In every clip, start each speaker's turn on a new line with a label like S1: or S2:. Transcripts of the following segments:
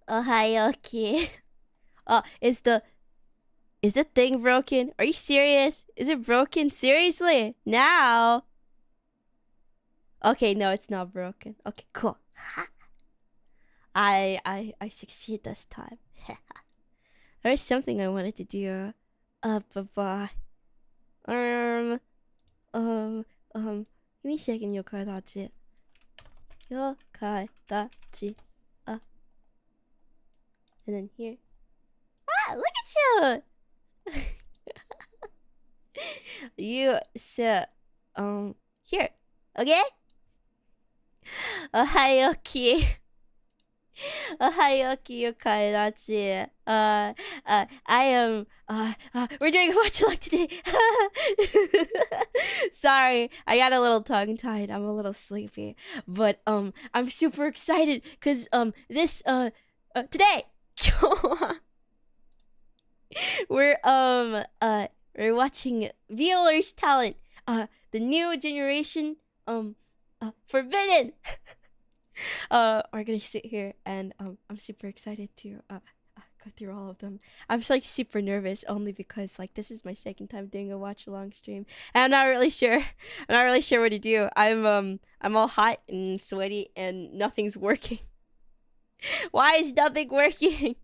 S1: Ohayoki. Is the thing broken? Are you serious? Is it broken? Seriously? Now? Okay, no, it's not broken. Okay, cool. I succeed this time. There was something I wanted to do. Bye-bye. Give me a second, yokai dachi. Yokai dachi. And then here. Ah, look at you! You sit, here, okay? Ohayoki. Ohayoki yokai dachi. I am, we're doing a Watchalong today. Sorry, I got a little tongue-tied. I'm a little sleepy. But, I'm super excited, cause, today, we're watching VAllure's talent, the new generation, Forbidden. We're gonna sit here and I'm super excited to go through all of them. I'm like super nervous only because like this is my second time doing a watch along stream and I'm not really sure what to do. I'm all hot and sweaty and nothing's working. Why is nothing working?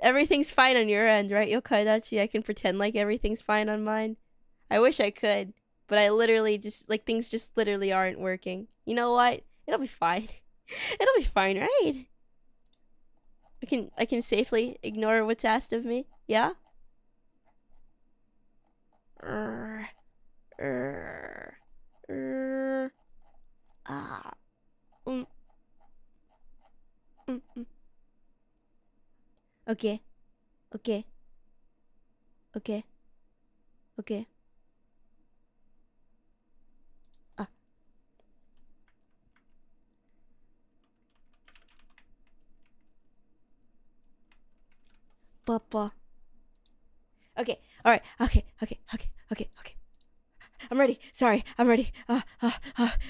S1: Everything's fine on your end, right, Yokai Dachi? I can pretend like everything's fine on mine. I wish I could, but I literally just like things just literally aren't working. You know what? It'll be fine. It'll be fine, right? I can safely ignore what's asked of me. Yeah? Okay. Okay. Okay. Okay. Papa. Okay. All right. Okay. I'm ready. Sorry. I'm ready. I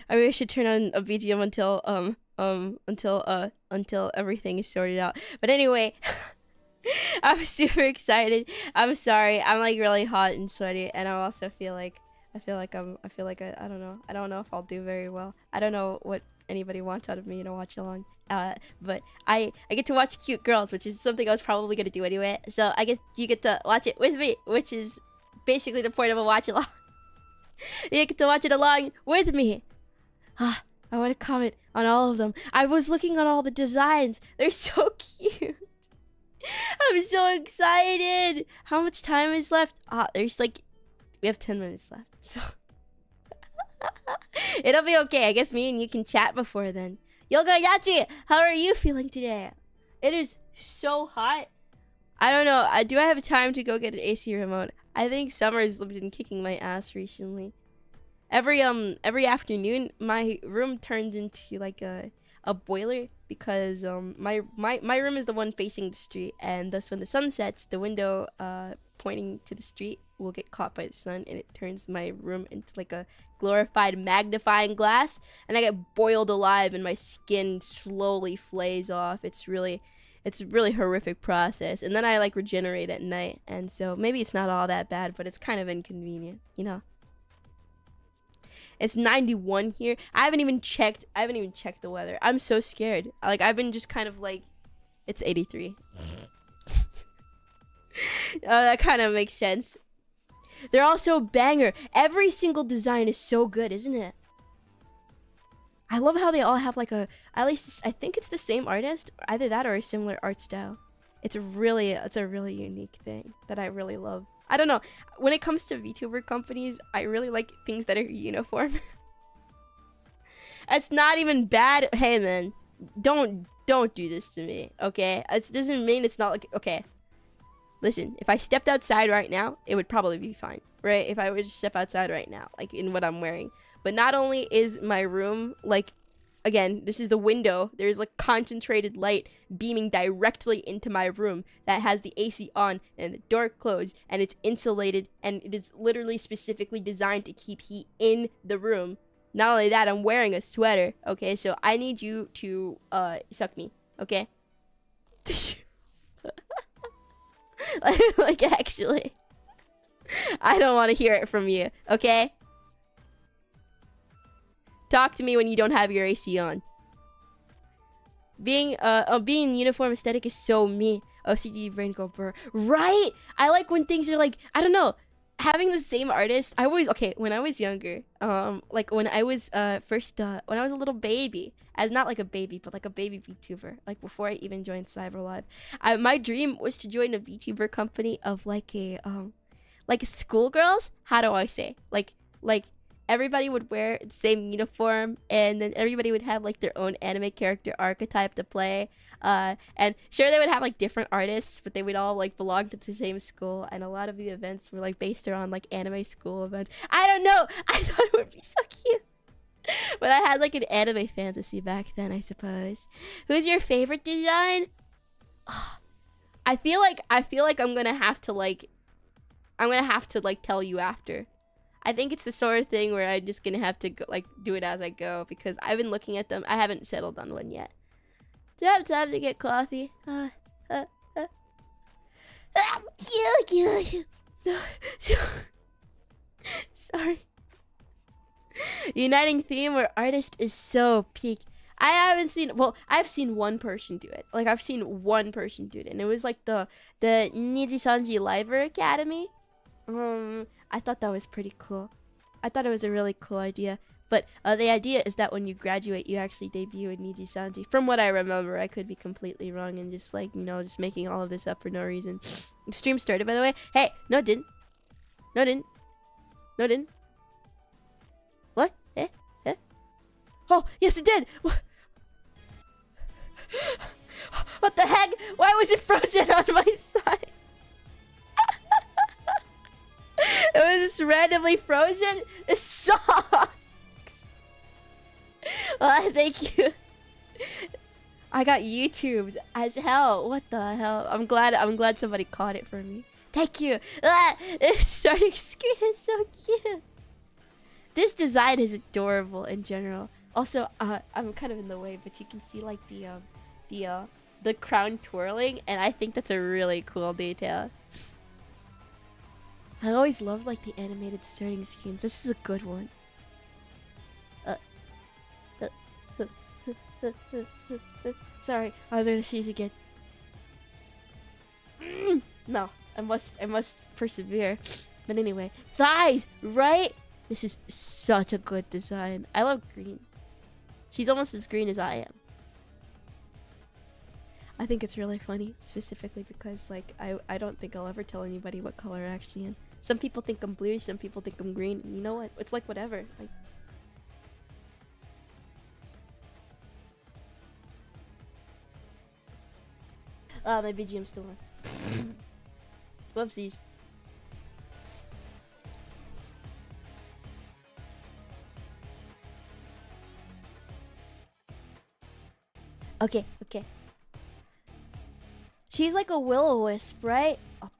S1: maybe should turn on a BGM until everything is sorted out. But anyway, I'm super excited. I'm sorry. I'm like really hot and sweaty, and I also feel like I don't know. I don't know if I'll do very well. I don't know what anybody wants out of me to watch along. But I get to watch cute girls, which is something I was probably gonna do anyway. So you get to watch it with me, which is basically the point of a watch along. You get to watch it along with me. I want to comment on all of them. I was looking at all the designs. They're so cute. I'm so excited. How much time is left? There's like, we have 10 minutes left. So it'll be okay. I guess me and you can chat before then. Yoga Yachi, how are you feeling today? It is so hot. I don't know. Do I have time to go get an AC remote? I think Summer's been kicking my ass recently. Every afternoon, my room turns into like a boiler because my room is the one facing the street, and thus when the sun sets, the window pointing to the street will get caught by the sun, and it turns my room into like a glorified magnifying glass, and I get boiled alive, and my skin slowly flays off. It's a really horrific process, and then I like regenerate at night, and so maybe it's not all that bad, but it's kind of inconvenient, you know. It's 91 here. I haven't even checked the weather. I'm so scared. Like I've been just kind of like, it's 83. That kind of makes sense. They're also banger. Every single design is so good, isn't it? I love how they all have like at least I think it's the same artist, either that or a similar art style. It's a really unique thing that I really love. I don't know. When it comes to VTuber companies, I really like things that are uniform. It's not even bad. Hey man, don't do this to me, okay? It doesn't mean it's not like, okay. Listen, if I stepped outside right now, it would probably be fine, right? If I were to step outside right now, like in what I'm wearing. But not only is my room like, again, this is the window. There's like concentrated light beaming directly into my room that has the AC on and the door closed, and it's insulated, and it is literally specifically designed to keep heat in the room. Not only that, I'm wearing a sweater. Okay, so I need you to suck me. Okay. like actually, I don't want to hear it from you. Okay. Talk to me when you don't have your AC on. Being in uniform aesthetic is so me. OCD brain go burr. Right? I like when things are like, I don't know, having the same artist. I always, okay, when I was younger, like when I was when I was a little baby, as not like a baby, but like a baby VTuber, like before I even joined CyberLive, my dream was to join a VTuber company of like a schoolgirls. How do I say? Like everybody would wear the same uniform, and then everybody would have like their own anime character archetype to play. And sure, they would have like different artists, but they would all like belong to the same school. And a lot of the events were like based around like anime school events. I don't know. I thought it would be so cute. But I had like an anime fantasy back then, I suppose. Who's your favorite design? I feel like I'm gonna have to like tell you after. I think it's the sort of thing where I'm just gonna have to go, like, do it as I go, because I've been looking at them. I haven't settled on one yet. Do I have time to get coffee? Sorry. Uniting theme or artist is so peak. I haven't seen, well, I've seen one person do it. Like, I've seen one person do it, and it was like the Nijisanji Liver Academy. I thought that was pretty cool. I thought it was a really cool idea. But the idea is that when you graduate, you actually debut in Nijisanji. From what I remember, I could be completely wrong and just like, you know, just making all of this up for no reason. The stream started, by the way. Hey, no, it didn't. No, it didn't. No, it didn't. What? Eh? Eh? Oh, yes, it did. What the heck? Why was it frozen on my side? It was just randomly frozen. This sucks. Thank you. I got YouTubed as hell. What the hell? I'm glad somebody caught it for me. Thank you. This starting screen is so cute. This design is adorable in general. Also, I'm kind of in the way, but you can see like the crown twirling, and I think that's a really cool detail. I always loved like the animated starting screens. This is a good one. Sorry, I was gonna sneeze again. No, I must persevere. But anyway, thighs, right? This is such a good design. I love green. She's almost as green as I am. I think it's really funny, specifically because like I don't think I'll ever tell anybody what color I actually am. Some people think I'm blue, some people think I'm green. And you know what? It's like whatever. Like, my BGM's still on. Whoopsies. Okay. She's like a will-o-wisp, right? Oh,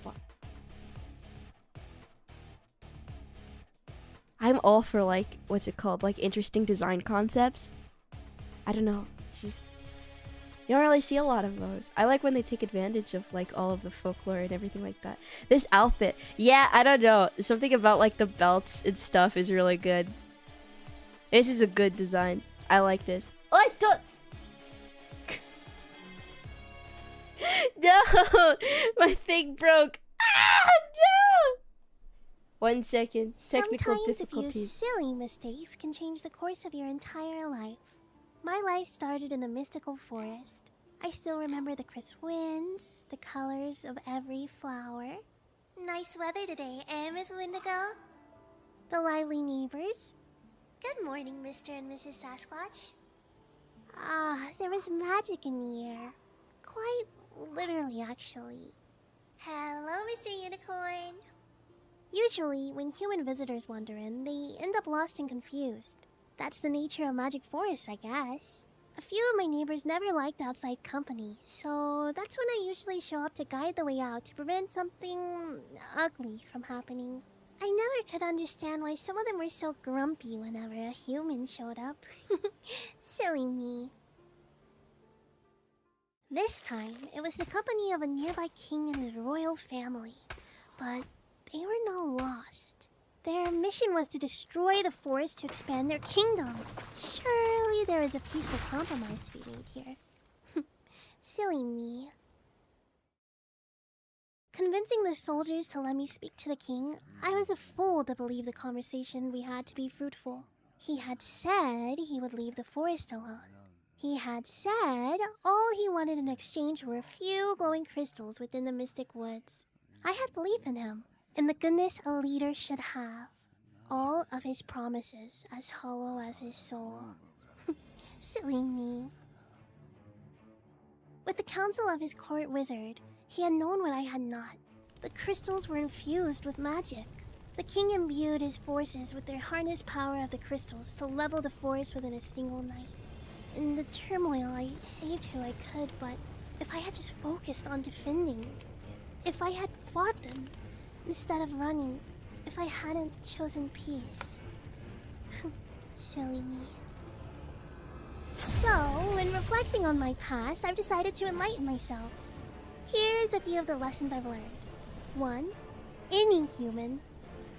S1: fuck. I'm all for like, what's it called? Like interesting design concepts. I don't know. It's just, you don't really see a lot of those. I like when they take advantage of like all of the folklore and everything like that. This outfit, yeah, I don't know. Something about like the belts and stuff is really good. This is a good design. I like this. Oh, I don't. No, my thing broke. Ah, no. 1 second. Technical difficulties.
S2: Sometimes a few silly mistakes can change the course of your entire life. My life started in the mystical forest. I still remember the crisp winds, the colors of every flower. Nice weather today, eh, Miss Windigo? The lively neighbors. Good morning, Mr. and Mrs. Sasquatch. There was magic in the air. Quite literally, actually. Hello, Mr. Unicorn. Usually, when human visitors wander in, they end up lost and confused. That's the nature of magic forests, I guess. A few of my neighbors never liked outside company, so that's when I usually show up to guide the way out to prevent something ugly from happening. I never could understand why some of them were so grumpy whenever a human showed up. Silly me. This time, it was the company of a nearby king and his royal family. But they were not lost. Their mission was to destroy the forest to expand their kingdom. Surely there is a peaceful compromise to be made here. Silly me. Convincing the soldiers to let me speak to the king, I was a fool to believe the conversation we had to be fruitful. He had said he would leave the forest alone. He had said all he wanted in exchange were a few glowing crystals within the mystic woods. I had belief in him, in the goodness a leader should have. All of his promises as hollow as his soul. Silly me. With the counsel of his court wizard, he had known what I had not. The crystals were infused with magic. The king imbued his forces with their harnessed power of the crystals to level the forest within a single night. In the turmoil, I saved who I could, but if I had just focused on defending, if I had fought them instead of running, if I hadn't chosen peace. Silly me. So, when reflecting on my past, I've decided to enlighten myself. Here's a few of the lessons I've learned. 1. Any human,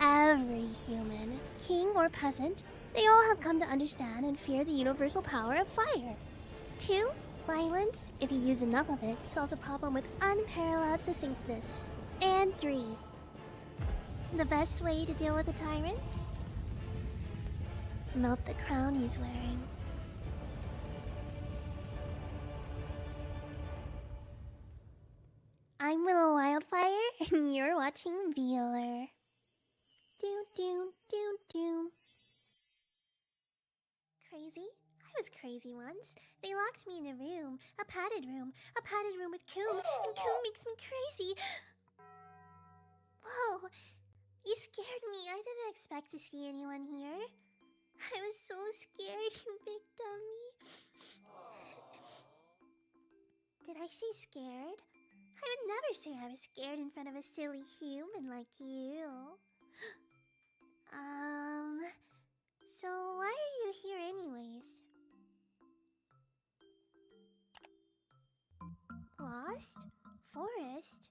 S2: every human, king or peasant, they all have come to understand and fear the universal power of fire. 2. Violence, if you use enough of it, solves a problem with unparalleled succinctness. And 3. The best way to deal with a tyrant? Melt the crown he's wearing. I'm Willow Wildfire, and you're watching VAllure. Doom, doom, doom, doom. Crazy? I was crazy once. They locked me in a room a padded room with Coom, and Coom makes me crazy. Whoa, you scared me. I didn't expect to see anyone here. I was so scared, you big dummy. Did I say scared? I would never say I was scared in front of a silly human like you. So why are you here anyways? Lost? Forest?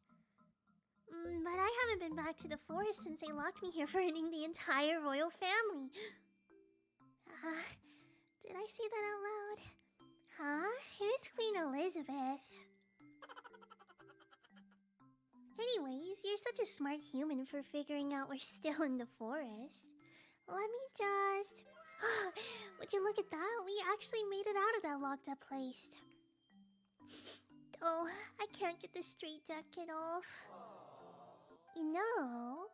S2: But I haven't been back to the forest since they locked me here burning the entire royal family. Did I say that out loud? Huh? Who's Queen Elizabeth? Anyways, you're such a smart human for figuring out we're still in the forest. Let me just... Would you look at that? We actually made it out of that locked up place. Oh, I can't get the straitjacket off. You know,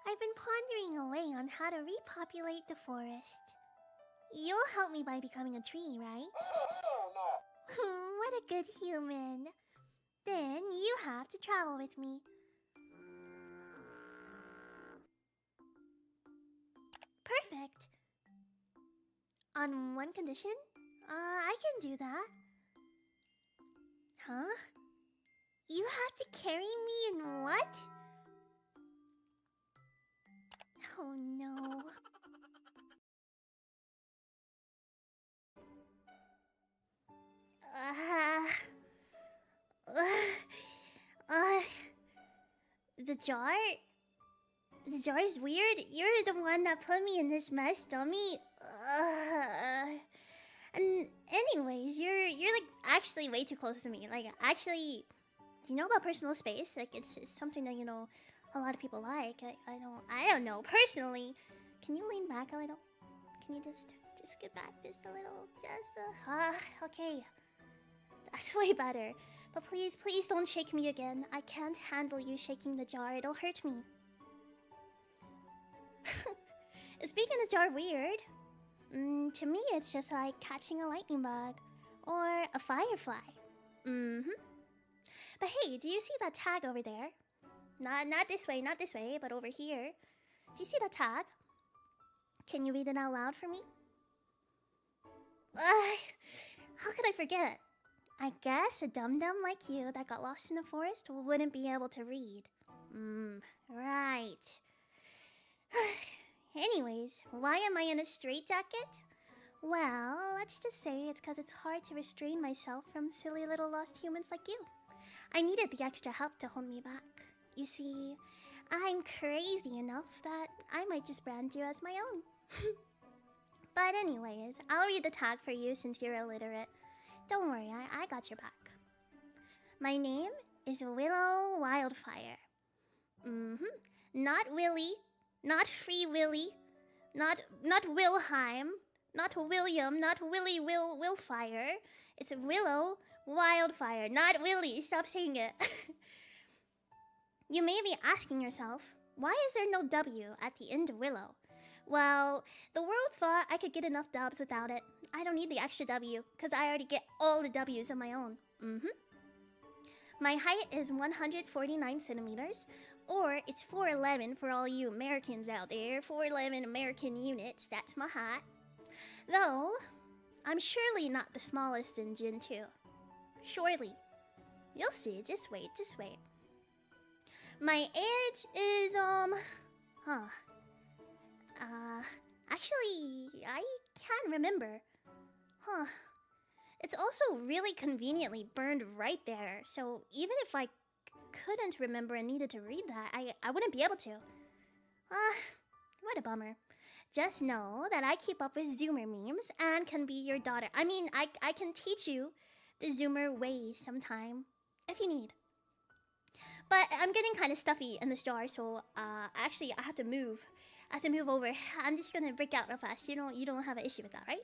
S2: I've been pondering away on how to repopulate the forest. You'll help me by becoming a tree, right? What a good human. Then you have to travel with me. Perfect. On one condition? I can do that. Huh? You have to carry me in what? Oh no. The jar? The jar is weird. You're the one that put me in this mess, dummy. And anyways, you're like actually way too close to me. Like actually, do you know about personal space? Like it's something that you know a lot of people like. I don't know personally. Can you lean back a little? Can you just get back just a little? Okay. That's way better. But please don't shake me again. I can't handle you shaking the jar. It'll hurt me. Is making the jar weird? To me, it's just like catching a lightning bug or a firefly. But hey, do you see that tag over there? Not this way, but over here. Do you see that tag? Can you read it out loud for me? How could I forget? I guess a dum-dum like you that got lost in the forest wouldn't be able to read. Right. Anyways, why am I in a straitjacket? Well, let's just say it's because it's hard to restrain myself from silly little lost humans like you. I needed the extra help to hold me back. You see, I'm crazy enough that I might just brand you as my own. But anyways, I'll read the tag for you since you're illiterate. Don't worry, I got your back. My name is Willow Wildfire. Not Willy, not Free Willy, not Wilhelm, not William, not Willy Willfire. It's Willow Wildfire, not Willy. Stop saying it. You may be asking yourself, why is there no W at the end of Willow? Well, the world thought I could get enough dubs without it. I don't need the extra W, because I already get all the W's on my own. My height is 149 centimeters, or it's 4'11 for all you Americans out there. 4'11 American units, that's my height. Though, I'm surely not the smallest in Gen 2. Surely. You'll see, just wait. My age is, actually, I can't remember. It's also really conveniently burned right there, so even if I couldn't remember and needed to read that, I wouldn't be able to. What a bummer. Just know that I keep up with Zoomer memes and can be your daughter. I mean, I can teach you the Zoomer ways sometime, if you need. But I'm getting kind of stuffy in this jar, so actually I have to move. I have to move over. I'm just gonna break out real fast. You don't have an issue with that, right?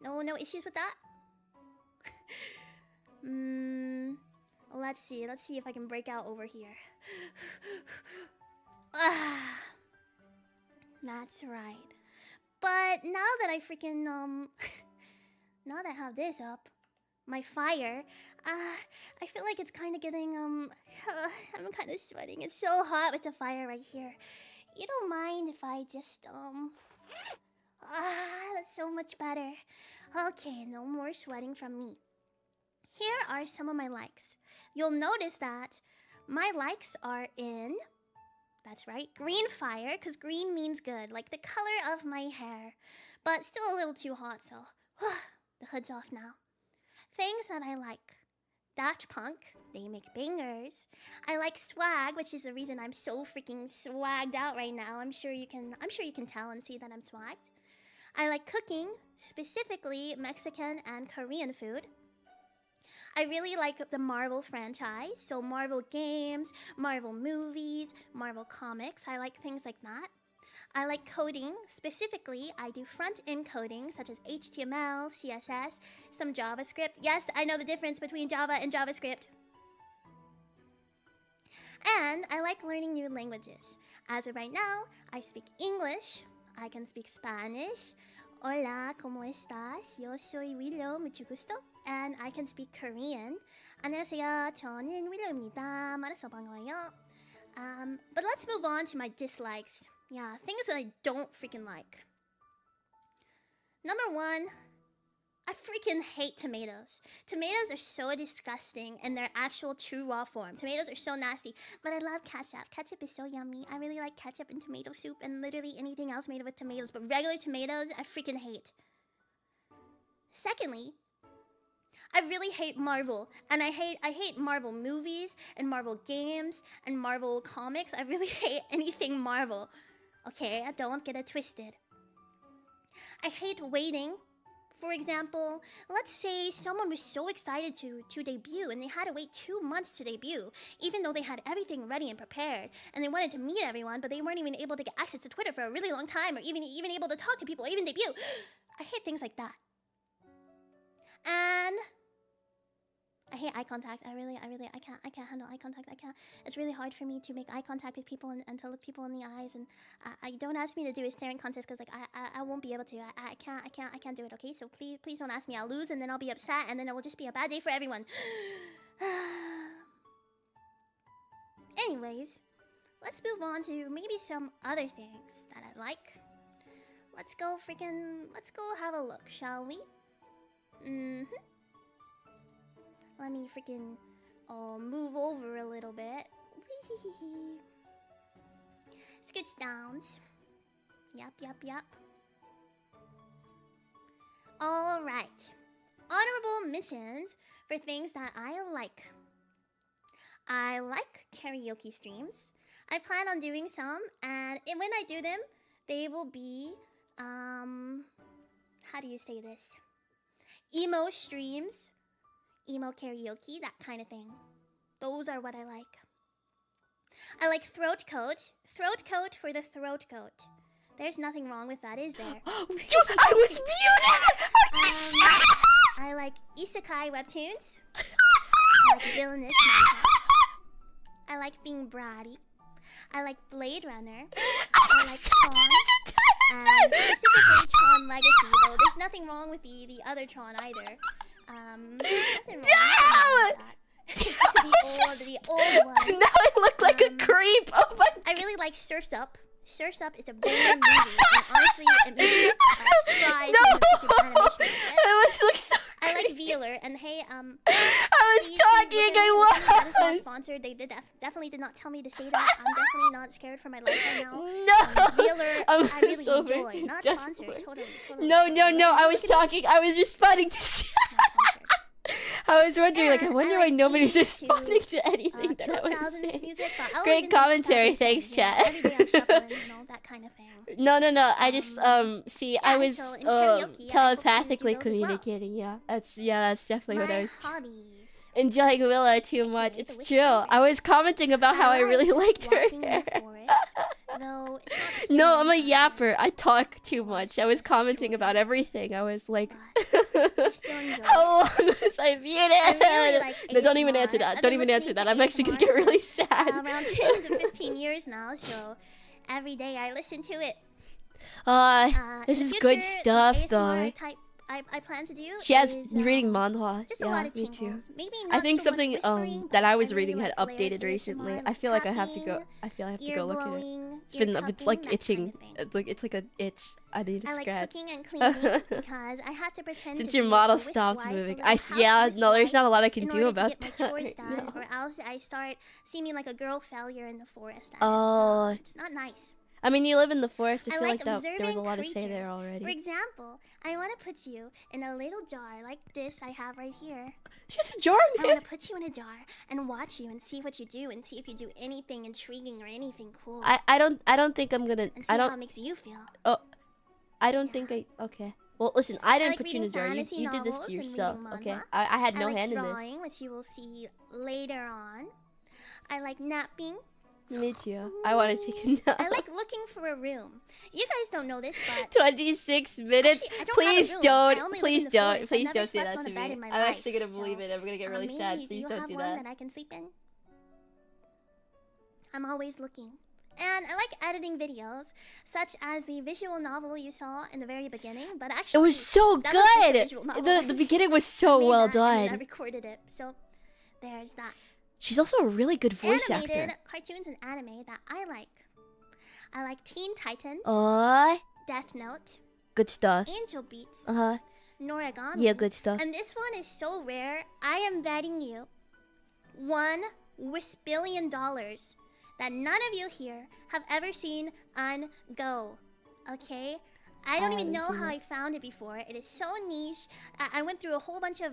S2: No issues with that? Let's see if I can break out over here. That's right. But now that I freaking now that I have this up, my fire, I feel like it's kind of getting I'm kind of sweating. It's so hot with the fire right here. You don't mind if I just that's so much better. Okay, no more sweating from me. Here are some of my likes. You'll notice that my likes are in, that's right, green fire, because green means good, like the color of my hair. But still a little too hot, so the hood's off now. Things that I like. Daft Punk, they make bangers. I like swag, which is the reason I'm so freaking swagged out right now. I'm sure you can tell and see that I'm swagged. I like cooking, specifically Mexican and Korean food. I really like the Marvel franchise, so Marvel games, Marvel movies, Marvel comics. I like things like that. I like coding. Specifically, I do front-end coding, such as HTML, CSS, some JavaScript. Yes, I know the difference between Java and JavaScript. And I like learning new languages. As of right now, I speak English. I can speak Spanish. Hola, ¿cómo estás? Yo soy Willow, mucho gusto. And I can speak Korean. 안녕하세요, 저는 Willow입니다. 만나서 반가워요. But let's move on to my dislikes. Yeah, things that I don't freaking like. Number one, I freaking hate tomatoes. Tomatoes are so disgusting in their actual true raw form. Tomatoes are so nasty, but I love ketchup. Ketchup is so yummy. I really like ketchup and tomato soup and literally anything else made with tomatoes. But regular tomatoes, I freaking hate. Secondly, I really hate Marvel. And I hate Marvel movies and Marvel games and Marvel comics. I really hate anything Marvel. Okay, don't get it twisted. I hate waiting. For example, let's say someone was so excited to debut and they had to wait 2 months to debut, even though they had everything ready and prepared, and they wanted to meet everyone, but they weren't even able to get access to Twitter for a really long time, or even able to talk to people, or even debut. I hate things like that. And I hate eye contact. I can't handle eye contact. It's really hard for me to make eye contact with people and to look people in the eyes. And I don't ask me to do a staring contest because like I won't be able to. I can't do it. Okay, so please don't ask me. I'll lose and then I'll be upset and then it will just be a bad day for everyone. Anyways, let's move on to maybe some other things that I like. Let's go have a look, shall we? Let me freaking move over a little bit. Scooch downs. Yup. Alright. Honorable mentions for things that I like. I like karaoke streams. I plan on doing some, and when I do them, they will be, how do you say this? Emo streams, emo karaoke, that kind of thing. Those are what I like. I like throat coat. Throat coat for the throat coat. There's nothing wrong with that, is there?
S1: I was muted! Are you serious?
S2: I like isekai webtoons. I like villainous manga. I like being bratty. I like Blade Runner. I like Tron. And specifically Tron Legacy, though there's nothing wrong with the other Tron either. Nothing wrong with that. the old one.
S1: Now I look like a creep. Oh my God.
S2: I really like Surf's Up. Surf's Up is a banger movie, and honestly, it made me strive
S1: No!
S2: animation.
S1: I was like so
S2: I like VAllure, and hey,
S1: I was talking,
S2: That is not
S1: I was.
S2: sponsored. They definitely did not tell me to say that. I'm definitely not scared for my life right now.
S1: No!
S2: VAllure, I really
S1: so
S2: enjoy.
S1: very
S2: Not
S1: desperate.
S2: sponsored. Totally.
S1: No, I was talking. I was responding to
S2: Not sponsored.
S1: I was wondering, like, I
S2: And
S1: wonder
S2: I
S1: why
S2: like
S1: nobody's
S2: listening to,
S1: responding to anything that I was
S2: 2000s
S1: saying.
S2: music, but I'll
S1: Great
S2: even do
S1: commentary,
S2: 2010s,
S1: thanks,
S2: you know,
S1: chat.
S2: every day I'm shuffling, you know, that kind of thing.
S1: No, I just see, I
S2: Yeah,
S1: was
S2: so in karaoke, I hope you
S1: telepathically
S2: do those as well.
S1: communicating. Yeah, that's definitely what I
S2: My
S1: was
S2: hobbies.
S1: enjoying Willow too much.
S2: Okay,
S1: It's
S2: the
S1: true.
S2: whispering.
S1: I was commenting about how I really liked her
S2: walking in
S1: hair.
S2: the forest, though it's not the
S1: No,
S2: same
S1: I'm a
S2: as
S1: yapper. I talk too much. I was commenting about everything. I was like,
S2: but I still enjoy
S1: how long
S2: it.
S1: was I muted?
S2: I really like
S1: No, don't even
S2: ASMR.
S1: answer that.
S2: I've
S1: Don't
S2: been
S1: even answer
S2: listening
S1: that.
S2: to
S1: I'm actually gonna
S2: ASMR
S1: get really
S2: for,
S1: sad.
S2: around 10 to 15 years now, so every day I listen to it.
S1: This
S2: In
S1: is
S2: the
S1: good
S2: future,
S1: stuff,
S2: the ASMR
S1: though.
S2: I plan to do.
S1: She has
S2: is,
S1: reading manhwa.
S2: just a
S1: Yeah,
S2: lot of
S1: me
S2: tingles.
S1: too.
S2: Maybe
S1: I
S2: not
S1: think
S2: so much
S1: something
S2: whispering,
S1: that
S2: but
S1: I was
S2: really
S1: reading had
S2: like layered
S1: updated recently.
S2: ASMR,
S1: I feel like I have to
S2: tapping,
S1: go. I feel I have to
S2: ear
S1: go look at it.
S2: blowing,
S1: It's
S2: ear
S1: been it's like
S2: cupping, that kind
S1: itching.
S2: of thing.
S1: It's like an itch. I need to
S2: I like
S1: scratch.
S2: cooking and cleaning because I have to pretend
S1: Since
S2: to
S1: your
S2: be
S1: model
S2: a whisk
S1: stopped
S2: wife,
S1: moving,
S2: a little house
S1: yeah,
S2: whisk
S1: no, there's
S2: wife,
S1: not a lot I can
S2: in
S1: do
S2: order
S1: about
S2: to get
S1: that.
S2: my chores done,
S1: No.
S2: or else I start seeming like a girl failure in the forest. And
S1: Oh.
S2: it's not nice.
S1: I mean, you live in the forest. I
S2: I
S1: feel
S2: like
S1: like that there was a
S2: observing
S1: lot to say there
S2: creatures.
S1: already.
S2: For example, I want to put you in a little jar like this I have right here.
S1: She has a jar in
S2: I
S1: it.
S2: want to put you in a jar and watch you and see what you do and see if you do anything intriguing or anything cool.
S1: I don't think I'm gonna.
S2: and see
S1: I
S2: how
S1: don't.
S2: it makes you feel.
S1: I don't think I. Okay. Well, listen. I didn't
S2: like
S1: put you in a
S2: reading
S1: jar.
S2: fantasy
S1: You did this
S2: novels
S1: to
S2: and
S1: yourself.
S2: reading
S1: Okay.
S2: manhwa.
S1: I had no
S2: I like
S1: hand in
S2: drawing, which you will see later on. I like napping.
S1: this. Me too. I want to take a nap.
S2: I like looking for a room. You guys don't know this, but
S1: 26 minutes.
S2: Actually, I don't
S1: Please
S2: have a room. I
S1: don't.
S2: only live
S1: Please
S2: in the
S1: don't.
S2: forest. I've
S1: Please
S2: never
S1: don't say
S2: slept
S1: that
S2: on
S1: to
S2: a bed
S1: me.
S2: in my
S1: I'm
S2: life,
S1: actually gonna believe
S2: so,
S1: it. I'm gonna get really
S2: maybe
S1: sad.
S2: do
S1: Please
S2: you
S1: don't
S2: have
S1: do
S2: one
S1: that.
S2: that I can sleep in? I'm always looking. And I like editing videos, such as the visual novel you saw in the very beginning. But
S1: It
S2: actually,
S1: was so
S2: that was just a
S1: good.
S2: visual novel.
S1: The beginning was so
S2: made
S1: well
S2: that, and then I
S1: done.
S2: recorded it. So there's that.
S1: She's also a really good voice
S2: Animated
S1: actor.
S2: cartoons and anime that I like. I like Teen Titans, Death Note,
S1: Good stuff.
S2: Angel Beats,
S1: Uh-huh.
S2: Noragami.
S1: Yeah, good stuff.
S2: And this one is so rare. I am betting you $1 billion that none of you here have ever seen Go. Okay? I don't
S1: I
S2: even
S1: haven't
S2: know
S1: seen
S2: how
S1: it.
S2: I found it before. It is so niche. I went through a whole bunch of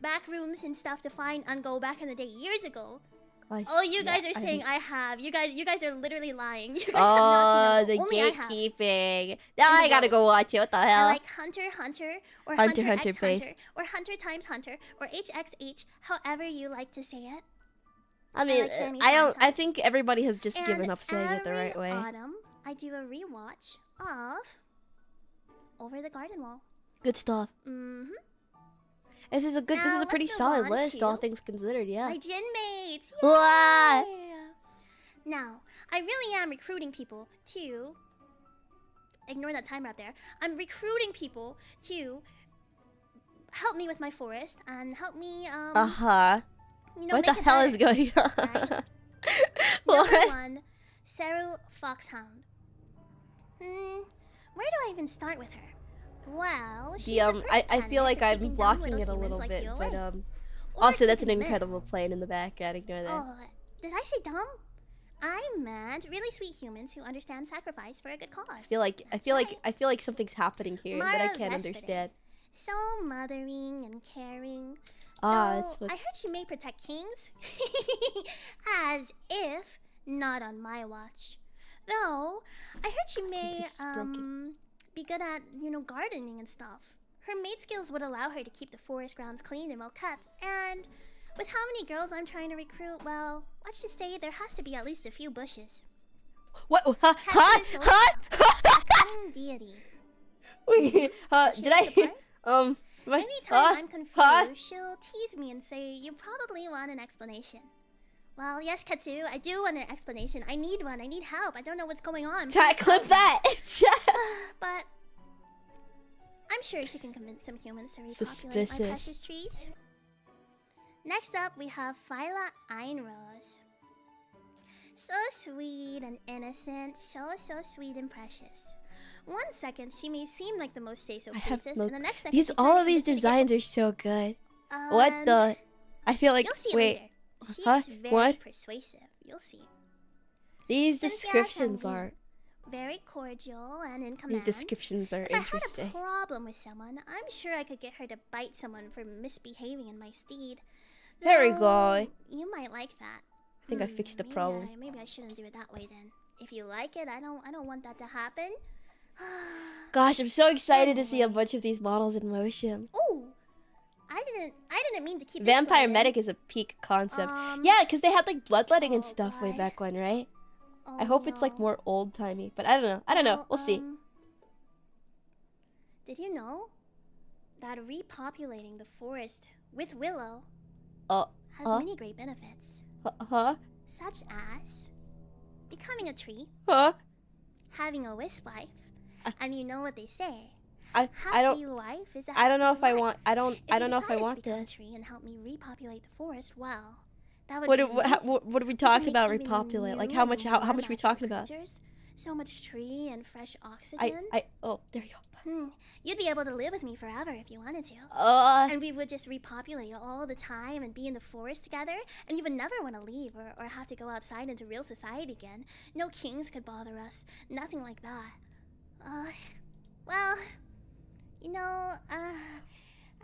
S2: back rooms and stuff to find Go back in the day years ago. Oh, you guys are saying I have. You guys are literally lying. You guys have not
S1: the
S2: seen Only I have.
S1: gatekeeping. Now I
S2: the
S1: gotta go watch it. What the
S2: I
S1: hell?
S2: like Hunter Hunter or
S1: Hunter
S2: Hunter
S1: Hunter
S2: X
S1: based.
S2: Hunter or Hunter times Hunter or HXH, however you like to say it.
S1: I mean,
S2: like Sammy
S1: I don't.
S2: Fanta.
S1: I think everybody has just
S2: And
S1: given up saying it the
S2: every
S1: right way.
S2: autumn, I do a rewatch of Over the Garden Wall.
S1: Good stuff.
S2: Mm-hmm.
S1: This is a good. This is
S2: Now,
S1: a pretty
S2: let's move
S1: solid
S2: on
S1: list, all
S2: to
S1: things considered. Yeah.
S2: My gin mates.
S1: What?
S2: Yeah. Now, I really am recruiting people to ignore that timer up there. I'm recruiting people to help me with my forest and help me
S1: Uh huh.
S2: you know,
S1: What the
S2: make it
S1: hell
S2: better.
S1: is going on?
S2: Right?
S1: What?
S2: Number 1, Saru Foxhound. Where do I even start with her? Well, she's
S1: The
S2: a
S1: I
S2: perfect
S1: feel
S2: candidate
S1: like
S2: for
S1: I'm
S2: keeping dumb
S1: blocking it a
S2: humans
S1: little
S2: like
S1: bit,
S2: you
S1: but
S2: away. Or
S1: also that's an
S2: keeping them in.
S1: incredible plane in the background. Ignore that.
S2: Oh, did I say dumb? I meant really sweet humans who understand sacrifice for a good cause.
S1: I feel like something's happening here that I can't
S2: Vespiday.
S1: understand.
S2: So mothering and caring.
S1: Ah,
S2: Though
S1: it's
S2: I
S1: what's
S2: heard she may protect kings. As if not on my watch. Though I heard she may
S1: This is broken.
S2: be good at, gardening and stuff. Her maid skills would allow her to keep the forest grounds clean and well kept. And with how many girls I'm trying to recruit, well, let's just say there has to be at least a few bushes.
S1: What? Huh?
S2: Cunning deity.
S1: Wait,
S2: Should
S1: did I?
S2: support?
S1: My,
S2: Anytime I'm confused, she'll tease me and say, "You probably want an explanation." Well, yes, Katsu, I do want an explanation. I need one. I need help. I don't know what's going on.
S1: Chat, clip that.
S2: But I'm sure she can convince some humans to repopulate my
S1: Suspicious.
S2: precious trees. Next up, we have Phyla Einrose. So sweet and innocent, so sweet and precious. 1 second, she may seem like the most say-so princess, and the next second,
S1: All of these designs are so good. What the? I feel like
S2: You'll see
S1: wait.
S2: later. She's
S1: Huh?
S2: very
S1: What?
S2: persuasive. You'll see.
S1: These
S2: Cynthia
S1: descriptions
S2: Sandy.
S1: are.
S2: Very cordial and in
S1: These
S2: command.
S1: descriptions are
S2: If I had
S1: interesting.
S2: a problem with someone, I'm sure I could get her to bite someone for misbehaving in my steed.
S1: There we
S2: Though,
S1: go.
S2: You might like that.
S1: I think I fixed the problem.
S2: Maybe I shouldn't do it that way then. If you like it, I don't want that to happen.
S1: Gosh, I'm so excited to see a bunch of these models in motion.
S2: Oh, I didn't mean to keep.
S1: Vampire
S2: this one
S1: Medic is a peak concept.
S2: in.
S1: Yeah, because they had like bloodletting and
S2: oh,
S1: stuff way
S2: God.
S1: back when, right?
S2: Oh,
S1: I hope it's like
S2: no.
S1: more old timey, but I don't know. I don't know.
S2: Well,
S1: We'll see.
S2: Did you know that repopulating the forest with Willow
S1: Uh,
S2: has
S1: huh?
S2: many great benefits,
S1: Huh?
S2: such as becoming a tree,
S1: Huh?
S2: having a wisp wife, and you know what they say.
S1: I
S2: Happy
S1: don't.
S2: wife is a
S1: I don't know
S2: happy
S1: if I
S2: life.
S1: want. I don't know if I
S2: you
S1: want
S2: decided to become a
S1: this.
S2: tree and help me repopulate the forest, well, that would
S1: What
S2: be
S1: are, what are we
S2: We can
S1: talking
S2: make
S1: about?
S2: even
S1: Repopulate? Like
S2: new
S1: how
S2: and
S1: much?
S2: more
S1: How much are we
S2: magical
S1: talking about?
S2: creatures. So much tree and fresh oxygen.
S1: Oh, there you go.
S2: You'd be able to live with me forever if you wanted to. And we would just repopulate all the time and be in the forest together, and you would never want to leave or have to go outside into real society again. No kings could bother us. Nothing like that. Well,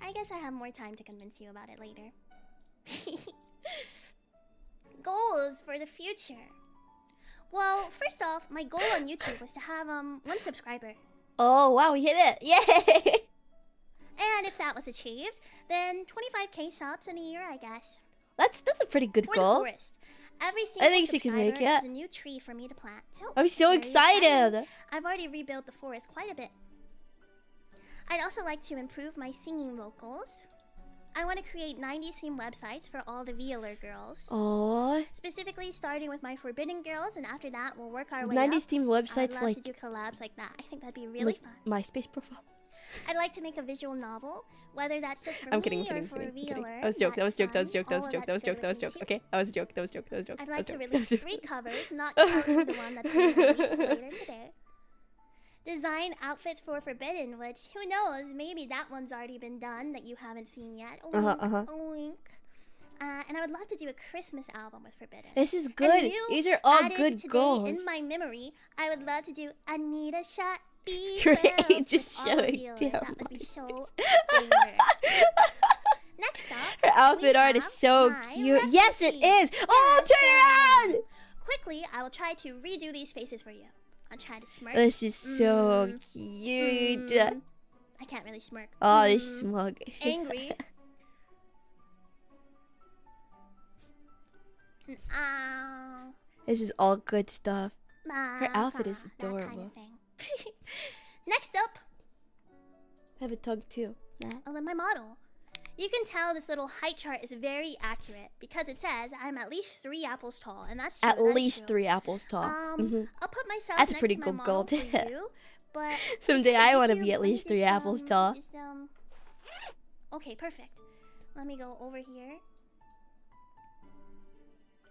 S2: I guess I have more time to convince you about it later. Goals for the future. Well, first off, my goal on YouTube was to have 1 subscriber.
S1: Oh wow, we hit it! Yay!
S2: And if that was achieved, then 25k subs in a year, I guess.
S1: That's a pretty good
S2: For the
S1: goal.
S2: forest. Every single
S1: think she can make
S2: subscriber
S1: it.
S2: is a new tree for me to plant. So
S1: I'm so
S2: very
S1: excited.
S2: I've already rebuilt the forest quite a bit. I'd also like to improve my singing vocals. I want to create 90s theme websites for all the VAllure girls.
S1: Oh,
S2: Specifically starting with my Forbidden girls, and after that we'll work our way
S1: 90s
S2: up.
S1: themed
S2: I'd
S1: websites
S2: love
S1: like
S2: to do collabs like that. I think that'd be really fun.
S1: MySpace profile.
S2: I'd like to make a visual novel, whether that's just for
S1: I'm
S2: me
S1: kidding.
S2: or for
S1: I'm kidding.
S2: VAllure.
S1: That was a joke. That was a joke. That was a
S2: That's
S1: joke. That was a
S2: fun.
S1: joke. That was a joke. That was a joke. Okay, that was a joke. That was a joke. That was a joke.
S2: I'd like to
S1: That was
S2: release
S1: a joke.
S2: 3 covers, not counting the one that's going to be released later today. Design outfits for Forbidden, which, who knows, maybe that one's already been done that you haven't seen yet. Oink. And I would love to do a Christmas album with Forbidden.
S1: This is
S2: And
S1: good.
S2: you
S1: These are all
S2: added
S1: good
S2: today
S1: goals.
S2: In my memory, I would love to do I Need a Shot. Be
S1: Right,
S2: well
S1: just
S2: with all
S1: showing
S2: VAllure.
S1: down
S2: That would
S1: my
S2: be so
S1: face.
S2: banger. Next up,
S1: Her outfit
S2: we
S1: art is
S2: have
S1: so
S2: my
S1: cute. Yes, it
S2: recipe.
S1: is. Oh,
S2: Yes,
S1: turn around!
S2: Quickly, I will try to redo these faces for you. I'll try to smirk.
S1: This is so cute.
S2: I can't really smirk.
S1: Oh, this smug.
S2: Angry. Ow.
S1: This is all good stuff.
S2: Her
S1: outfit is
S2: That kind
S1: adorable.
S2: of thing. Next up,
S1: I have a tongue too.
S2: my model. You can tell this little height chart is very accurate because it says I'm at least 3 apples tall, and that's true.
S1: At
S2: that's
S1: least
S2: true.
S1: 3 apples tall.
S2: I'll put myself
S1: That's a
S2: next
S1: pretty
S2: to my
S1: good
S2: model
S1: goal.
S2: for you, but
S1: Someday I want to
S2: YouTube,
S1: be at
S2: let me
S1: least 3
S2: just,
S1: apples tall.
S2: Okay, perfect. Let me go over here.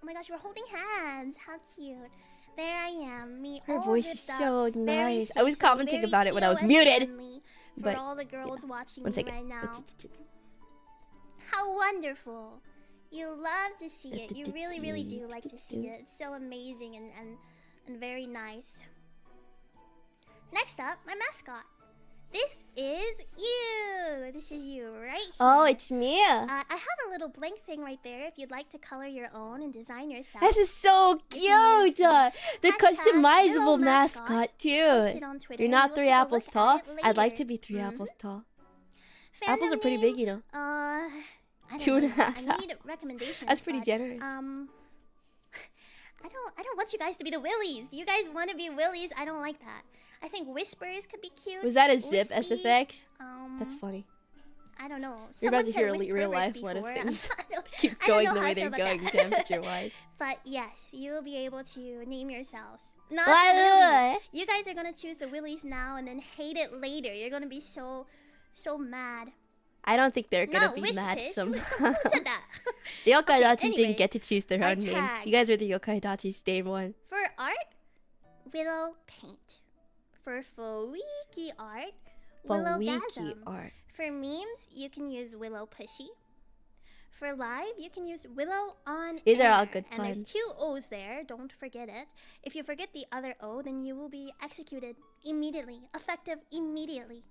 S2: Oh my gosh, we're holding hands. How cute. There I am, me
S1: Her
S2: all
S1: voice is
S2: zipped
S1: so
S2: up, very
S1: nice. I was
S2: sexy,
S1: commenting
S2: very
S1: about it when I was
S2: TOS
S1: muted.
S2: friendly for
S1: But,
S2: all the girls watching
S1: One
S2: me
S1: second.
S2: right now. How wonderful. You love to see it. You really, really do like to see it. It's so amazing and very nice. Next up, my mascot. This is you. This is you right here.
S1: Oh, it's me.
S2: I have a little blank thing right there if you'd like to color your own and design yourself.
S1: This is so cute. The customizable mascot too. You're not 3 apples tall. I'd like to be 3 apples tall. Apples are pretty big, you know.
S2: I don't
S1: 2.5
S2: know. I need recommendations.
S1: That's pretty
S2: but,
S1: generous.
S2: I don't want you guys to be the Willies. You guys want to be Willies. I don't like that. I think Whispers could be cute.
S1: Was that a zip
S2: Wispies,
S1: SFX? That's funny.
S2: I don't know.
S1: You're about to hear a real life one of things. Keep going the way they're going temperature wise.
S2: But yes, you'll be able to name yourselves. Not Willies. You guys are gonna choose the Willies now and then hate it later. You're gonna be so mad.
S1: I don't think they're gonna be mad somehow.
S2: Who said that?
S1: The Yokai Dachis
S2: anyway,
S1: didn't get to choose their own name. You guys are the Yokai Dachis day one.
S2: For art, Willow Paint. For Foiki art, Willow Gasm. For memes, you can use Willow Pushy. For live, you can use Willow on
S1: These
S2: air.
S1: are all good
S2: And
S1: puns.
S2: there's 2 O's there, don't forget it. If you forget the other O, then you will be executed immediately. Effective immediately.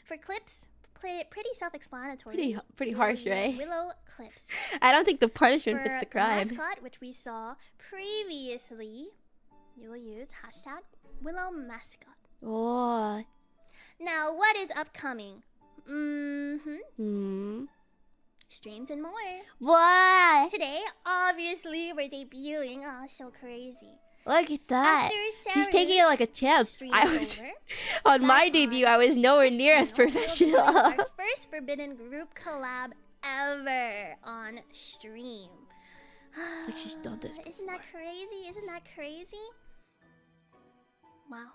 S2: For clips, pretty self-explanatory.
S1: Pretty harsh, right?
S2: Willow clips.
S1: I don't think the punishment
S2: For
S1: fits the crime.
S2: mascot, which we saw previously, you will use hashtag Willow mascot.
S1: Oh.
S2: Now, what is upcoming? Streams and more.
S1: What?
S2: Today, obviously, we're debuting. Oh, so crazy.
S1: Look at that. She's taking it like a champ.
S2: I was
S1: on my debut. I was nowhere near as professional.
S2: Our first forbidden group collab ever on stream.
S1: It's like she's done this before.
S2: Isn't that crazy? Isn't that crazy? Wow.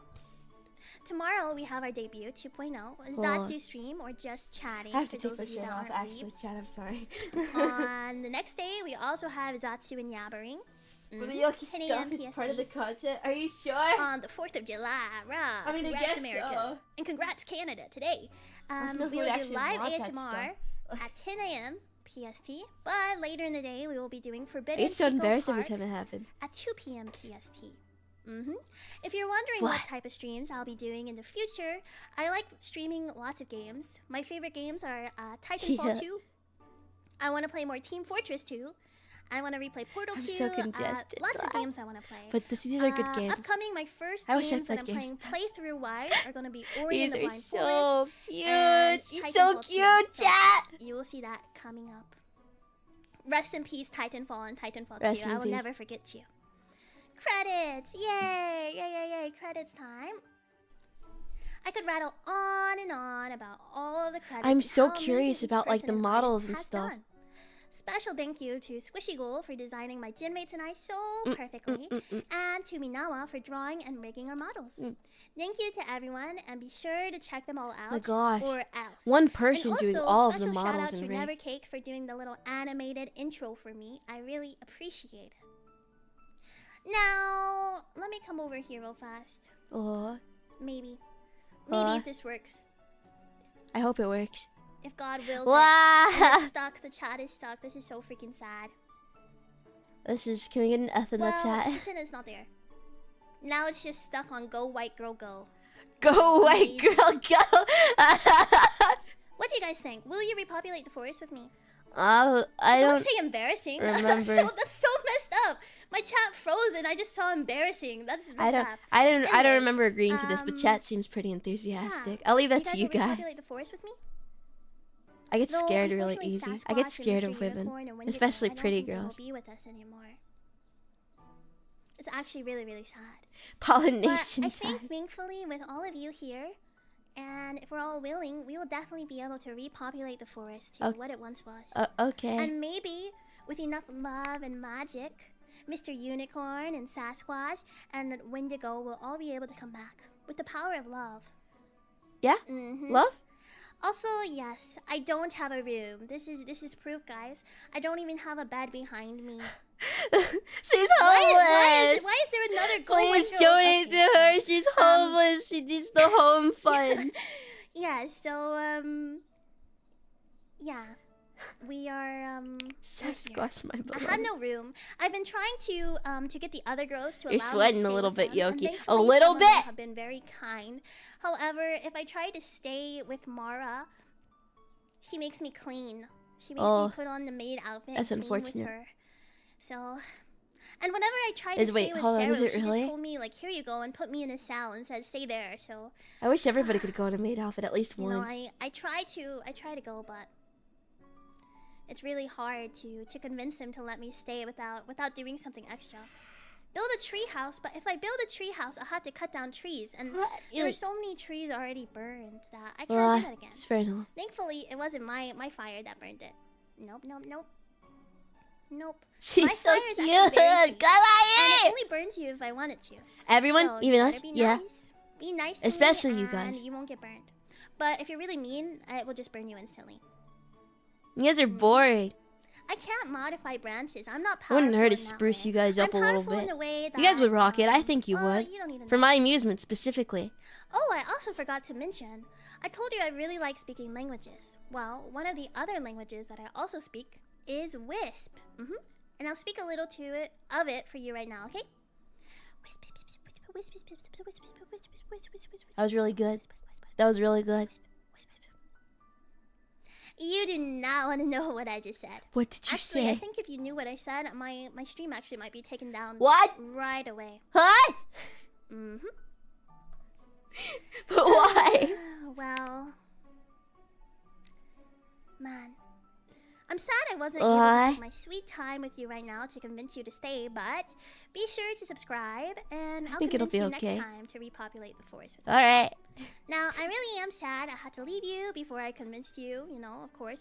S2: Tomorrow we have our debut 2.0. Zatsu stream or just chatting.
S1: I have to take my shirt off. Actually, chat. I'm sorry.
S2: On the next day, we also have Zatsu and Yabbering.
S1: But the Yoki stuff is part of the content. Are you sure?
S2: On the 4th of July, right?
S1: I mean, I guess
S2: America.
S1: so.
S2: And congrats, Canada, today. We will do live ASMR at 10 a.m. PST. But later in the day, we will be doing Forbidden
S1: I get so embarrassed every time it happens.
S2: At 2 p.m. PST. If you're wondering what type of streams I'll be doing in the future, I like streaming lots of games. My favorite games are Titanfall 2. I want to play more Team Fortress 2. I want to replay Portal 2.
S1: I'm so congested.
S2: Lots of games I want to play.
S1: But these are good games.
S2: Upcoming, my first games that I'm playing playthrough-wise are going to be Ori and the Blind Forest.
S1: These are so cute. She's so cute, chat.
S2: You will see that coming up. Rest in peace, Titanfall and Titanfall 2. I will never forget you. Credits! Yay! Yay! Credits time. I could rattle on and on about all of the credits.
S1: I'm so curious about like the models and stuff.
S2: Special thank you to Squishy Ghoul for designing my Jinmates and I so perfectly, and to Minawa for drawing and rigging our models. Thank you to everyone, and be sure to check them all out.
S1: My gosh,
S2: or else.
S1: one person doing all of the models
S2: shout out
S1: and
S2: to
S1: rig.
S2: Never Cake for doing the little animated intro for me. I really appreciate it. Now, let me come over here real fast. Maybe if this works.
S1: I hope it works.
S2: If God wills it. It's stuck. The chat is stuck. This is so freaking sad.
S1: Can we get an F in the chat?
S2: Pretend it's not there. Now it's just stuck on Go White Girl Go.
S1: Go White Girl Go!
S2: What do you guys think? Will you repopulate the forest with me?
S1: I don't
S2: say embarrassing.
S1: Remember.
S2: That's so messed up. My chat froze and I just saw embarrassing. That's messed up.
S1: I don't remember agreeing to this, but chat seems pretty enthusiastic. I'll leave that to you guys.
S2: Repopulate the forest with me?
S1: I get scared really easy. I get scared of women, especially pretty girls.
S2: Be with us anymore. It's actually really, really sad.
S1: Pollination
S2: but I think, thankfully, with all of you here, and if we're all willing, we will definitely be able to repopulate the forest to what it once was.
S1: Okay.
S2: And maybe, with enough love and magic, Mr. Unicorn and Sasquatch and Wendigo will all be able to come back with the power of love.
S1: Yeah? Love?
S2: Also, yes, I don't have a room. This is proof, guys. I don't even have a bed behind me.
S1: She's homeless.
S2: Why is there another goal?
S1: Please donate to her. She's homeless. She needs the home fund.
S2: Yeah. So yeah. We are
S1: Sasquatch, my
S2: I
S1: beloved.
S2: had no room. I've been trying to get the other girls to
S1: You're
S2: allow me
S1: sweating
S2: to
S1: a
S2: stay
S1: little
S2: with
S1: bit,
S2: them, and
S1: Yoki. A
S2: thankfully
S1: little
S2: some of them
S1: bit.
S2: have been very kind. However, if I try to stay with Mara, she makes me clean. She makes me put on the maid outfit
S1: That's
S2: and clean
S1: unfortunate.
S2: with her. So, and whenever I tried to
S1: Wait,
S2: stay with
S1: hold on,
S2: Sarah,
S1: is it
S2: she
S1: really?
S2: just told me like, "Here you go," and put me in a cell and said, "Stay there." So,
S1: I wish everybody could go in a maid outfit at least
S2: you
S1: once.
S2: know, I try to go, but it's really hard to convince them to let me stay without doing something extra. Build a tree house, but if I build a tree house, I'll have to cut down trees, and there are so many trees already burned that I can't do that again.
S1: It's fair enough.
S2: Thankfully, it wasn't my fire that burned it. Nope.
S1: She's
S2: my
S1: so
S2: fire is
S1: cute.
S2: actually very sweet, and it
S1: Kawaii!
S2: only burns you if I want it to.
S1: Everyone,
S2: So
S1: even
S2: you
S1: us,
S2: gotta be
S1: yeah.
S2: nice. Be nice to
S1: Especially
S2: me,
S1: you guys.
S2: and you won't get burned. But if you're really mean, it will just burn you instantly.
S1: You guys are boring.
S2: I can't modify branches. I'm not
S1: It
S2: powerful.
S1: wouldn't hurt to
S2: in that
S1: spruce
S2: way.
S1: you guys up
S2: I'm
S1: a little
S2: powerful in
S1: bit.
S2: a way that,
S1: You guys would rock it. I think you
S2: well,
S1: would.
S2: You don't need to
S1: For
S2: know.
S1: my amusement, specifically.
S2: Oh, I also forgot to mention. I told you I really like speaking languages. Well, one of the other languages that I also speak is Wisp. And I'll speak a little of it for you right now, okay?
S1: That was really good. That was really good.
S2: You do not want to know what I just said.
S1: What did you
S2: Actually,
S1: say?
S2: I think if you knew what I said, my stream actually might be taken down.
S1: What?
S2: Right away.
S1: Huh? But why?
S2: Well, man, I'm sad I wasn't able to take my sweet time with you right now to convince you to stay, but be sure to subscribe, and I'll
S1: think it'll
S2: convince
S1: be
S2: you
S1: okay.
S2: next time to repopulate the forest with me.
S1: Alright.
S2: Now, I really am sad I had to leave you before I convinced you, you know, of course.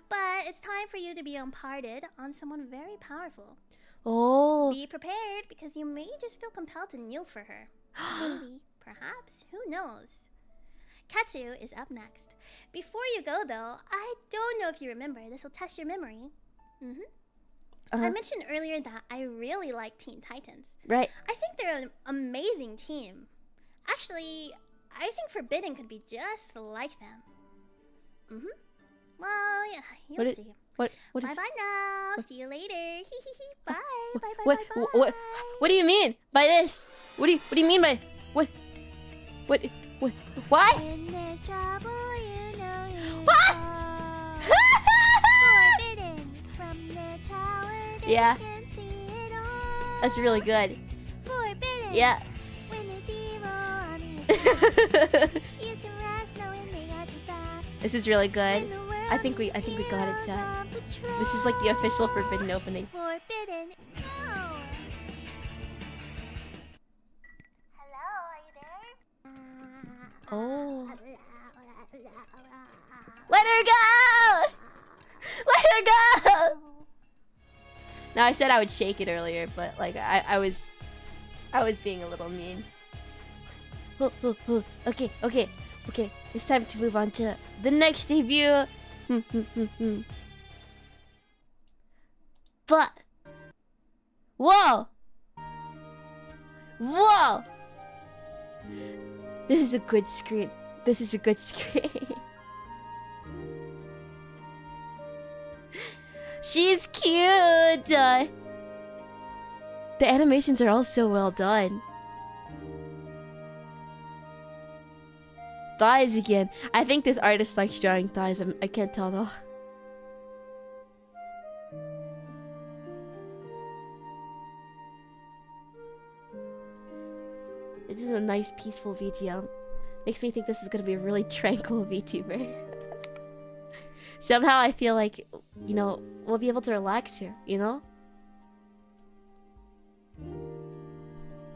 S2: But it's time for you to be imparted on someone very powerful.
S1: Oh.
S2: Be prepared, because you may just feel compelled to kneel for her. Maybe, perhaps, who knows? Katsu is up next. Before you go, though, I don't know if you remember. This will test your memory. I mentioned earlier that I really like Teen Titans.
S1: Right.
S2: I think they're an amazing team. Actually, I think Forbidden could be just like them. Well, yeah, you'll see.
S1: What is...
S2: Bye-bye now. See you later. Bye.
S1: What do you mean by this? What do you mean by... What?
S2: When there's trouble, you know you Forbidden from their tower, they
S1: Yeah.
S2: can see it all.
S1: That's really good.
S2: Forbidden.
S1: Yeah.
S2: When there's evil on the inside, you can rest knowing they got your back.
S1: This is really good.
S2: When the world
S1: I think we
S2: needs
S1: got it,
S2: heroes
S1: chat.
S2: on patrol.
S1: This is like the official Forbidden opening.
S2: Forbidden. No. Hello, are you there?
S1: Oh. Let her go! Let her go! Now I said I would shake it earlier, but like I was being a little mean. Okay. It's time to move on to the next debut. But whoa! This is a good screen. She's cute! The animations are all so well done. Thighs again. I think this artist likes drawing thighs. I can't tell though. This is a nice, peaceful VGM. Makes me think this is gonna be a really tranquil VTuber. Somehow I feel like, you know, we'll be able to relax here, you know?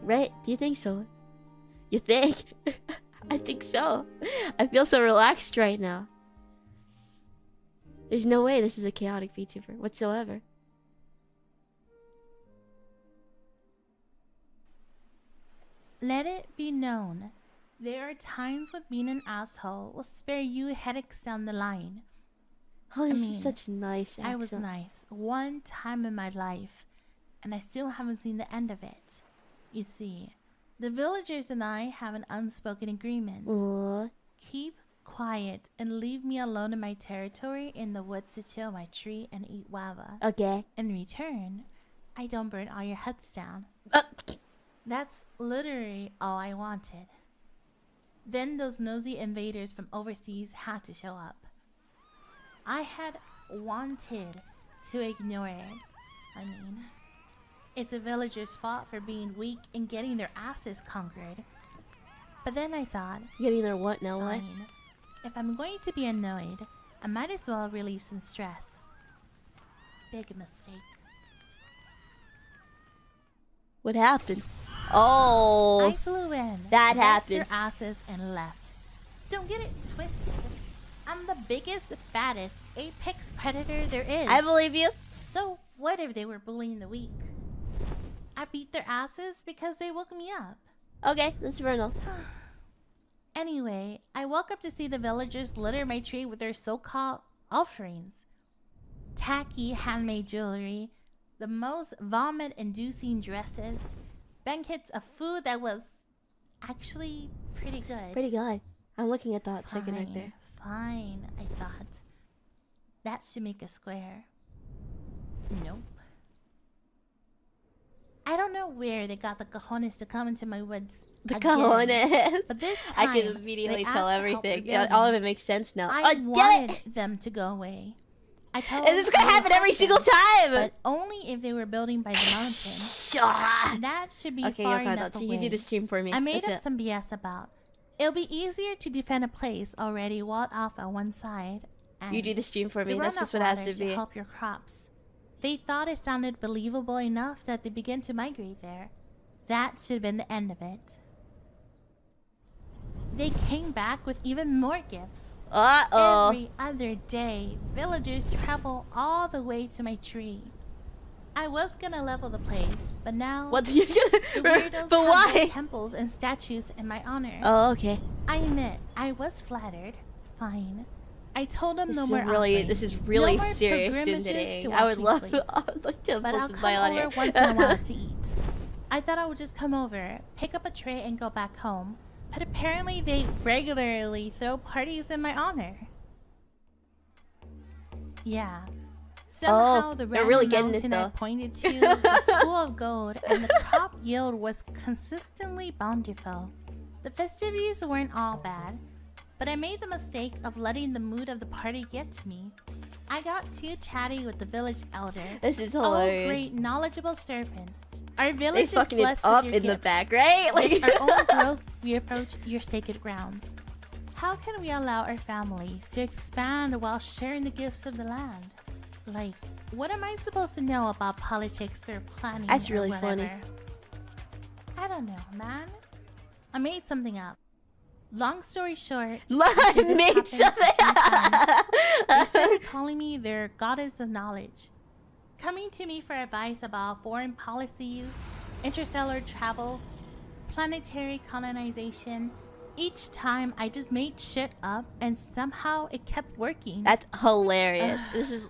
S1: Right? Do you think so? You think? I think so. I feel so relaxed right now. There's no way this is a chaotic VTuber whatsoever.
S3: Let it be known, there are times when being an asshole will spare you headaches down the line.
S1: Oh, this is such a nice accent.
S3: I was nice one time in my life, and I still haven't seen the end of it. You see, the villagers and I have an unspoken agreement.
S1: Aww.
S3: Keep quiet and leave me alone in my territory in the woods to chill my tree and eat guava.
S1: Okay.
S3: In return, I don't burn all your huts down. That's literally all I wanted. Then those nosy invaders from overseas had to show up. I had wanted to ignore it. I mean, it's a villager's fault for being weak and getting their asses conquered. But then I thought,
S1: Getting their what now? What?
S3: fine, if I'm going to be annoyed, I might as well relieve some stress. Big mistake.
S1: What happened? Oh,
S3: I flew in,
S1: that
S3: wrecked
S1: happened.
S3: their asses, and left. Don't get it twisted. I'm the biggest, fattest, apex predator there is.
S1: I believe you.
S3: So what if they were bullying the weak? I beat their asses because they woke me up.
S1: Okay, that's fair enough.
S3: Anyway, I woke up to see the villagers litter my tree with their so-called offerings. Tacky handmade jewelry, the most vomit-inducing dresses, bankets of food that was actually pretty good.
S1: Pretty good. I'm looking at that chicken right there.
S3: Fine, I thought. That should make a square. Nope. I don't know where they got the cojones to come into my woods.
S1: The
S3: again.
S1: cojones.
S3: But this time,
S1: I can immediately
S3: they
S1: tell
S3: asked for help
S1: everything.
S3: rebuilding.
S1: All of it makes sense now.
S3: I
S1: Oh, damn
S3: wanted
S1: it!
S3: them to go away. I told
S1: Is this
S3: them
S1: gonna
S3: I would
S1: happen every
S3: help
S1: single
S3: them,
S1: time?
S3: but only if they were building by the mountain.
S1: Ah.
S3: That should be
S1: Okay,
S3: far
S1: okay,
S3: enough
S1: that's
S3: away.
S1: you do the stream for me.
S3: I made
S1: That's
S3: up
S1: it.
S3: some BS about. It'll be easier to defend a place already walled off on one side. And
S1: You do the stream for me.
S3: the
S1: That's
S3: runoff
S1: just what it has
S3: water
S1: to
S3: should
S1: be.
S3: help your crops. They thought it sounded believable enough that they began to migrate there. That should have been the end of it. They came back with even more gifts.
S1: Uh-oh.
S3: Every other day, villagers travel all the way to my tree. I was gonna level the place, but now
S1: What you
S3: the
S1: gonna...
S3: weirdos
S1: But
S3: have
S1: why?
S3: their temples and statues in my honor.
S1: Oh, okay.
S3: I admit, I was flattered. Fine. I told them
S1: This
S3: no
S1: is
S3: more
S1: really,
S3: offerings.
S1: this is really
S3: No more
S1: serious
S3: pilgrimages
S1: today.
S3: to
S1: I would
S3: watch
S1: love,
S3: me sleep.
S1: I would like to
S3: But I'll
S1: listen to
S3: come
S1: my
S3: over
S1: honor.
S3: once in a while to eat. I thought I would just come over, pick up a tray, and go back home. But apparently they regularly throw parties in my honor. Yeah. Somehow the
S1: they're really
S3: random
S1: getting it,
S3: mountain I
S1: though.
S3: pointed to was full of gold, and the crop yield was consistently bountiful. The festivities weren't all bad, but I made the mistake of letting the mood of the party get to me. I got too chatty with the village elder.
S1: This is
S3: Oh,
S1: hilarious.
S3: great knowledgeable serpent. Our
S1: They
S3: village is fucking
S1: fucking it
S3: blessed
S1: up
S3: with your
S1: in the
S3: gifts.
S1: back, right?
S3: With
S1: Like,
S3: our own growth, we approach your sacred grounds. How can we allow our families to expand while sharing the gifts of the land? Like, what am I supposed to know about politics or planning?
S1: That's
S3: or
S1: really funny.
S3: whatever? I don't know, man. I made something up. Long story short,
S1: I
S3: this
S1: made
S3: happened
S1: something.
S3: a few they started calling me their goddess of knowledge, coming to me for advice about foreign policies, interstellar travel, planetary colonization. Each time I just made shit up and somehow it kept working.
S1: That's hilarious. This is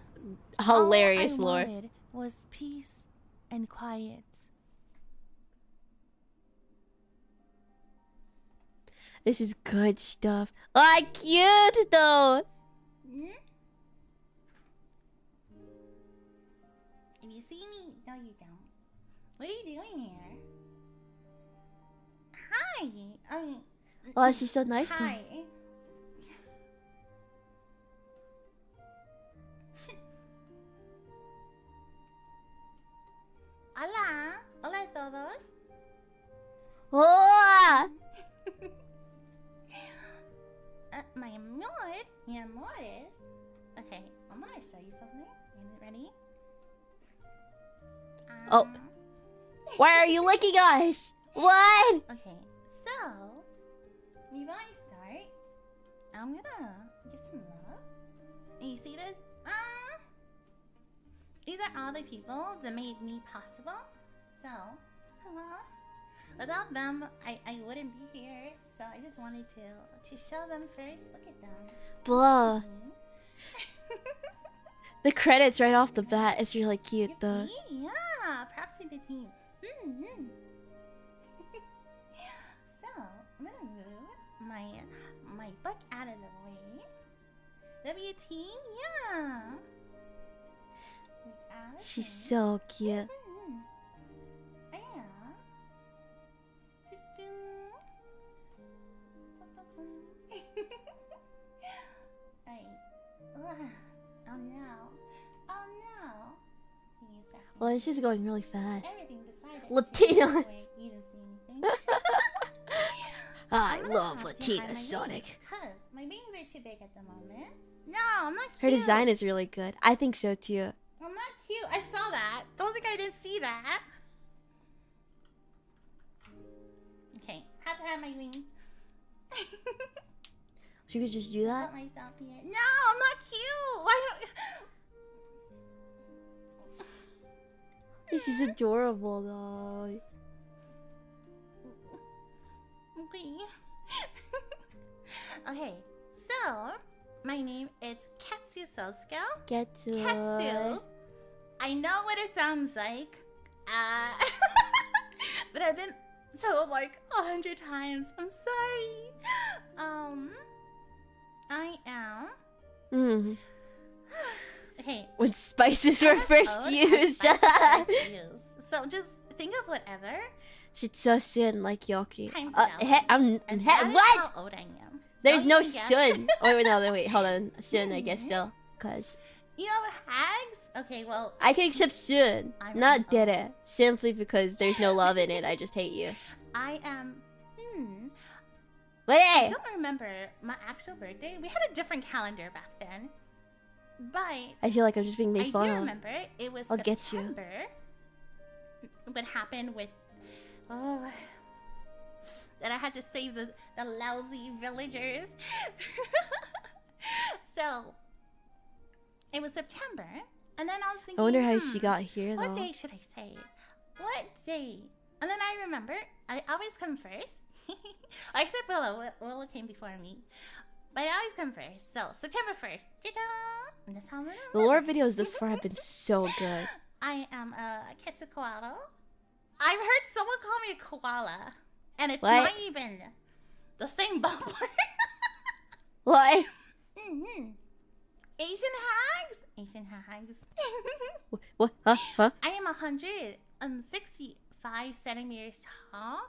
S1: hilarious,
S3: All I
S1: Lord.
S3: wanted was peace and quiet.
S1: This is good stuff. Ah, cute though.
S3: If you see me, no you don't. What are you doing here? Hi.
S1: Oh, she's so nice though.
S3: Hi. Hola. Hola a todos.
S1: Oh,
S3: My amor. Mi amores. Okay, I'm gonna show you something. Is it ready?
S1: Oh. why are you licking us? What?
S3: Okay, so before I start, I'm gonna get some love. And you see this? These are all the people that made me possible. So, without them, I wouldn't be here. So I just wanted to show them first. Look at them.
S1: Blah.
S3: Mhm.
S1: The credits right off the bat is really cute though.
S3: Yippee, yeah, props to the team. So I'm gonna move my book out of the way. WT? Yeah.
S1: She's so cute.
S3: Yeah. Oh no. Oh no.
S1: Well, this is going really fast.
S3: Everything decided.
S1: Latinas.
S3: Wait, you didn't see anything.
S1: I
S3: I'm gonna
S1: love
S3: have to
S1: Latina
S3: hide my
S1: Sonic.
S3: wings, 'cause my wings are too big at the moment. No, I'm not cute.
S1: Her design is really good. I think so too.
S3: I'm not cute. I saw that. Don't think I didn't see that. Okay, have to have my wings.
S1: She could just do that.
S3: Put myself here. No, I'm not cute. Why don't...
S1: This is adorable though.
S3: Okay. Okay, so my name is Katsu Sosuke.
S1: Get to
S3: Katsu.
S1: it.
S3: I know what it sounds like. But I've been told like 100 times. I'm sorry. I am.
S1: Mm.
S3: Okay.
S1: When spices were first used.
S3: So just think of whatever.
S1: She's so soon like Yoki.
S3: Kinds of
S1: I'm
S3: and that is
S1: what?
S3: how old I am.
S1: There's
S3: Don't
S1: no
S3: even guess.
S1: sun. Oh wait, no, wait, hold on. Soon, I guess still, cause
S3: You know hags? Okay, well.
S1: I can accept soon,
S3: I'm
S1: not
S3: old.
S1: dere, simply because there's no love in it. I just hate you.
S3: I am.
S1: But
S3: I
S1: hey,
S3: don't remember my actual birthday. We had a different calendar back then. But
S1: I feel like I'm just being
S3: I
S1: made
S3: do
S1: fun of.
S3: remember it was
S1: I'll get you.
S3: September. What happened with that I had to save the lousy villagers. So it was September, and then I was thinking,
S1: I wonder how she got here
S3: what
S1: though.
S3: day should I say? What day? And then I remember I always come first. Except Willow. Willow came before me. But I always come first. So, September 1st. Ta-da! And that's how I'm
S1: The lore videos this far have been so good.
S3: I am a Quetzalcoatl. I've heard someone call me a koala. And it's
S1: What?
S3: not even the same ballpark.
S1: What?
S3: Asian hags? Asian hags.
S1: What? Huh?
S3: I am 165 centimeters tall.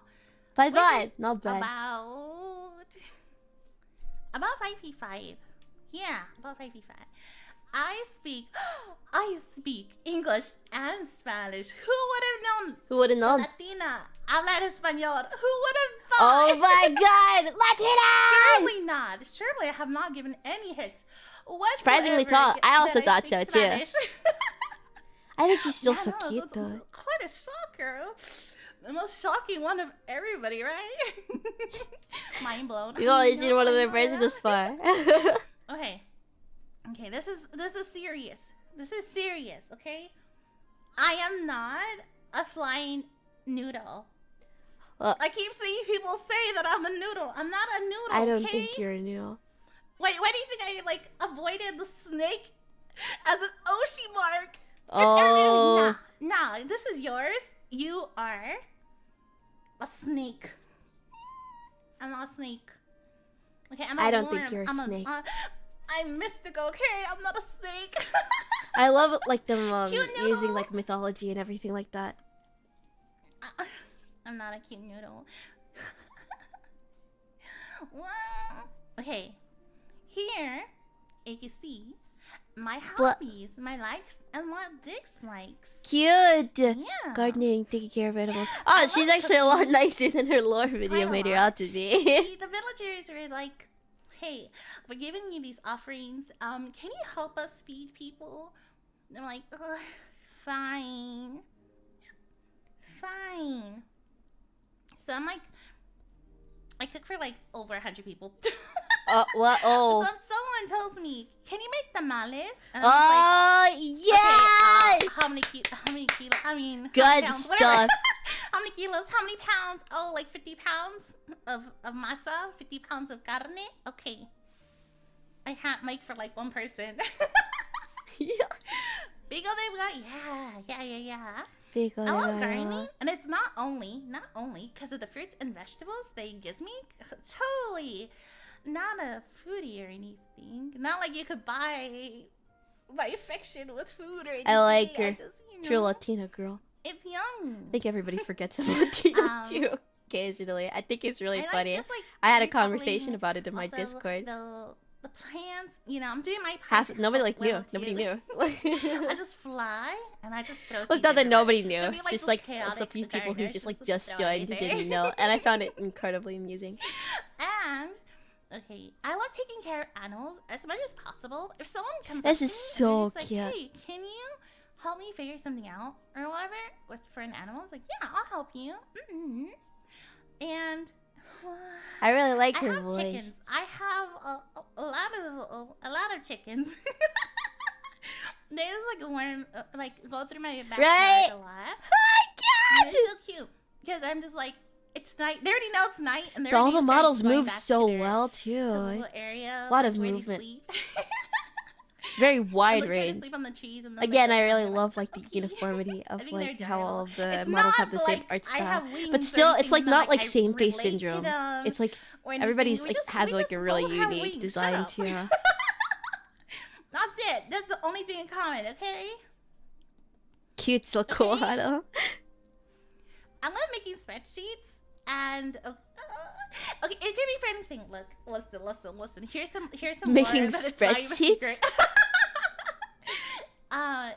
S1: 5'5", not bad.
S3: About 5 feet 5. Yeah, about 5 feet 5. I speak English and Spanish. Who would have known?
S1: Who would have known?
S3: Latina, hablar español. Who would have
S1: Oh
S3: thought?
S1: my God, Latinas!
S3: Surely not. Surely I have not given any hits.
S1: Surprisingly tall. I also thought so, too.
S3: too.
S1: I think she's still
S3: Yeah,
S1: so
S3: no,
S1: cute
S3: it's
S1: though.
S3: quite a shocker. The most shocking one of everybody, right? Mind blown.
S1: We've only seen one of their versions this far.
S3: Okay. Okay, this is serious. This is serious, okay? I am not a flying noodle.
S1: Well,
S3: I keep seeing people say that I'm a noodle. I'm not a noodle,
S1: I don't
S3: okay?
S1: think you're a noodle.
S3: Wait, why do you think I, like, avoided the snake as an Oshi mark?
S1: Oh.
S3: Nah, this is yours. You are a snake. I'm not a snake. Okay, I'm a
S1: I don't
S3: worm.
S1: think you're a snake.
S3: I'm mystical, okay? I'm not a snake.
S1: I love like them
S3: Cute
S1: using
S3: noodle.
S1: like mythology and everything like that.
S3: I'm not a cute noodle. Well, okay. Here, you can see my hobbies, my likes, and my dislikes.
S1: Cute.
S3: Yeah.
S1: Gardening, taking care of animals.
S3: I
S1: Oh, she's
S3: love
S1: actually a lot
S3: cooking.
S1: nicer than her lore video
S3: Quite a
S1: made her
S3: lot.
S1: out to be.
S3: See, the villagers were like, hey, we're giving you these offerings. Can you help us feed people? And I'm like, ugh, fine. Fine. So I'm like, I cook for like over 100 people.
S1: What? Oh.
S3: So if someone tells me, can you make tamales? And
S1: Oh,
S3: I'm
S1: yeah.
S3: okay, how many kilos? I mean, how
S1: Good
S3: many pounds? Whatever.
S1: stuff.
S3: How many kilos? How many pounds? Oh, like 50 pounds of masa, 50 pounds of carne. Okay. I can't make for like one person.
S1: Yeah.
S3: Big old they've got, yeah.
S1: Big
S3: I love gardening, and it's not only because of the fruits and vegetables they gives me. Totally not a foodie or anything. Not like you could buy my affection with food or anything.
S1: I like her.
S3: Just,
S1: True Latina girl.
S3: It's young.
S1: I think everybody forgets I'm Latino too. Occasionally, I think it's really funny.
S3: Just, like,
S1: I had a conversation about it in my
S3: also
S1: Discord.
S3: The plans, you know, I'm doing my
S1: Nobody like knew.
S3: well,
S1: Nobody
S3: too.
S1: knew.
S3: I just fly and I just throw.
S1: Well, it's
S3: seeds
S1: not that
S3: everywhere.
S1: nobody knew.
S3: There'll be,
S1: It's just
S3: those
S1: like
S3: chaotic
S1: a few people who
S3: gardeners
S1: just
S3: throw
S1: joined who
S3: everything.
S1: didn't know, and I found it incredibly amusing.
S3: And okay, I love taking care of animals as much as possible. If someone comes
S1: This
S3: up
S1: is
S3: to me and
S1: so
S3: they're just like,
S1: cute.
S3: hey, can you help me figure something out or whatever for an animal? It's like, yeah, I'll help you. And
S1: I really like
S3: I
S1: her
S3: have
S1: voice.
S3: chickens. I have a lot of chickens. They just like worm, go through my backyard
S1: Right.
S3: a lot.
S1: Oh
S3: And they're so cute because I'm just like, it's night. They already know it's night, and they're
S1: All
S3: already
S1: the
S3: started
S1: models
S3: going
S1: move
S3: back
S1: so
S3: to their,
S1: well
S3: to the
S1: too.
S3: little area,
S1: Lot of
S3: where they
S1: movement.
S3: sleep.
S1: Very
S3: And
S1: wide
S3: they try to
S1: range.
S3: sleep on the trees and then
S1: Again,
S3: they
S1: I
S3: go
S1: really
S3: down,
S1: love
S3: I'm
S1: like the
S3: okay.
S1: uniformity
S3: I
S1: of
S3: think
S1: like
S3: they're
S1: how
S3: adorable.
S1: all of the
S3: It's
S1: models
S3: not
S1: have the same
S3: like
S1: art
S3: I have
S1: style.
S3: wings
S1: But
S3: or
S1: still, it's
S3: anything
S1: like
S3: that,
S1: not like
S3: I
S1: same face
S3: relate to
S1: syndrome.
S3: them
S1: It's like
S3: or anything.
S1: everybody's
S3: We
S1: like
S3: just-
S1: has
S3: we
S1: like
S3: just
S1: a really
S3: both have
S1: unique
S3: wings. Shut
S1: design
S3: up.
S1: too.
S3: That's it. That's the only thing in common, okay?
S1: Cute little koala.
S3: I love making spreadsheets and okay, it could be for anything. Look, listen. Here's some
S1: Making
S3: more that is not even
S1: spreadsheets?
S3: secret.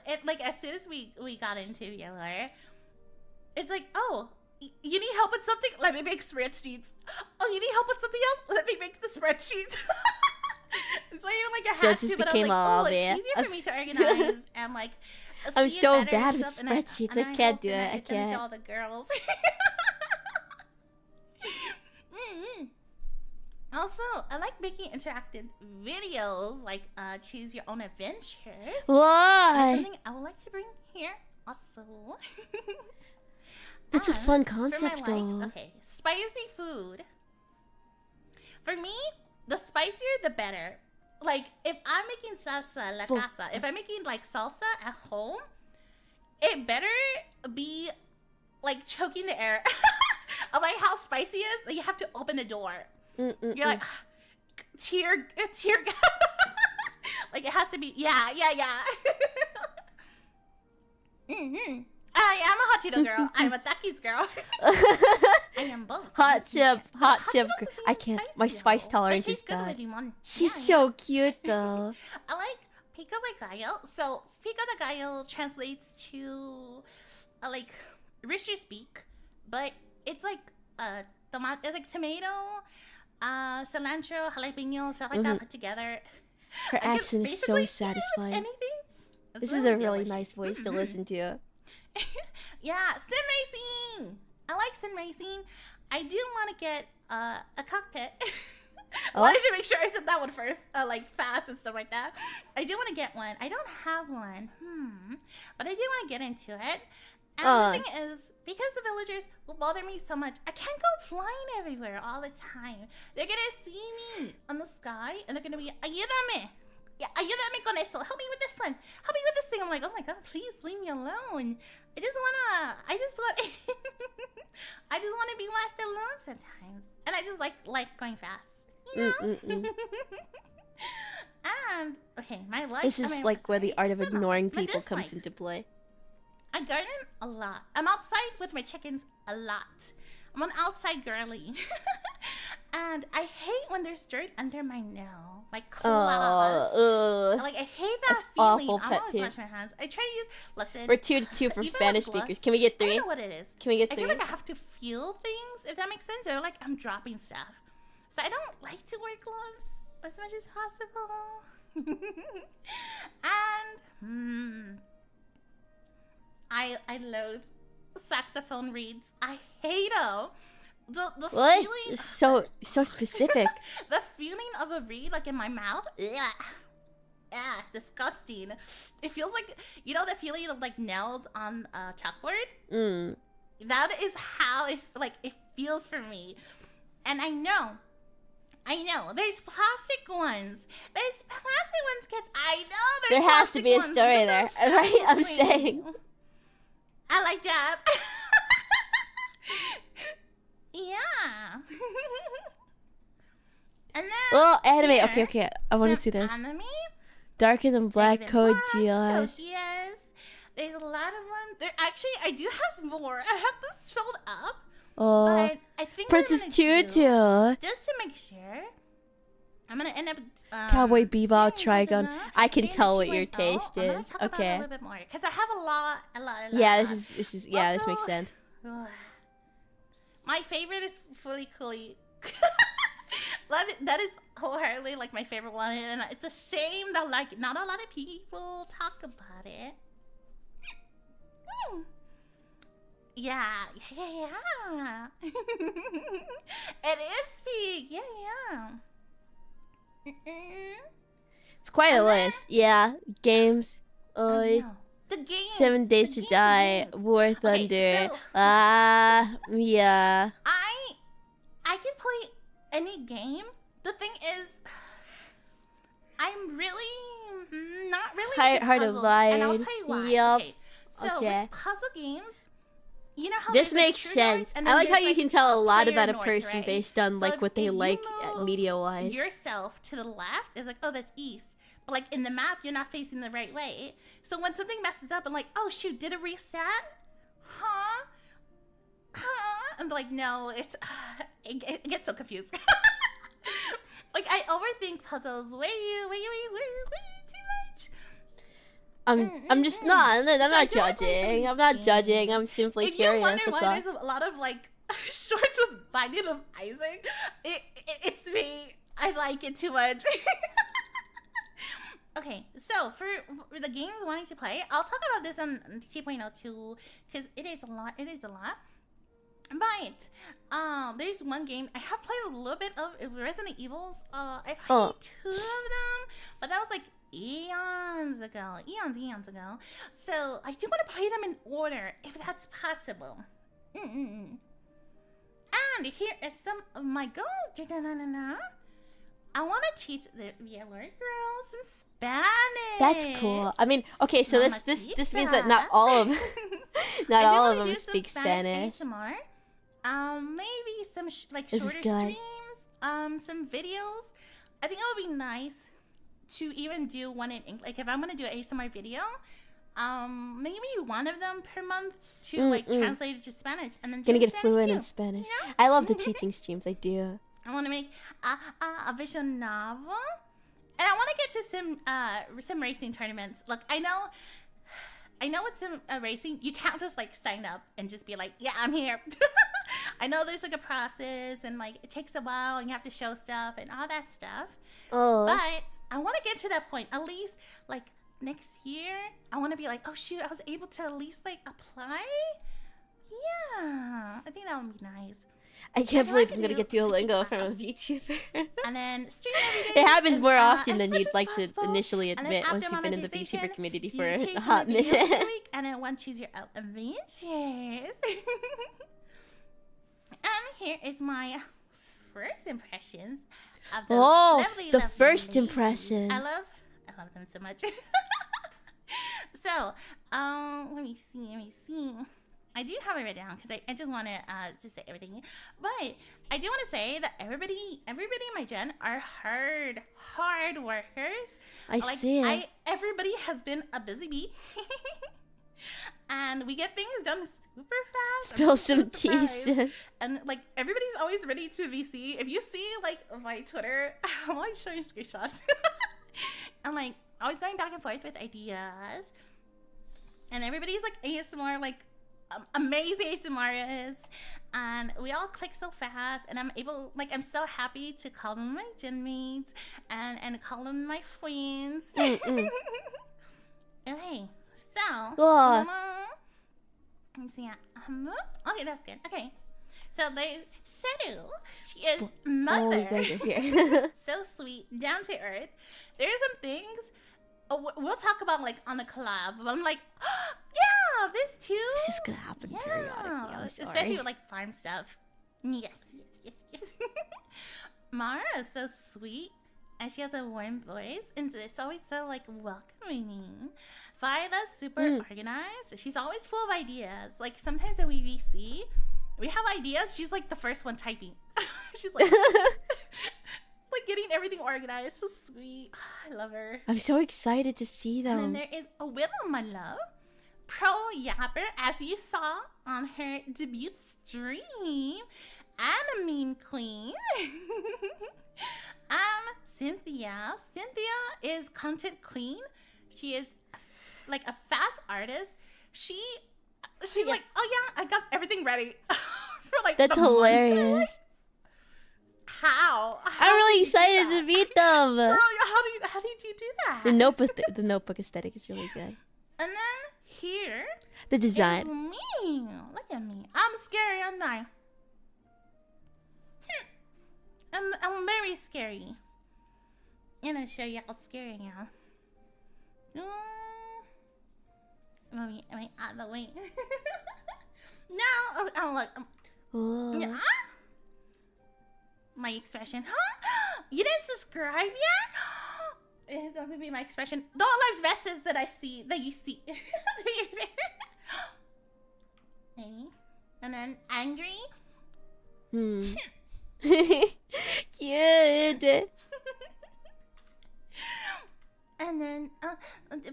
S3: It like as soon as we got into VAllure, it's like, oh, you need help with something? Let me make spreadsheets. Oh, you need help with something else? Let me make the spreadsheets. It's not even like I
S1: So it
S3: had
S1: just
S3: to, but I was
S1: became
S3: like,
S1: all
S3: oh,
S1: of
S3: it's
S1: it.
S3: easier for me to organize and like.
S1: I'm
S3: see it
S1: so
S3: better
S1: bad
S3: and
S1: with
S3: stuff, and
S1: spreadsheets.
S3: and
S1: I can't
S3: helped
S1: do
S3: and
S1: it. I
S3: sent it to
S1: can't.
S3: all the girls. Also, I like making interactive videos, like choose your own adventures. That's
S1: Why?
S3: something I would like to bring here. Also,
S1: That's a
S3: And
S1: fun
S3: for my
S1: concept
S3: likes,
S1: though.
S3: okay, spicy food. For me, the spicier the better. Like if I'm making salsa la casa, if I'm making like salsa at home, it better be like choking the air of like how spicy it is. That you have to open the door. You're like tear like it has to be yeah. I am a hot Cheeto girl. I'm a Takis girl. I am both.
S1: Hot chip.
S3: Cheetos
S1: I
S3: isn't
S1: can't.
S3: spicy,
S1: My spice
S3: though.
S1: tolerance
S3: They
S1: is
S3: taste good
S1: bad.
S3: with limon.
S1: She's
S3: Yeah,
S1: so cute though.
S3: I like pico de gallo. So pico de gallo translates to like rooster's beak, but it's like tomato. It's like tomato, cilantro, jalapeno, stuff like that put together.
S1: Her
S3: I can
S1: accent is so
S3: basically eat it with
S1: satisfying.
S3: anything. It's
S1: This is a really
S3: delicious.
S1: nice voice to listen to.
S3: Yeah, sim racing. I like sim racing. I do want to get a cockpit. I wanted to make sure I said that one first, like fast and stuff like that. I do want to get one. I don't have one, but I do want to get into it. And the thing is, because the villagers will bother me so much, I can't go flying everywhere all the time. They're gonna see me on the sky, and they're gonna be, ayúdame. Yeah, ayúdame con eso. Help me with this one. Help me with this thing. I'm like, oh my god, please leave me alone. I just want I just want to be left alone sometimes. And I just like going fast. You know? And, okay, my life.
S1: This is like where the art of ignoring people comes
S3: dislikes.
S1: into play.
S3: I garden a lot. I'm outside with my chickens a lot. I'm an outside girly. And I hate when there's dirt under my nail. Like claws. Like, I hate that
S1: That's
S3: feeling.
S1: awful
S3: I
S1: pet
S3: always
S1: peeve.
S3: wash my hands. I try to use, listen.
S1: We're 2-2 from
S3: even
S1: Spanish
S3: with gloves,
S1: speakers. Can we get
S3: I
S1: 3?
S3: don't know what it is.
S1: Can we get
S3: I
S1: 3?
S3: feel like I have to feel things, if that makes sense. Or like I'm dropping stuff. So I don't like to wear gloves as much as possible. And I loathe saxophone reeds. I hate them. The
S1: What?
S3: feeling,
S1: So specific.
S3: the feeling of a reed like in my mouth. Yeah, disgusting. It feels like, you know, the feeling of like nails on a chalkboard. That is how it feels for me. And I know there's plastic ones. There's plastic ones, kids. I know there's
S1: There has to
S3: plastic
S1: be a
S3: ones.
S1: story
S3: It
S1: there,
S3: doesn't sound
S1: right? I'm
S3: the
S1: saying.
S3: same. I like jazz. Yeah. And then
S1: Oh, anime.
S3: here,
S1: Okay. I want to see this.
S3: Anime.
S1: Darker Than Black,
S3: Darker
S1: Code
S3: Than Black,
S1: Geass.
S3: Yes. There's a lot of ones. There actually, I do have more. I have this filled up.
S1: Oh,
S3: But I think
S1: Princess
S3: what I'm gonna do,
S1: Tutu.
S3: just to make sure, I'm gonna end up
S1: Cowboy Bebop,
S3: sharing
S1: Trigun.
S3: enough.
S1: I can
S3: Sharing
S1: tell
S3: the
S1: what your
S3: 2.0.
S1: taste
S3: I'm gonna
S1: is.
S3: talk about it a
S1: Okay.
S3: little bit more because I have a lot.
S1: Yeah, this is yeah, this makes
S3: Also,
S1: sense.
S3: My favorite is Fully Cooley. That is wholeheartedly like my favorite one, and it's a shame that like not a lot of people talk about it. Yeah. It is big. Yeah.
S1: It's quite a
S3: And then-
S1: list. Yeah, games.
S3: I
S1: Oi.
S3: know. The games.
S1: 7 Days
S3: the
S1: to
S3: games,
S1: Die,
S3: the games.
S1: War
S3: Okay,
S1: Thunder.
S3: so-
S1: Yeah.
S3: I can play any game. The thing is, I'm really not really into
S1: Hard to
S3: puzzles, and I'll
S1: line.
S3: tell you why.
S1: Yup.
S3: Okay, so
S1: Okay.
S3: with puzzle games, you know how
S1: This
S3: there's, like,
S1: makes
S3: true north,
S1: sense.
S3: and
S1: I
S3: then
S1: like how
S3: there's,
S1: you can tell a lot
S3: player
S1: about a
S3: north,
S1: person
S3: right?
S1: based on
S3: So
S1: like what they
S3: if you
S1: like
S3: move
S1: media wise.
S3: yourself to the left is like, oh, that's east. But like in the map, you're not facing the right way. So when something messes up, I'm like, oh shoot, did it reset? Huh? And like, no, it's it gets so confused. Like I overthink puzzles way too much.
S1: I'm just not. I'm
S3: So I
S1: not
S3: do wanna play some of
S1: judging.
S3: these
S1: I'm not
S3: games.
S1: judging. I'm simply
S3: If you
S1: curious.
S3: wonder
S1: That's
S3: why
S1: all.
S3: there's a lot of like shorts with Binding of Isaac, it's me. I like it too much. Okay, so for the games wanting to play, I'll talk about this on 2.0 too, because it is a lot. But there's one game I have played a little bit of Resident Evils. I played 2 of them, but that was like eons ago. So I do want to play them in order if that's possible. And here is some of my goals. I want to teach the VAllure girls some Spanish.
S1: That's cool. I mean, okay, so this means that not
S3: Mamacita.
S1: all of not
S3: I do
S1: all of
S3: wanna
S1: them
S3: do some
S1: speak Spanish.
S3: ASMR. Maybe some like
S1: This is
S3: shorter
S1: good.
S3: streams. Some videos. I think it would be nice to even do one in English. Like if I'm gonna do an ASMR video, maybe one of them per month to like translate it to Spanish, and then
S1: Gonna
S3: do
S1: get
S3: Spanish
S1: fluent
S3: too,
S1: in Spanish.
S3: you know?
S1: I love the teaching streams. I do.
S3: I want to make a visual novel, and I want to get to some racing tournaments. Look, I know it's sim racing. You can't just like sign up and just be like, yeah, I'm here. I know there's like a process, and like it takes a while, and you have to show stuff and all that stuff.
S1: Oh,
S3: But I want to get to that point. At least like next year, I want to be like, oh shoot, I was able to at least like apply. Yeah, I think that would be nice.
S1: I can't
S3: I'd
S1: believe
S3: like
S1: I'm
S3: to
S1: gonna
S3: do
S1: get Duolingo
S3: 50
S1: from a
S3: class.
S1: VTuber.
S3: And then stream every day.
S1: It happens
S3: and,
S1: more often
S3: as
S1: than
S3: much
S1: you'd
S3: as
S1: like to
S3: possible.
S1: initially
S3: And then
S1: admit once
S3: after
S1: you've been in the
S3: monetization,
S1: VTuber community
S3: do
S1: for
S3: you
S1: a
S3: take
S1: hot
S3: some videos per
S1: minute.
S3: week and then one choose your adventures. And here is my first impressions of the lovely,
S1: the
S3: lovely
S1: first
S3: ladies.
S1: impressions.
S3: I love them so much. So, let me see. I do have it written down because I just want to say everything. But I do want to say that everybody in my gen are hard workers.
S1: I see it.
S3: Everybody has been a busy bee. And we get things done super fast.
S1: Spill
S3: I'm
S1: some
S3: so
S1: tea,
S3: surprised.
S1: sis.
S3: And like everybody's always ready to VC. If you see like my Twitter, I'm always showing screenshots. I'm like always going back and forth with ideas. And everybody's like ASMR, like amazing ASMR, and we all click so fast. And I'm so happy to call them my gen mates and call them my friends. Okay, so
S1: Oh.
S3: let me see. Okay, that's good. Okay, so there's Seru. She is
S1: Oh,
S3: mother.
S1: you guys are here.
S3: So sweet, down to earth. There are some things we'll talk about like on the collab. But I'm like, yeah, this too.
S1: It's just gonna happen periodically. I'm sorry.
S3: Especially with like farm stuff. Yes. Mara is so sweet, and she has a warm voice, and it's always so like welcoming. Viola's super organized. She's always full of ideas. Like sometimes at VC, we have ideas. She's like the first one typing. She's like, like like getting everything organized. So sweet. I love her.
S1: I'm so excited to see
S3: And then
S1: them.
S3: there is a Willow, my love. Pro yapper, as you saw on her debut stream. And a meme queen. Cynthia. Cynthia is content queen. She is like a fast artist. She's like, oh yeah, I got everything ready for like.
S1: That's hilarious.
S3: How?
S1: I'm really excited to meet them.
S3: Girl, how did you do that?
S1: The notebook aesthetic is really good.
S3: And then here,
S1: The design.
S3: is me. Look at me. I'm scary, aren't I? I'm very scary. I'm gonna show you how scary I am. Let me out of the way. No, I'm like,
S1: Oh.
S3: yeah. My expression, huh? You didn't subscribe yet? Don't be my expression. Don't let Vesses that you see. And then angry.
S1: Cute.
S3: And then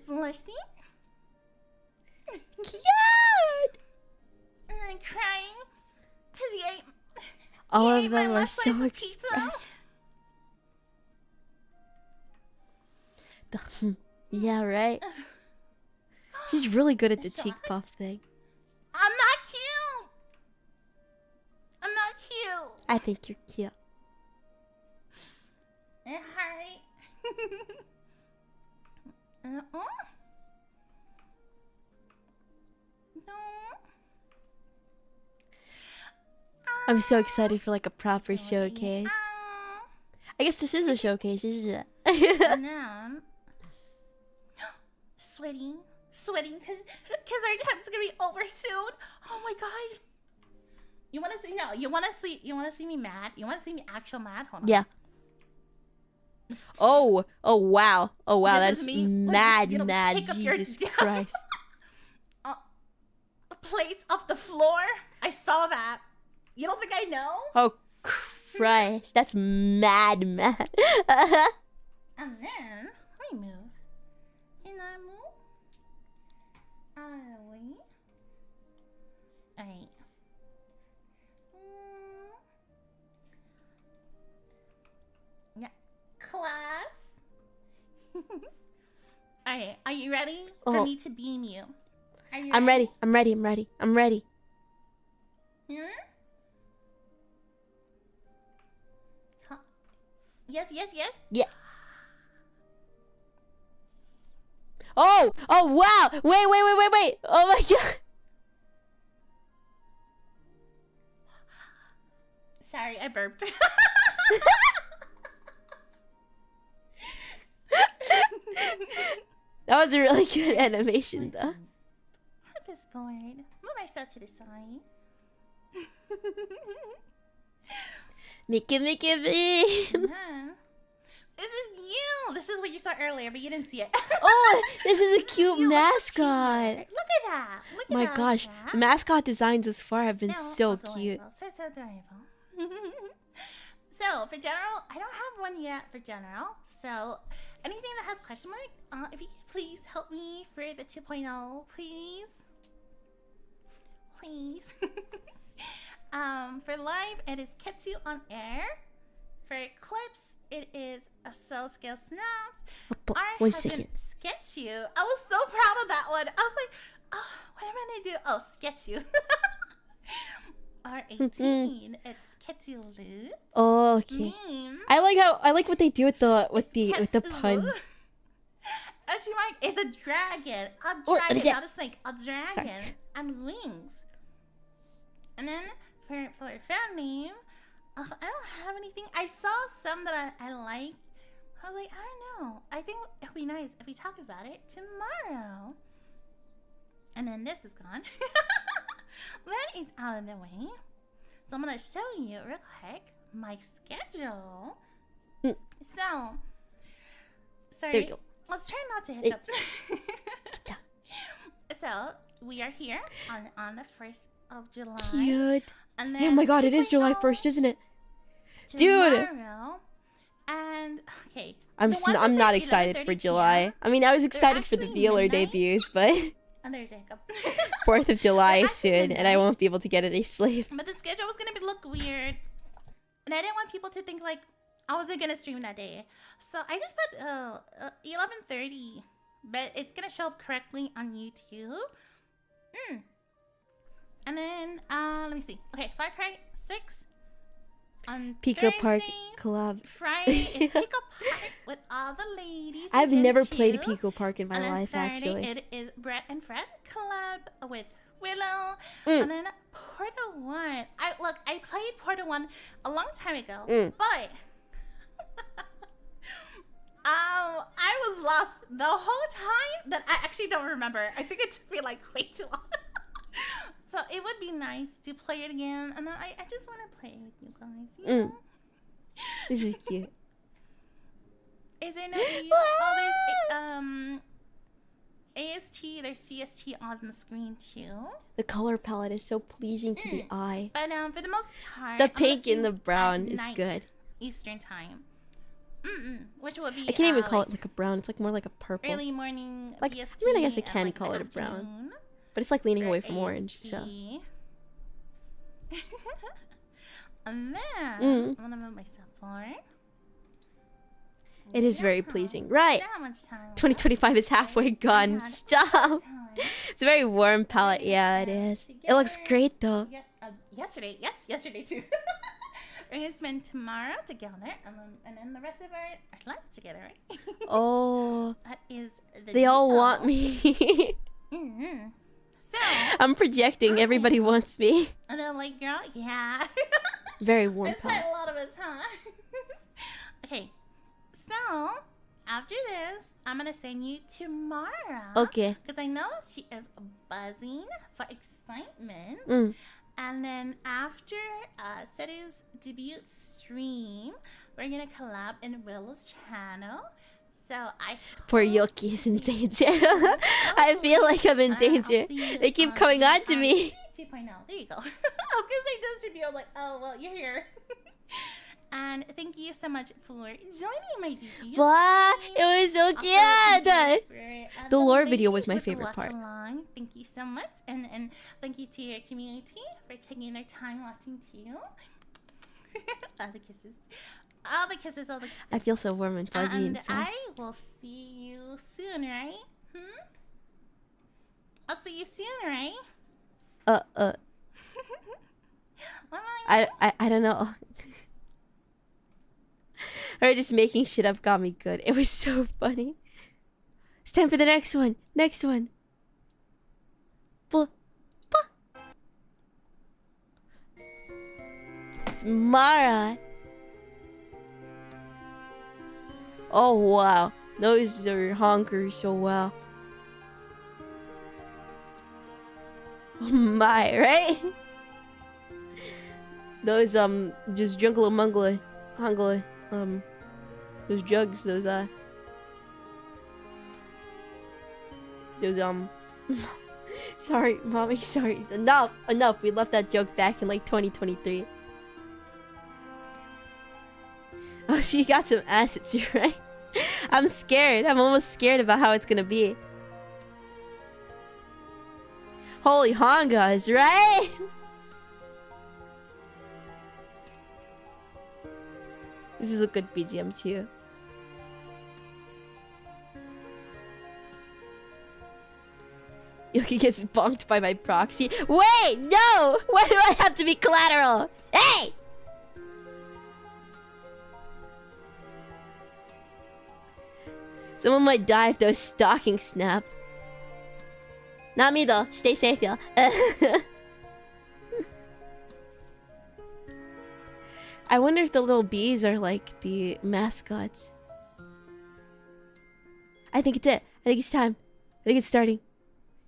S3: blushing.
S1: Cute.
S3: And then crying because he ate.
S1: All
S3: You
S1: of
S3: ate my
S1: them are
S3: last slice
S1: so
S3: of pizza.
S1: expressive. Yeah, right? She's really good at the cheek puff thing.
S3: I'm not cute. I'm not cute.
S1: I think you're cute.
S3: It hurt. No.
S1: I'm so excited for like a proper showcase. I guess this is a showcase, isn't it?
S3: And then sweating because our time's gonna be over soon. Oh my god! You want to see? No, you want to see me mad? You want to see me actual mad? Hold on.
S1: Yeah. Oh wow. Oh wow,
S3: This
S1: that's
S3: is me.
S1: mad,
S3: You know,
S1: mad.
S3: pick up your
S1: Jesus
S3: damn-
S1: Christ.
S3: Plates off the floor. I saw that. You don't think I know?
S1: Oh Christ, that's mad, mad.
S3: And then let me move. Can I move? Out of the way. Alright. Yeah. Class. Alright, are you ready for me to beam you? Are you
S1: I'm ready. I'm ready. I'm ready. I'm ready.
S3: Hmm? Yes, yes, yes.
S1: Yeah. Oh wow. Wait. Oh my god.
S3: Sorry, I burped.
S1: That was a really good animation though.
S3: I'm just bored. Move myself to the side.
S1: Make it.
S3: This is you. This is what you saw earlier, but you didn't see it.
S1: Oh, this is a
S3: This is
S1: cute
S3: you.
S1: mascot.
S3: Look at that. Look at
S1: My
S3: that.
S1: gosh, the mascot designs thus far have been so
S3: adorable.
S1: cute.
S3: So adorable. So for general, I don't have one yet for general. So anything that has question mark, if you could please help me for the 2.0, please. Please. For live, it is Ketsu on air. For clips, it is a Soul Scale Snaps.
S1: One second.
S3: Sketch you. I was so proud of that one. I was like, oh, what am I gonna do? Oh, sketch you. R18. It's Ketsu Loot.
S1: Oh, okay.
S3: Meme.
S1: I like what they do with the puns.
S3: As you might, it's a dragon. A
S1: What is
S3: dragon,
S1: it?
S3: not a snake. A dragon and wings. And then for fan name, I don't have anything. I saw some that I like. I was like, I don't know. I think it'd be nice if we talk about it tomorrow. And then this is gone. That is out of the way. So I'm gonna show you real quick my schedule. So, sorry.
S1: There you go.
S3: Let's try not to hiccup. So we are here on the 1st of July.
S1: Cute.
S3: And
S1: Oh my god, it is July 1st, isn't it? Dude.
S3: Tomorrow at And okay,
S1: I'm not excited for July. I mean, I was excited for the VAllure debuts, but
S3: and there's a hiccup.
S1: 4th of July is soon, and I won't be able to get any sleep.
S3: But the schedule was gonna look weird, and I didn't want people to think like I wasn't gonna stream that day. So I just put 11:30, but it's gonna show up correctly on YouTube. And then let me see. Okay, Far Cry 6 on
S1: Pico
S3: Thursday.
S1: Park collab.
S3: Friday is Pico Park with all the ladies.
S1: I've never played
S3: Gen 2.
S1: Pico Park in my
S3: And on
S1: life,
S3: Saturday,
S1: actually.
S3: it is Brett and Fred collab with Willow. And then Portal 1. I played Portal 1 a long time ago, but I was lost the whole time that I actually don't remember. I think it took me like way too long. So it would be nice to play it again, and I just want to play with you guys. You know?
S1: This is cute.
S3: Is there no oh, there's AST, there's VST on the screen too.
S1: The color palette is so pleasing to the eye.
S3: But for the most part,
S1: The pink and the brown is good.
S3: Eastern time. Which would be
S1: I can't even call it like a brown. It's like more like a purple.
S3: early morning.
S1: Like,
S3: VST,
S1: I mean, I guess I can
S3: like
S1: call it a brown.
S3: afternoon.
S1: But it's like leaning away from orange, so.
S3: And then I'm gonna move myself forward.
S1: It is very pleasing. Right.
S3: How much time?
S1: 2025 is halfway gone. Stop. It's a very warm palette. Yeah, it is. It looks great though.
S3: Yes, yesterday too. We're gonna spend tomorrow together, and then the rest of our life together, right?
S1: Oh.
S3: That is the
S1: They all
S3: deal.
S1: want me.
S3: So
S1: I'm projecting. Everybody wants me.
S3: and then like, girl, yeah.
S1: Very warm
S3: There's quite
S1: palette.
S3: a lot of us, huh? Okay, so after this, I'm gonna send you to Mara.
S1: Okay.
S3: Because I know she is buzzing for excitement. And then after Setu's debut stream, we're gonna collab in Willow's channel. So I
S1: Poor Yoki is in danger. I feel like I'm in danger. They keep coming on to me.
S3: 2.0. There you go. I was gonna say this to be. I was like, oh well, you're here. And thank you so much for joining my debut.
S1: Wow, it was so cute. The lore video was my
S2: for
S1: favorite part.
S3: Watchalong. Thank you so much, and thank you to your community for taking their time watching too. All the kisses, all the kisses, all the kisses.
S1: I feel so warm and fuzzy
S3: And
S1: inside.
S3: I will see you soon, right? I'll see you soon, right?
S1: I don't know. Or just making shit up got me good. It was so funny. It's time for the next one. Next one. It's Mara. Oh wow. Those are honkers so well. Oh my, right? Those just jungle mungler, hungler, those jugs, those sorry, mommy, sorry. Enough. We left that joke back in like 2023. Oh, she got some assets, right? I'm scared. I'm almost scared about how it's gonna be. Holy hongas, right? This is a good BGM too. Yoki gets bonked by my proxy. Wait, no! Why do I have to be collateral? Hey! Someone might die if those stockings snap. Not me though. Stay safe, y'all. I wonder if the little bees are like the mascots. I think it's it. I think it's time. I think it's starting.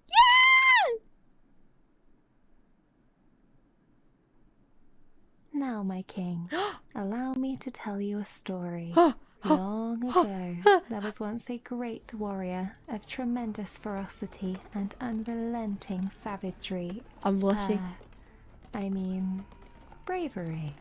S1: Yeah!
S4: Now, my king, allow me to tell you a story. Long ago, there was once a great warrior of tremendous ferocity and unrelenting savagery.
S1: I'm blushing.
S4: I mean, bravery.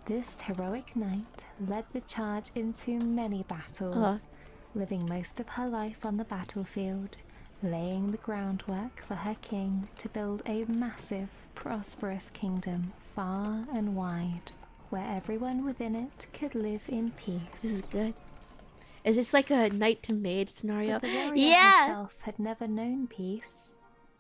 S4: This heroic knight led the charge into many battles, living most of her life on the battlefield, laying the groundwork for her king to build a massive, prosperous kingdom far and wide, where everyone within it could live in peace.
S1: This is good. Is this like a knight to maid scenario?
S4: But the warrior herself had never known peace.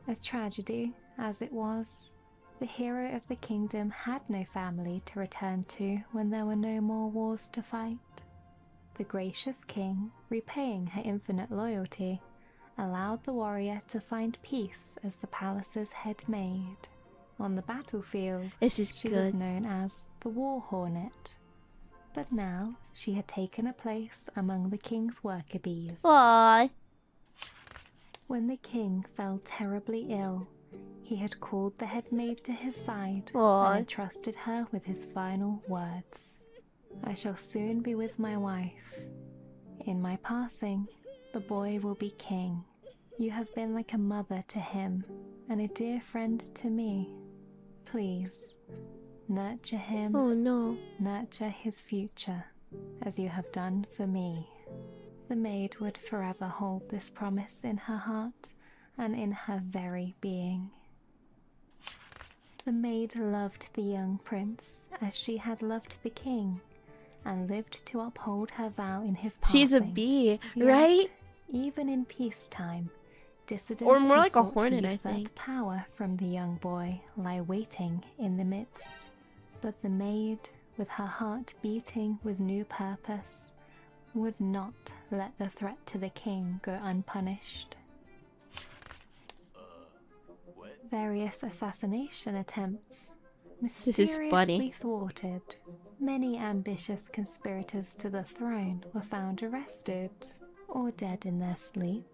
S4: A tragedy, as it was. The hero of the kingdom had no family to return to when there were no more wars to fight. The gracious king, repaying her infinite loyalty, allowed the warrior to find peace as the palace's head maid. On the battlefield, she was known as the War Hornet. But now she had taken a place among the king's worker bees.
S1: Aww.
S4: When the king fell terribly ill, he had called the head maid to his side and entrusted her with his final words. I shall soon be with my wife. In my passing, the boy will be king. You have been like a mother to him and a dear friend to me. Please, nurture him.
S1: Oh no.
S4: Nurture his future, as you have done for me. The maid would forever hold this promise in her heart and in her very being. The maid loved the young prince as she had loved the king, and lived to uphold her vow in his passing.
S1: She's a bee,
S4: Yet,
S1: right?
S4: Even in peacetime, dissidents
S1: or more
S4: who
S1: like a
S4: sought
S1: hornet,
S4: to
S1: I
S4: usurp
S1: think.
S4: power from the young boy lie waiting in the midst. But the maid, with her heart beating with new purpose, would not let the threat to the king go unpunished. Various assassination attempts mysteriously thwarted. Many ambitious conspirators to the throne were found arrested or dead in their sleep.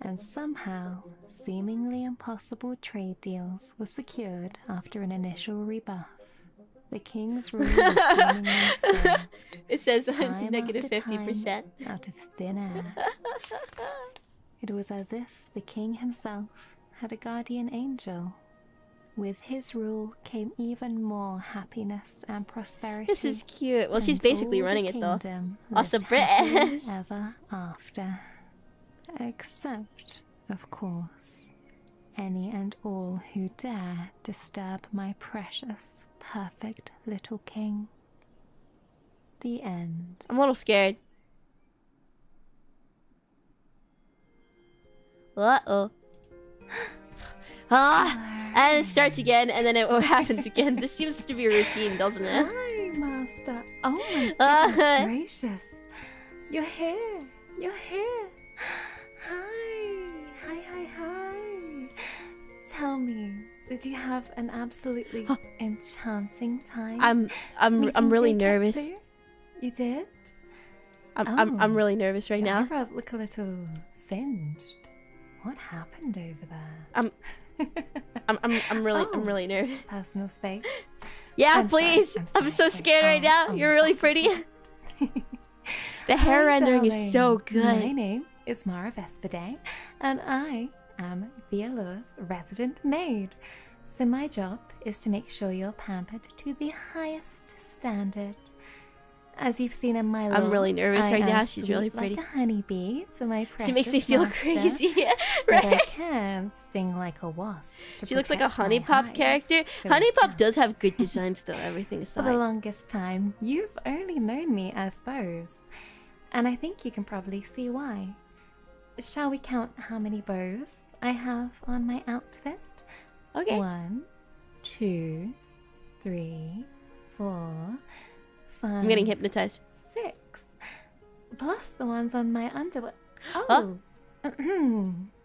S4: And somehow, seemingly impossible trade deals were secured after an initial rebuff. The king's rule was seemingly saved.
S1: It says
S4: Time
S1: negative
S4: after
S1: 50%.
S4: time, out of thin air. It was as if the king himself had a guardian angel. With his rule came even more happiness and prosperity.
S1: This is cute. Well, she's
S4: and
S1: basically
S4: all the
S1: running it though.
S4: kingdom
S1: Also
S4: lived happily
S1: British.
S4: ever after. Except, of course, any and all who dare disturb my precious, perfect little king. The end.
S1: I'm a little scared. Uh-oh. And it starts again, and then it happens again. This seems to be a routine, doesn't it?
S4: Hi, Master. Oh my goodness gracious. You're here. You're here. Hi. Hi. Tell me, did you have an absolutely enchanting time?
S1: I'm really nervous.
S4: You did?
S1: I'm really nervous right
S4: Your
S1: now.
S4: eyebrows look a little singed. What happened over there?
S1: I'm really nervous.
S4: Personal space.
S1: Yeah,
S4: I'm sorry,
S1: please. I'm so scared right now. You're really pretty. The hair rendering is so good.
S4: My name is Mara Vespiday, and I am VAllure's resident maid. So my job is to make sure you're pampered to the highest standard. As you've seen in my lore,
S1: I'm really nervous right
S4: I
S1: now.
S4: am
S1: She's really
S4: sweet
S1: pretty.
S4: like a honeybee to my precious
S1: She makes me feel
S4: master,
S1: crazy.
S4: but I
S1: Right?
S4: can sting like a wasp. to
S1: She looks like a
S4: protect my
S1: Honey Pop
S4: hive.
S1: character.
S4: So
S1: Honey
S4: it's
S1: Pop
S4: tough.
S1: does have good designs though, everything
S4: For the
S1: aside.
S4: longest time, you've only known me as bows, and I think you can probably see why. Shall we count how many bows I have on my outfit?
S1: Okay.
S4: 1, 2, 3, 4, 5.
S1: I'm getting hypnotized.
S4: 6. Plus the ones on my underwear. Oh.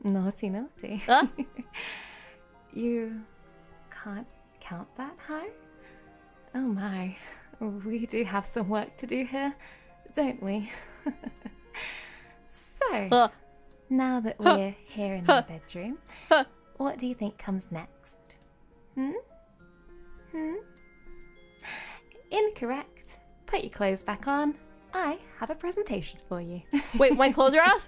S4: Naughty.
S1: Huh?
S4: You can't count that high? Oh my. We do have some work to do here, don't we? So, now that we're here in my bedroom, what do you think comes next? Incorrect. Put your clothes back on. I have a presentation for you.
S1: Wait, my clothes are off?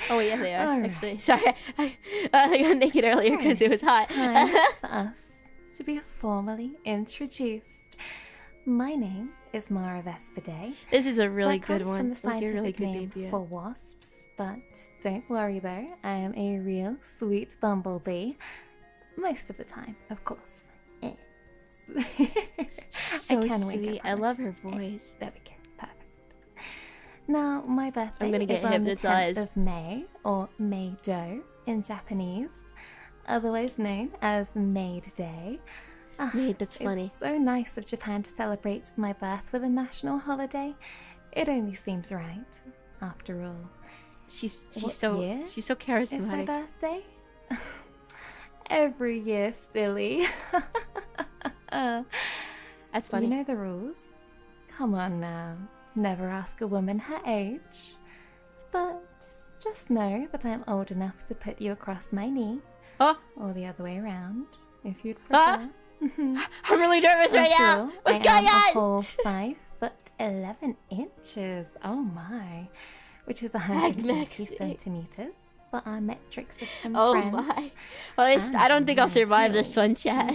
S1: Oh, yeah, they are,
S4: Alright.
S1: actually. Sorry. I got naked earlier because it was hot.
S4: Time for us to be formally introduced. my name is Mara Vespiday.
S1: This is a really
S4: That
S1: good
S4: comes from
S1: one.
S4: the
S1: Like a
S4: scientific
S1: really good
S4: name
S1: debut.
S4: for wasps, but don't worry though, I am a real sweet bumblebee. Most of the time, of course.
S1: So
S4: I can wink,
S1: sweet. I
S4: promise.
S1: love her voice.
S4: There we go. Perfect. Now, my birthday
S1: I'm gonna get
S4: is on the 10th
S1: hypnotized.
S4: of May, or Meijo in Japanese, otherwise known as Maid Day.
S1: Maid, that's funny.
S4: It's so nice of Japan to celebrate my birth with a national holiday. It only seems right, after all.
S1: She's
S4: What
S1: so
S4: year
S1: she's so
S4: It's
S1: charismatic.
S4: my birthday? Every year, silly.
S1: That's funny.
S4: You know the rules. Come on now. Never ask a woman her age. But just know that I'm old enough to put you across my knee.
S1: Oh,
S4: Or the other way around, if you'd
S1: Ah!
S4: prefer.
S1: I'm really nervous right
S4: After
S1: now.
S4: all,
S1: What's
S4: I
S1: going
S4: am
S1: on?
S4: a whole 5'11". Oh my. Which is 180
S1: Magnificent.
S4: centimeters for our metric system
S1: Oh
S4: friends.
S1: my. Well, I don't think I'll survive this one, chat.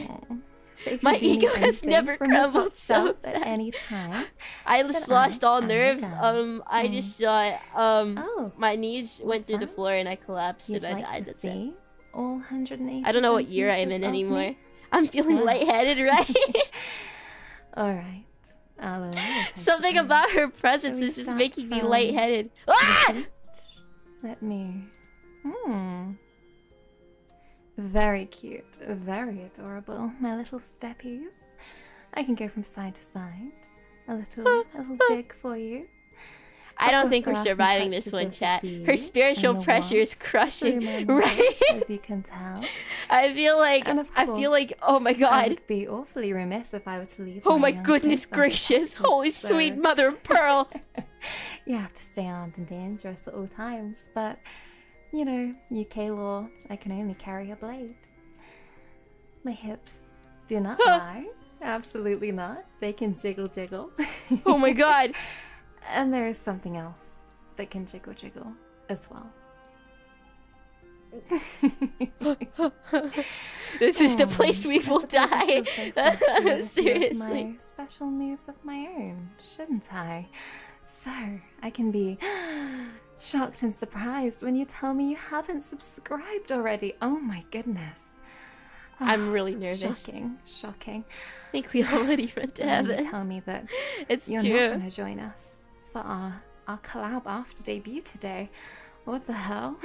S4: So if
S1: My
S4: you do need
S1: ego has
S4: anything
S1: never
S4: from the top
S1: crumbled so
S4: shelf at
S1: fast.
S4: any time.
S1: I
S4: But
S1: just lost all
S4: I'm the
S1: nerve.
S4: girl.
S1: I just thought
S4: Oh,
S1: my knees went
S4: what's
S1: through the
S4: that?
S1: floor and I collapsed
S4: you'd
S1: and I
S4: like
S1: died.
S4: to
S1: That's it.
S4: see all 180
S1: I don't know what year I'm in
S4: centimeters of me?
S1: anymore. I'm feeling
S4: Wow.
S1: lightheaded, right?
S4: All right. I'll allow it, I
S1: Something
S4: suppose.
S1: about her presence
S4: we
S1: is just
S4: start
S1: making me
S4: from
S1: lightheaded.
S4: The
S1: Ah!
S4: feet? Let me. Very cute. Very adorable. My little steppies. I can go from side to side. A little jig for you.
S1: I
S4: Of
S1: don't
S4: course,
S1: think
S4: there
S1: we're
S4: are some
S1: surviving this
S4: touches
S1: one,
S4: of the
S1: chat.
S4: bee
S1: Her spiritual
S4: and the
S1: pressure is
S4: wasp
S1: crushing,
S4: through my
S1: right?
S4: mouth, as you can tell.
S1: I feel like
S4: And of
S1: oh my
S4: I
S1: god.
S4: would be awfully remiss if I were to leave.
S1: Oh my
S4: young
S1: goodness
S4: prince
S1: gracious.
S4: unprotected,
S1: Holy
S4: so
S1: sweet mother of pearl.
S4: You have to stay armed and dangerous at all times, but you know, UK law, I can only carry a blade. My hips do not lie. Absolutely not. They can jiggle jiggle.
S1: Oh my god.
S4: And there is something else that can jiggle jiggle as well.
S1: This is the place we
S4: I
S1: will
S4: suppose I
S1: die.
S4: should say flashy with a few of
S1: Seriously.
S4: my special moves of my own, shouldn't I? So I can be shocked and surprised when you tell me you haven't subscribed already. Oh my goodness.
S1: I'm really nervous.
S4: Shocking.
S1: I think we already went to
S4: And you
S1: heaven.
S4: tell me that
S1: It's
S4: you're
S1: true.
S4: not going to join us for our collab after debut today. What the hell?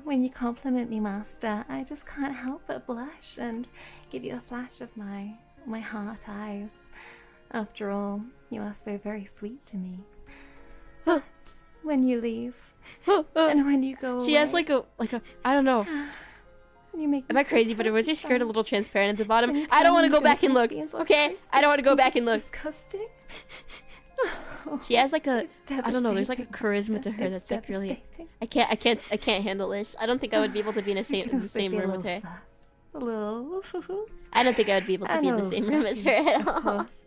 S4: When you compliment me, Master, I just can't help but blush and give you a flash of my heart eyes. After all, you are so very sweet to me. But when you leave and when you go away,
S1: She has like a I don't know.
S4: you make
S1: Am
S4: me
S1: I
S4: so
S1: crazy? But was your skirt a
S4: terrified.
S1: little transparent at the bottom?
S4: When you
S1: I
S4: tell
S1: don't want
S4: me
S1: to go
S4: you're gonna
S1: back and look.
S4: keep me as well
S1: Okay,
S4: close,
S1: I don't want to go
S4: think
S1: back and
S4: it's
S1: look.
S4: disgusting.
S1: She has like a
S4: It's
S1: I don't know. There's like a
S4: devastating,
S1: charisma to her
S4: Master.
S1: that's like
S4: It's
S1: really.
S4: devastating.
S1: I can't handle this. I don't think I would be able to be in
S4: You
S1: the
S4: can also
S1: same
S4: be a
S1: room with
S4: little
S1: her.
S4: sus, a little.
S1: I don't think I would be able to
S4: And
S1: be
S4: a
S1: in the
S4: little
S1: same room as her
S4: slutty,
S1: at
S4: of
S1: all.
S4: course.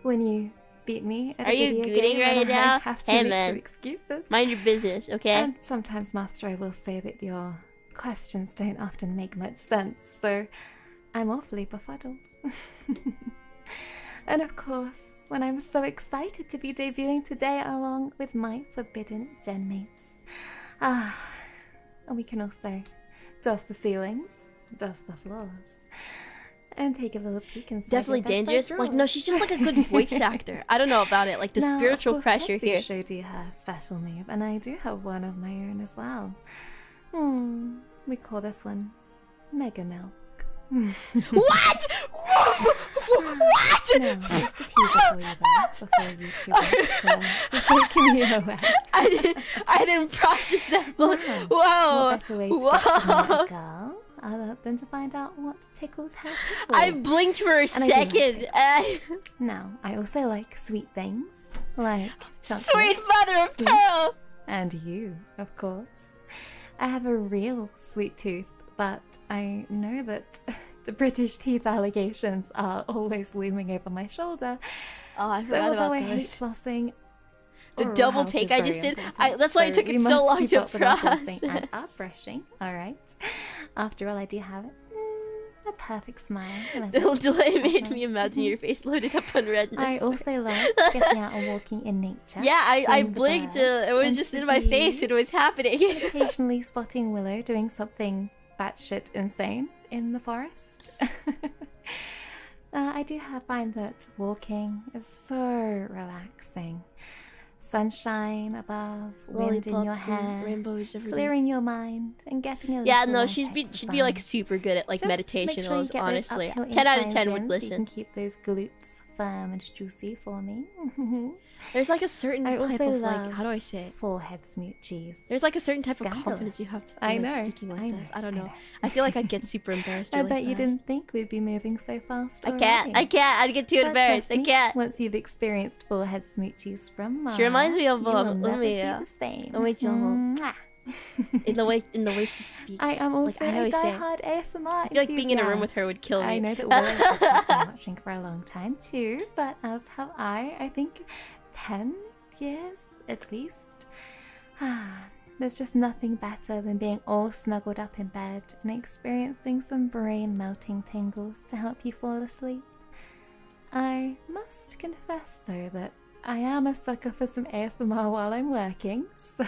S4: When you beat me at
S1: Are
S4: a
S1: you
S4: video
S1: gooting
S4: game and
S1: right
S4: I
S1: now?
S4: have to
S1: Hey,
S4: make
S1: man.
S4: some excuses.
S1: Mind your business, okay?
S4: And sometimes, Master, I will say that your questions don't often make much sense, so I'm awfully befuddled. And of course, when I'm so excited to be debuting today along with my forbidden gen mates. And we can also dust the ceilings, dust the floors, and take a little peek inside
S1: Definitely
S4: your bedside
S1: dangerous. Like,
S4: drawer.
S1: no, she's just like a good voice actor. I don't know about it. Like the
S4: Now, of
S1: spiritual
S4: course,
S1: pressure
S4: Tetsu
S1: here.
S4: showed you her special move, and I do have one of my own as well. We call this one Mega Milk.
S1: What? What?
S4: No, just a teaser for you there, before YouTubers to take me away.
S1: I didn't process that.
S4: Wow.
S1: Whoa.
S4: What better way to get to know
S1: Whoa.
S4: a girl than to find out what tickles her people?
S1: I blinked for a
S4: And I do like
S1: second.
S4: Now, I also like sweet things, like chocolate,
S1: Sweet mother of
S4: sweets,
S1: pearl.
S4: and you, of course. I have a real sweet tooth, but I know that the British teeth allegations are always looming over my shoulder.
S1: Oh, I
S4: So
S1: forgot
S4: although
S1: about
S4: I hate
S1: those.
S4: flossing,
S1: The
S4: oral
S1: double
S4: health
S1: take
S4: is
S1: I
S4: very
S1: just did.
S4: important.
S1: That's why it
S4: So
S1: took it
S4: you
S1: so
S4: must
S1: long
S4: keep
S1: to
S4: up with our flossing and our
S1: process.
S4: brushing. All right. After all, I do have a perfect smile. And I
S1: The
S4: think
S1: delay
S4: it's
S1: made
S4: awesome.
S1: me imagine your face loaded up on redness.
S4: I also love getting out and walking in nature.
S1: Yeah, I
S4: seeing the
S1: blinked.
S4: birds
S1: It was
S4: and
S1: just
S4: the
S1: in my face. It was
S4: bees,
S1: happening.
S4: and occasionally spotting Willow doing something batshit insane in the forest. I do find that walking is so relaxing. Sunshine above, wind in your
S1: Lollipops and
S4: hair,
S1: rainbows every day.
S4: clearing your mind, and getting a
S1: Yeah,
S4: little
S1: no,
S4: life
S1: she'd be like
S4: exercise.
S1: super good at like
S4: Just make
S1: meditation
S4: sure you
S1: laws,
S4: get those
S1: honestly.
S4: uphill
S1: 10 out of
S4: inclines
S1: 10 would
S4: in so you
S1: listen.
S4: can keep those glutes firm and juicy for me.
S1: There's like a certain
S4: I
S1: type
S4: also
S1: of like,
S4: love
S1: how do I say it?
S4: forehead smoochies.
S1: There's like a certain type of
S4: Scandalous.
S1: confidence you have to
S4: I
S1: be, like,
S4: know,
S1: speaking like this. I don't know.
S4: know.
S1: I feel like I'd get super embarrassed
S4: I
S1: really
S4: bet you
S1: fast.
S4: didn't think we'd be moving so fast.
S1: I can't. I'd get too
S4: But
S1: embarrassed.
S4: trust
S1: I
S4: me,
S1: can't.
S4: Once you've experienced forehead smoochies from Mara,
S1: She reminds me of
S4: you will never be
S1: Umi,
S4: the same.
S1: Umi Joho.
S4: Mwah.
S1: in the way she speaks.
S4: I am also
S1: like, I
S4: a
S1: always say,
S4: diehard ASMR
S1: I feel like being in a room with her would kill me.
S4: I know that Willow said she's been watching for a long time too, but as have I think 10 years at least. There's just nothing better than being all snuggled up in bed and experiencing some brain melting tingles to help you fall asleep. I must confess though that I am a sucker for some ASMR while I'm working, so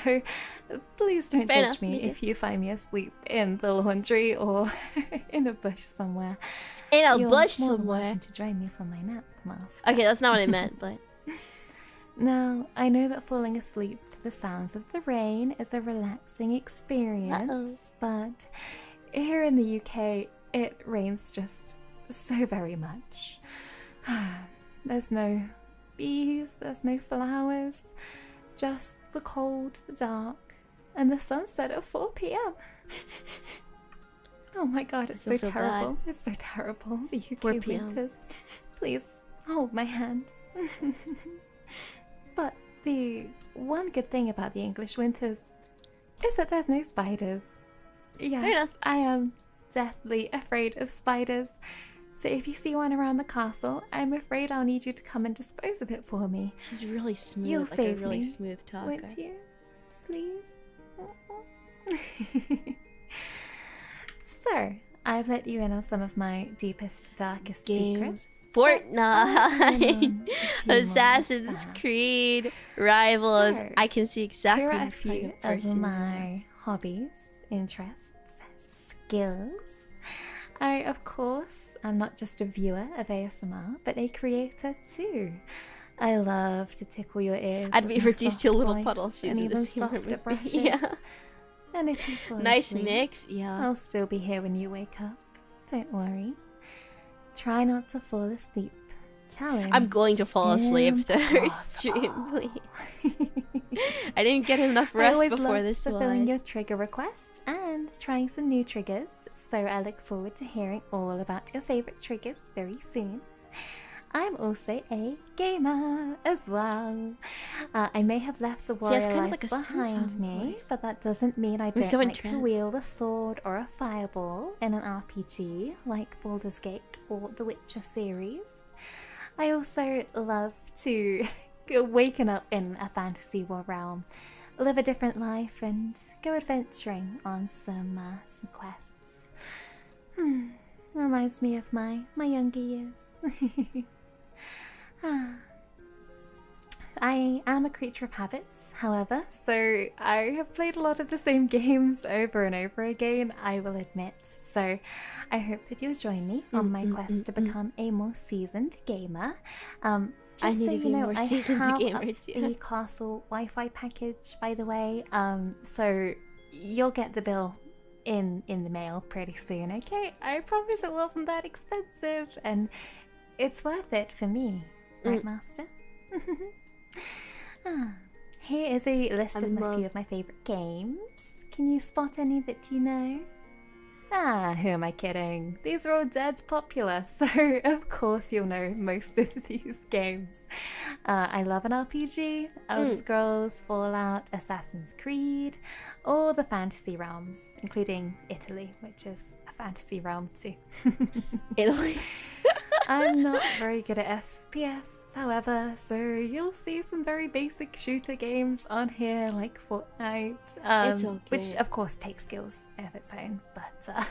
S4: please don't
S1: Fair
S4: judge
S1: enough,
S4: me
S1: me too.
S4: if you find me asleep in the laundry or in a bush somewhere.
S1: In a
S4: You're
S1: bush
S4: more than
S1: somewhere.
S4: welcome to join me for my nap, Master.
S1: Okay, that's not what I meant, but
S4: Now, I know that falling asleep to the sounds of the rain is a relaxing experience, but here in the UK, it rains just so very much. There's no bees, there's no flowers, just the cold, the dark, and the sunset at 4 p.m. Oh my god, it's so
S1: feels so
S4: terrible. It's so terrible. The
S1: 4
S4: UK
S1: p.m.
S4: winters. Please, hold my hand. But the one good thing about the English winters is that there's no spiders. Yes,
S1: enough.
S4: I am deathly afraid of spiders. So if you see one around the castle, I'm afraid I'll need you to come and dispose of it for me.
S1: she's really smooth.
S4: You'll
S1: like
S4: save
S1: a really
S4: me,
S1: smooth talker.
S4: won't you? Please? So, I've let you in on some of my deepest, darkest
S1: Games.
S4: secrets.
S1: Fortnite, Assassin's
S4: perhaps.
S1: Creed, Rivals.
S4: So,
S1: I can see exactly
S4: Here are
S1: the
S4: a few
S1: kind of
S4: of
S1: person you are.
S4: my hobbies, interests, skills. I, of course, am not just a viewer of ASMR, but a creator too. I love to tickle your ears.
S1: I'd
S4: with
S1: be
S4: my
S1: reduced to a
S4: soft
S1: little
S4: voice
S1: puddle if she was
S4: and
S1: in the
S4: even
S1: same room
S4: softer
S1: as me.
S4: brushes.
S1: Yeah.
S4: And if you fall
S1: Nice
S4: asleep,
S1: mix. Yeah.
S4: I'll still be here when you wake up. Don't worry. Try not to fall asleep. Challenge.
S1: I'm going to fall asleep to her
S4: impossible.
S1: stream, please. I didn't get enough
S4: I
S1: rest
S4: always
S1: before
S4: love
S1: this
S4: fulfilling
S1: one.
S4: your trigger requests and trying some new triggers, so I look forward to hearing all about your favorite triggers very soon. I'm also a gamer as well. I may have left the
S1: She has
S4: warrior
S1: kind of
S4: life
S1: like a
S4: behind
S1: sing-song
S4: me,
S1: voice.
S4: but that doesn't mean I
S1: I'm
S4: don't
S1: so
S4: like to
S1: entranced.
S4: wield a sword or a fireball in an RPG like Baldur's Gate or the Witcher series. I also love to go waken up in a fantasy world realm, live a different life, and go adventuring on some quests. Reminds me of my younger years. I am a creature of habits, however, so I have played a lot of the same games over and over again, I will admit. So I hope that you'll join me on my quest to become a more seasoned gamer.
S1: I
S4: Just
S1: need
S4: so
S1: to
S4: you
S1: be
S4: know,
S1: more
S4: I
S1: seasoned
S4: have
S1: gamer
S4: upped
S1: too.
S4: the castle Wi-Fi package, by the way. So you'll get the bill in the mail pretty soon, okay? I promise it wasn't that expensive, and it's worth it for me, right, Master? Here is a list of a few of my favorite games. Can you spot any that you know? Who am I kidding? These are all dead popular, so of course you'll know most of these games. I love an RPG, Elder Scrolls, Fallout, Assassin's Creed, all the fantasy realms, including Italy, which is a fantasy realm too.
S1: Italy.
S4: I'm not very good at FPS, however, so you'll see some very basic shooter games on here, like Fortnite,
S1: It's okay.
S4: which of course takes skills of its own, but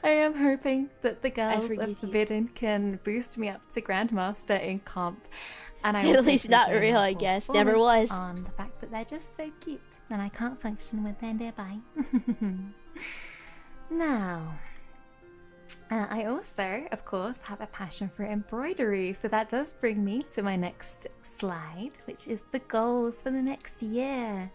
S4: I am hoping that the girls
S1: forgive
S4: of
S1: you.
S4: Forbidden can boost me up to Grandmaster in comp. And I
S1: At
S4: will
S1: least
S4: take
S1: not
S4: the
S1: real, I
S4: full
S1: guess. Never was.
S4: performance on the fact that they're just so cute, and I can't function when they're nearby. Now, I also, of course, have a passion for embroidery, so that does bring me to my next slide, which is the goals for the next year.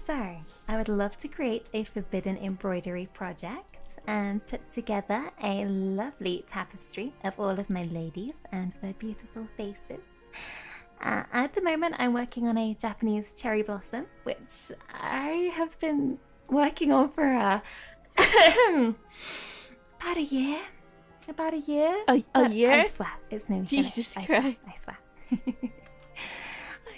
S4: So, I would love to create a Forbidden embroidery project and put together a lovely tapestry of all of my ladies and their beautiful faces. At the moment, I'm working on a Japanese cherry blossom, which I have been working on for about a year. About a year.
S1: A
S4: But
S1: year?
S4: I swear, it's nearly
S1: Jesus
S4: finished.
S1: Christ.
S4: I swear.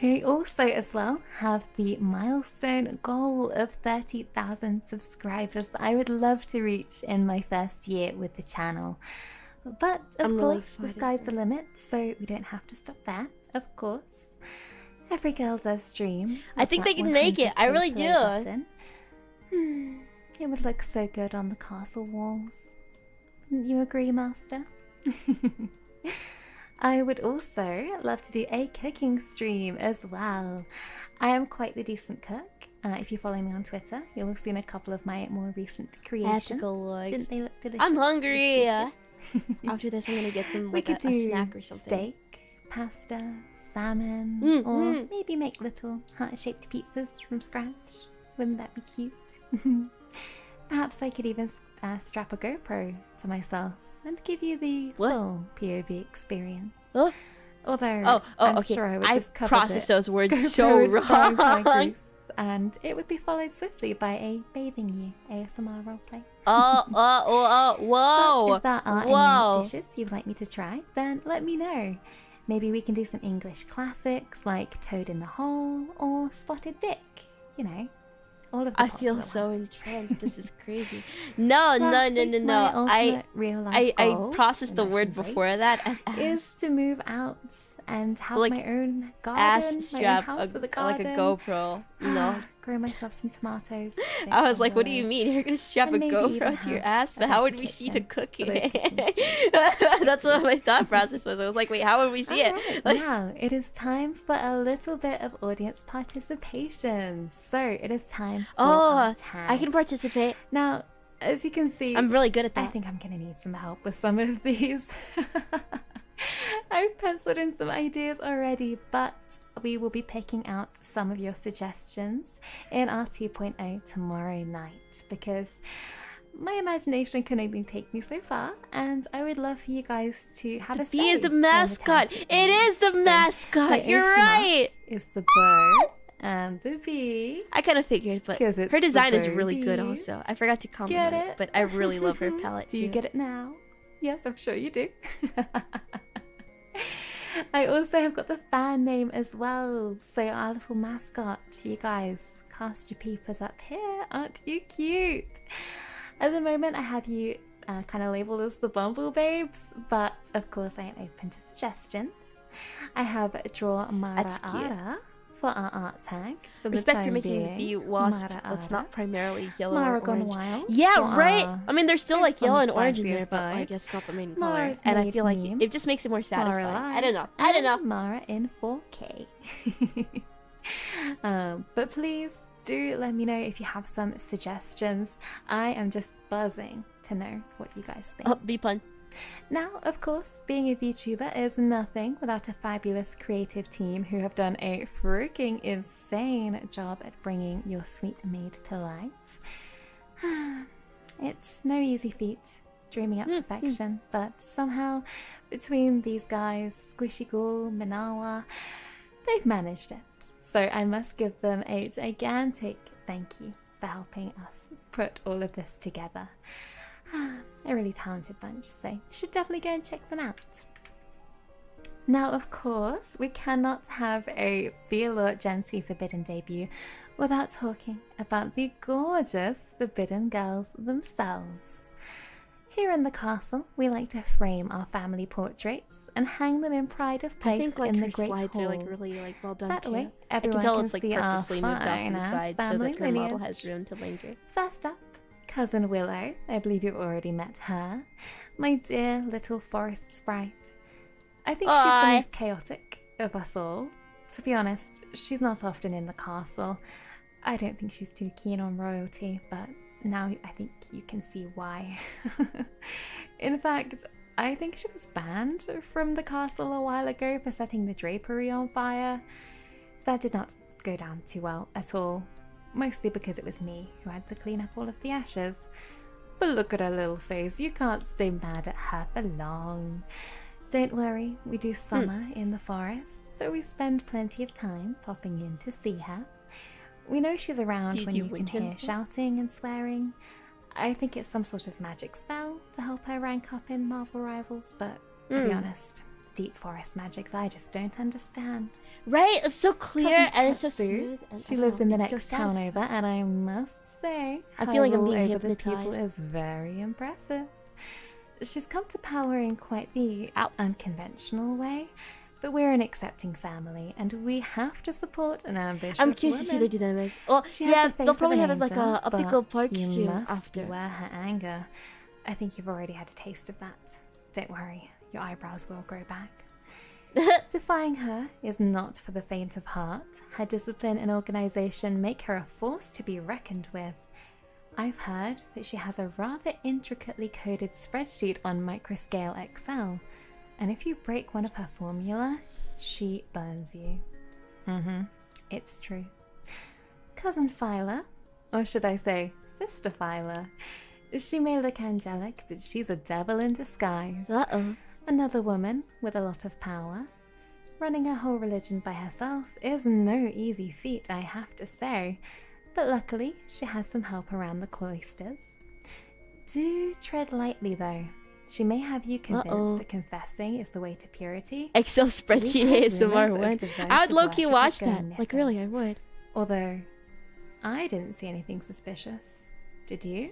S4: I also, as well, have the milestone goal of 30,000 subscribers that I would love to reach in my first year with the channel. But, of
S1: I'm really
S4: course, the
S1: excited
S4: sky's
S1: for
S4: the limit, so we don't have to stop there, of course. Every girl does dream.
S1: I
S4: of
S1: think
S4: that
S1: they can make it. I
S4: 100K
S1: really
S4: play
S1: do.
S4: button. It would look so good on the castle walls. Wouldn't you agree, Master? I would also love to do a cooking stream as well. I am quite the decent cook. If you follow me on Twitter, you'll have seen a couple of my more recent creations.
S1: I have to go look.
S4: Didn't they look delicious?
S1: I'm hungry.
S4: Yes.
S1: After this, I'm gonna get some
S4: We
S1: like
S4: could
S1: a
S4: do
S1: snack or something.
S4: steak, pasta, salmon,
S1: Mm,
S4: or
S1: mm.
S4: maybe make little heart-shaped pizzas from scratch. Wouldn't that be cute? Perhaps I could even strap a GoPro to myself and give you the
S1: What?
S4: full POV experience.
S1: Oh.
S4: Although
S1: Oh,
S4: I'm
S1: okay.
S4: sure I would
S1: I
S4: just cover
S1: processed
S4: the
S1: those words
S4: GoPro
S1: so
S4: in frying pan
S1: wrong.
S4: grease, and it would be followed swiftly by a bathing you ASMR roleplay. But
S1: Whoa.
S4: if there are
S1: Whoa.
S4: any dishes you'd like me to try, then let me know. Maybe we can do some English classics like Toad in the Hole or Spotted Dick. You know, all of the
S1: I feel
S4: popular
S1: so
S4: ones.
S1: entranced. This is crazy. No.
S4: Lastly, my
S1: I
S4: ultimate real life
S1: I
S4: goal
S1: processed
S4: in
S1: the
S4: Russian
S1: word
S4: break
S1: before that as
S4: is to move out and have
S1: like,
S4: my own garden,
S1: ass
S4: my own
S1: strap
S4: house with a
S1: like
S4: garden.
S1: a GoPro. You know.
S4: Grow myself some tomatoes. Don't
S1: I was
S4: tell
S1: like, what do you
S4: Willow.
S1: mean? You're gonna strap
S4: And
S1: a
S4: maybe even
S1: GoPro to your
S4: have
S1: ass?
S4: a
S1: But how would
S4: better
S1: we see the
S4: kitchen
S1: cooking?
S4: for those
S1: That's what my thought process was. I was like, wait, how would we see it?
S4: Alright,
S1: Like,
S4: now it is time for a little bit of audience participation. So it is time for our
S1: I can
S4: tags.
S1: participate.
S4: Now, as you can see,
S1: I'm really good at
S4: I
S1: that.
S4: think I'm gonna need some help with some of these. I've penciled in some ideas already, but we will be picking out some of your suggestions in our 2.0 tomorrow night because my imagination can only take me so far, and I would love for you guys to have a say.
S1: Bee is the
S4: in
S1: mascot.
S4: tags that
S1: It
S4: we
S1: is the
S4: use. So
S1: mascot.
S4: my
S1: You're
S4: Oshima
S1: right.
S4: Is the bow and the bee.
S1: I kind of figured, but
S4: 'Cause it's
S1: her design
S4: the
S1: is really good
S4: birdies.
S1: also. I forgot to comment
S4: Get
S1: on it,
S4: it?
S1: but I really love her palette
S4: Do
S1: too.
S4: you get it now? Yes, I'm sure you do. I also have got the fan name as well. So our little mascot, you guys, cast your peepers up here. Aren't you cute? At the moment, I have you kind of labeled as the Bumble Babes, but of course I am open to suggestions. I have Draw Mara
S1: That's cute.
S4: Ara for our art tag. For the
S1: Respect for
S4: time
S1: making
S4: being.
S1: bee wasp.
S4: Mara
S1: That's
S4: Ara.
S1: not primarily yellow
S4: Mara
S1: or
S4: Gone
S1: orange.
S4: Wild
S1: Yeah,
S4: for
S1: right.
S4: our-
S1: I mean, there's still
S4: There's
S1: like yellow
S4: some
S1: and orange in
S4: spicier
S1: there, but like
S4: side.
S1: it's not the main
S4: Mara's
S1: color. And I
S4: made
S1: feel like
S4: memes.
S1: it just makes it more satisfying. I don't know. I don't know.
S4: And Mara in 4K. But please do let me know if you have some suggestions. I am just buzzing to know what you guys think.
S1: Oh, bee pun.
S4: Now, of course, being a VTuber is nothing without a fabulous creative team who have done a freaking insane job at bringing your sweet maid to life. It's no easy feat dreaming up perfection, but somehow between these guys, Squishy Ghoul, Minawa, they've managed it. So I must give them a gigantic thank you for helping us put all of this together. A really talented bunch, so you should definitely go and check them out. Now, of course, we cannot have a VAllure Gen 2 Forbidden debut without talking about the gorgeous Forbidden girls themselves. Here in the castle, we like to frame our family portraits and hang them in pride of
S1: I
S4: place
S1: think like
S4: in
S1: her
S4: the great
S1: slides
S4: hall.
S1: are like really like well done
S4: That
S1: too.
S4: way,
S1: I can
S4: everyone
S1: tell
S4: can
S1: it's like
S4: see our
S1: purposefully moved off to the
S4: fine-ass
S1: side so
S4: family
S1: that her model
S4: lineage.
S1: has room to linger.
S4: First up, Cousin Willow. I believe you've already met her. My dear little forest sprite. I think she's the most chaotic of us all. To be honest, she's not often in the castle. I don't think she's too keen on royalty, but now I think you can see why. In fact, I think she was banned from the castle a while ago for setting the drapery on fire. That did not go down too well at all. Mostly because it was me who had to clean up all of the ashes. But look at her little face, you can't stay mad at her for long. Don't worry, we do summer in the forest, so we spend plenty of time popping in to see her. We know she's around when you can hear shouting and swearing. I think it's some sort of magic spell to help her rank up in Marvel Rivals, but to be honest, deep forest magics I just don't understand.
S1: Right? It's so clear
S4: Cousin
S1: and it's so
S4: Tetsu,
S1: smooth. And
S4: she
S1: I don't
S4: lives
S1: know,
S4: in the
S1: it's so
S4: next town
S1: satisfying.
S4: over, and I must say,
S1: I
S4: her
S1: feel like I'm
S4: rule
S1: being
S4: over the people
S1: hypnotized.
S4: is very impressive. She's come to power in quite the unconventional way, but we're an accepting family, and we have to support an ambitious
S1: I'm curious to see
S4: woman.
S1: the dynamics. Well,
S4: She has
S1: yeah,
S4: the face
S1: they'll
S4: of
S1: probably
S4: an
S1: have like
S4: angel,
S1: a pickle
S4: but
S1: pork
S4: you
S1: stream
S4: must
S1: after.
S4: beware her anger. I think you've already had a taste of that. Don't worry, your eyebrows will grow back. Defying her is not for the faint of heart. Her discipline and organization make her a force to be reckoned with. I've heard that she has a rather intricately coded spreadsheet on microscale Excel, and if you break one of her formula, she burns you. It's true. Cousin Phyla, or should I say Sister Phyla, she may look angelic, but she's a devil in disguise.
S1: Uh-oh.
S4: Another woman with a lot of power. Running a whole religion by herself is no easy feat, I have to say, but luckily she has some help around the cloisters. Do tread lightly though. She may have you convinced that confessing is the way to purity.
S1: Excel
S4: We've
S1: spreadsheet
S4: had
S1: ASMR
S4: rumors of
S1: one.
S4: devoted
S1: I would low-key
S4: worshippers
S1: watch
S4: going
S1: that. Like
S4: missing.
S1: really, I would.
S4: Although, I didn't see anything suspicious. Did you?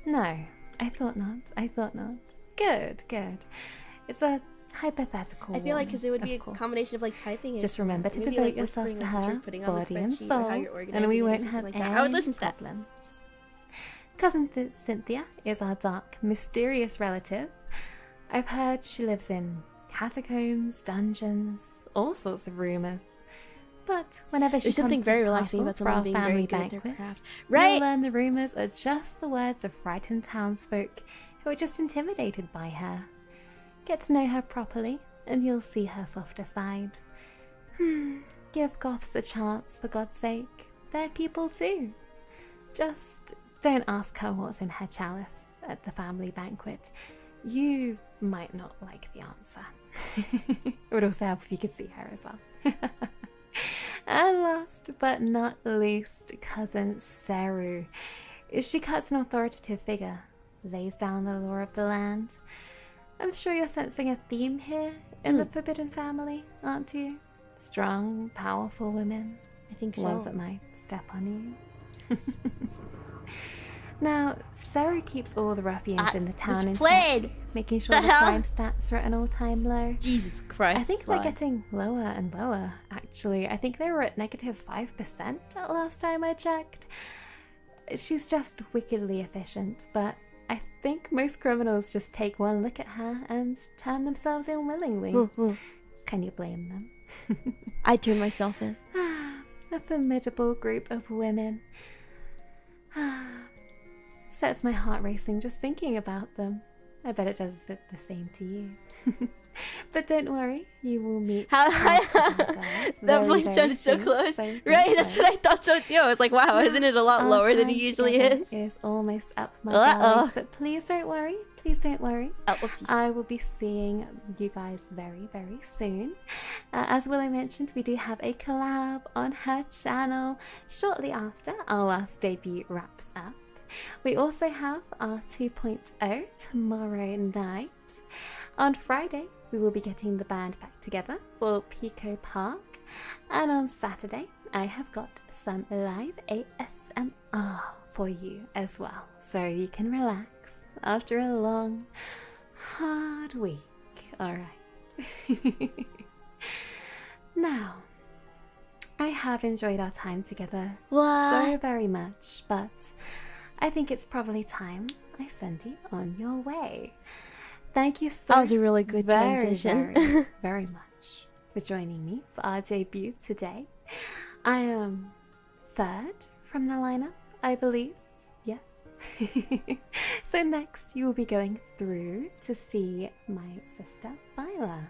S4: No, I thought not. I thought not. Good, good. It's a hypothetical
S1: I feel like
S4: one,
S1: because it would be a
S4: of course.
S1: combination of like typing.
S4: Just
S1: and
S4: remember to
S1: maybe,
S4: devote
S1: like,
S4: yourself
S1: whispering,
S4: to
S1: like, what you're
S4: her,
S1: putting on the
S4: body and
S1: spreadsheet or how
S4: soul,
S1: you're
S4: and
S1: organizing
S4: we
S1: it or
S4: won't
S1: something
S4: have
S1: like
S4: any
S1: that. I would listen to that.
S4: problems. Cousin Cynthia is our dark, mysterious relative. I've heard she lives in catacombs, dungeons, all sorts of rumors. But whenever she
S1: There's
S4: comes
S1: something
S4: to
S1: very
S4: the
S1: relaxing
S4: castle
S1: about
S4: for our
S1: someone being very
S4: family
S1: good at their
S4: banquets,
S1: craft.
S4: you'll
S1: Right?
S4: learn the rumors are just the words of frightened townsfolk who are just intimidated by her. Get to know her properly, and you'll see her softer side. Give goths a chance, for God's sake. They're people too. Just don't ask her what's in her chalice at the family banquet. You might not like the answer. It would also help if you could see her as well. And last but not least, Cousin Seru. She cuts an authoritative figure, lays down the law of the land. I'm sure you're sensing a theme here in the Forbidden Family, aren't you? Strong, powerful women.
S1: I think so.
S4: Ones that might step on you. Now, Sarah keeps all the ruffians in the town in check, making sure the crime stats are at an all-time low.
S1: Jesus Christ.
S4: I think they're getting lower and lower, actually. I think they were at -5% at last time I checked. She's just wickedly efficient, but I think most criminals just take one look at her and turn themselves in willingly. Can you blame them?
S1: I turned myself in.
S4: A formidable group of women. Sets my heart racing just thinking about them. I bet it does the same to you. But don't worry, you will meet
S1: That blink sounded so close. Right, that's what I thought so too. I was like, wow, isn't it a lot lower than it usually is?
S4: Is almost up my galleys, but please don't worry. Please don't worry.
S1: Oh, whoopsies.
S4: I will be seeing you guys very, very soon. As Willow mentioned, we do have a collab on her channel shortly after our last debut wraps up. We also have our 2.0 tomorrow night. On Friday, we will be getting the band back together for Pico Park. And on Saturday, I have got some live ASMR for you as well, so you can relax after a long, hard week. Alright. Now, I have enjoyed our time together so very much, but I think it's probably time I send you on your way. Thank you so
S1: That was a really good transition.
S4: very, very much for joining me for our debut today. I am third from the lineup, I believe. Yes. So next you will be going through to see my sister VAllure.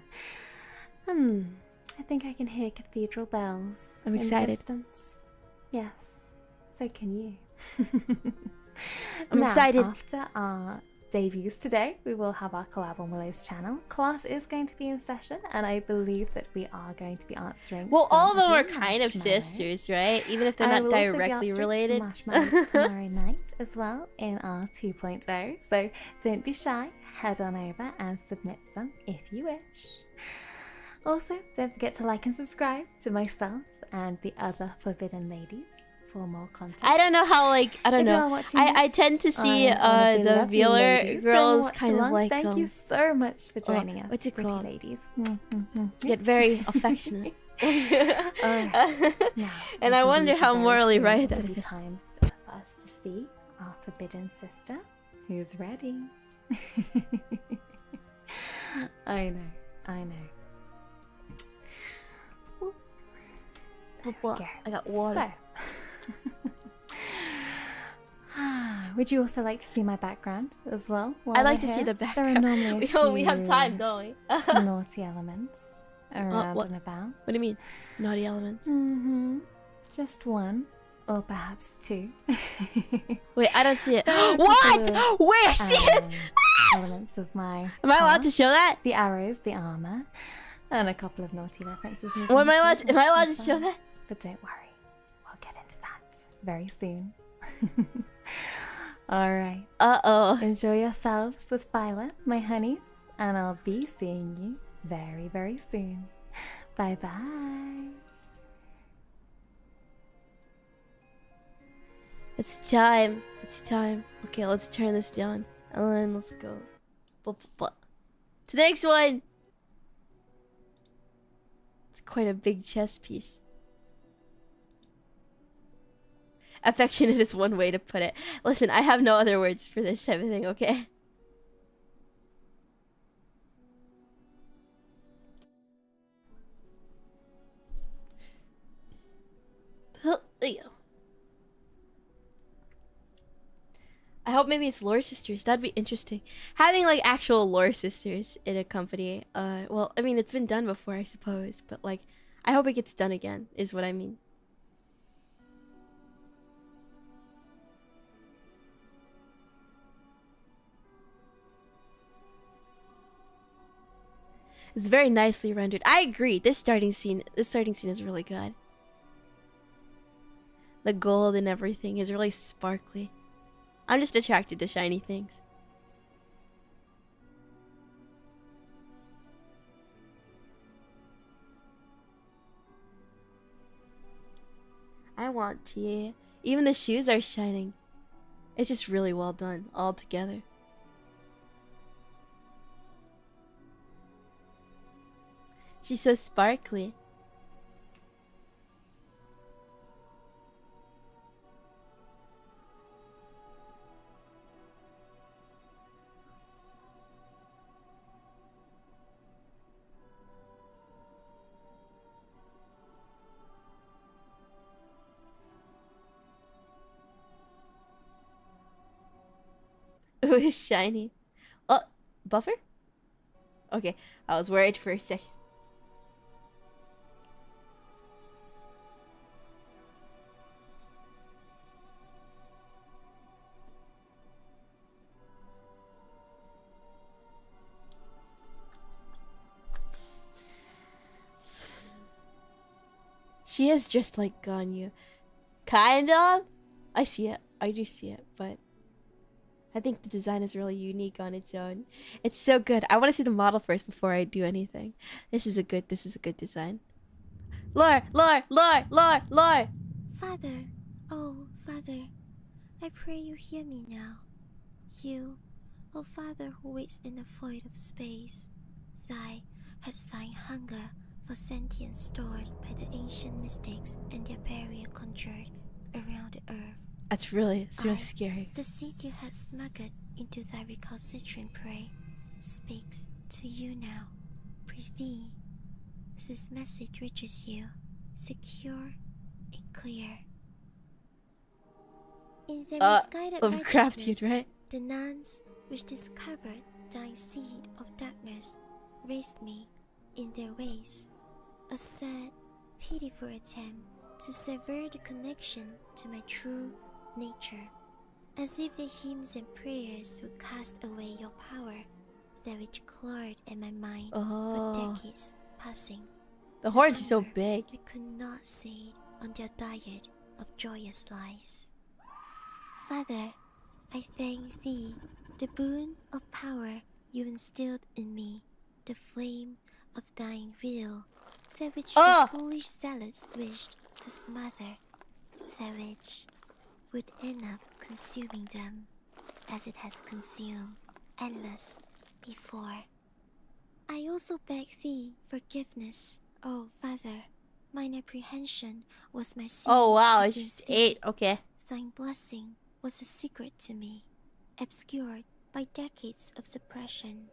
S4: I think I can hear cathedral bells.
S1: I'm
S4: in the
S1: excited.
S4: distance. Yes, so can you.
S1: I'm
S4: Now,
S1: excited.
S4: After our debuts today, we will have our collab on Willow's channel. Class is going to be in session, and I believe that we are going to be answering.
S1: Well,
S4: some
S1: all of them are
S4: your
S1: kind of
S4: marshmallows.
S1: sisters, right? Even if they're
S4: I
S1: not
S4: will also be
S1: directly
S4: answering
S1: related.
S4: some marshmallows tomorrow night as well in our 2.0. So don't be shy. Head on over and submit some if you wish. Also, don't forget to like and subscribe to myself and the other Forbidden Ladies for more content.
S1: I don't know how, like, I don't
S4: If you
S1: know.
S4: are watching
S1: I
S4: this,
S1: tend to see
S4: I'm one of
S1: the
S4: lovely
S1: VAllure
S4: ladies doing
S1: girls kind of
S4: Watchalong.
S1: like
S4: Thank you so much for joining us,
S1: what's it
S4: pretty
S1: called?
S4: ladies.
S1: get very affectionate.
S4: Alright. Now,
S1: And I wonder
S4: believe
S1: how
S4: very
S1: morally
S4: soon
S1: right
S4: it
S1: that
S4: will be
S1: is.
S4: time for us to see our forbidden sister, who's ready. I know. Go.
S1: I got water.
S4: So, would you also like to see my background as well? while
S1: I like
S4: we're
S1: to see
S4: here?
S1: the background.
S4: There are normally a
S1: We have
S4: few
S1: time, don't we?
S4: naughty elements around
S1: what?
S4: and about.
S1: What do you mean? Naughty elements?
S4: Just one, or perhaps two.
S1: Wait, I don't see it.
S4: There are a
S1: What?
S4: couple of,
S1: Wait, I see it!
S4: elements of my.
S1: Am I allowed to
S4: past.
S1: show that?
S4: The arrows, the armor, and a couple of naughty references.
S1: Am I allowed to show that?
S4: But don't worry, we'll get into that very soon. Alright,
S1: Uh-oh.
S4: enjoy yourselves with VAllure, my honeys, and I'll be seeing you very, very soon. Bye bye.
S1: It's time. It's time. Okay, let's turn this down. And then let's go. To the next one! It's quite a big chess piece. Affectionate is one way to put it. Listen, I have no other words for this type of thing, okay? I hope maybe it's lore sisters. That'd be interesting. Having like actual lore sisters in a company. Well, I mean, it's been done before, I suppose, but like, I hope it gets done again, is what I mean. It's very nicely rendered. I agree. This starting scene is really good. The gold and everything is really sparkly. I'm just attracted to shiny things. I want tea. Even the shoes are shining. It's just really well done all together. She's so sparkly. Ooh, it's shiny. Oh, buffer? Okay, I was worried for a second. She is just like Ganyu. Kind of? I see it. I do see it, but I think the design is really unique on its own. It's so good. I want to see the model first before I do anything. This is a good design. Lore!
S2: Father, oh, Father,
S5: I pray you hear me now. You, O Father who waits in the void of space, thy has thine hunger for sentience stored by the ancient mystics and their barrier conjured around the earth.
S1: It's really scary.
S5: The seed you had smuggled into thy recalcitrant prey, speaks to you now. Prithee, this message reaches you, secure and clear. In their misguided righteousness,
S1: right?
S5: the nuns which discovered thine seed of darkness raised me in their ways. A sad, pitiful attempt to sever the connection to my true nature, as if the hymns and prayers would cast away your power, that which clawed at my mind for decades passing.
S1: The horns are so
S5: hunger
S1: big.
S5: I could not sate on their diet of joyous lies. Father, I thank thee, the boon of power you instilled in me, the flame of thine will, that which the foolish zealots wished to smother, that which would end up consuming them, as it has consumed endless before. I also beg thee forgiveness, O Father. Mine apprehension was my sin.
S1: Oh wow, it's
S5: against
S1: just
S5: thee.
S1: 8. Okay.
S5: Thine blessing was a secret to me, obscured by decades of suppression.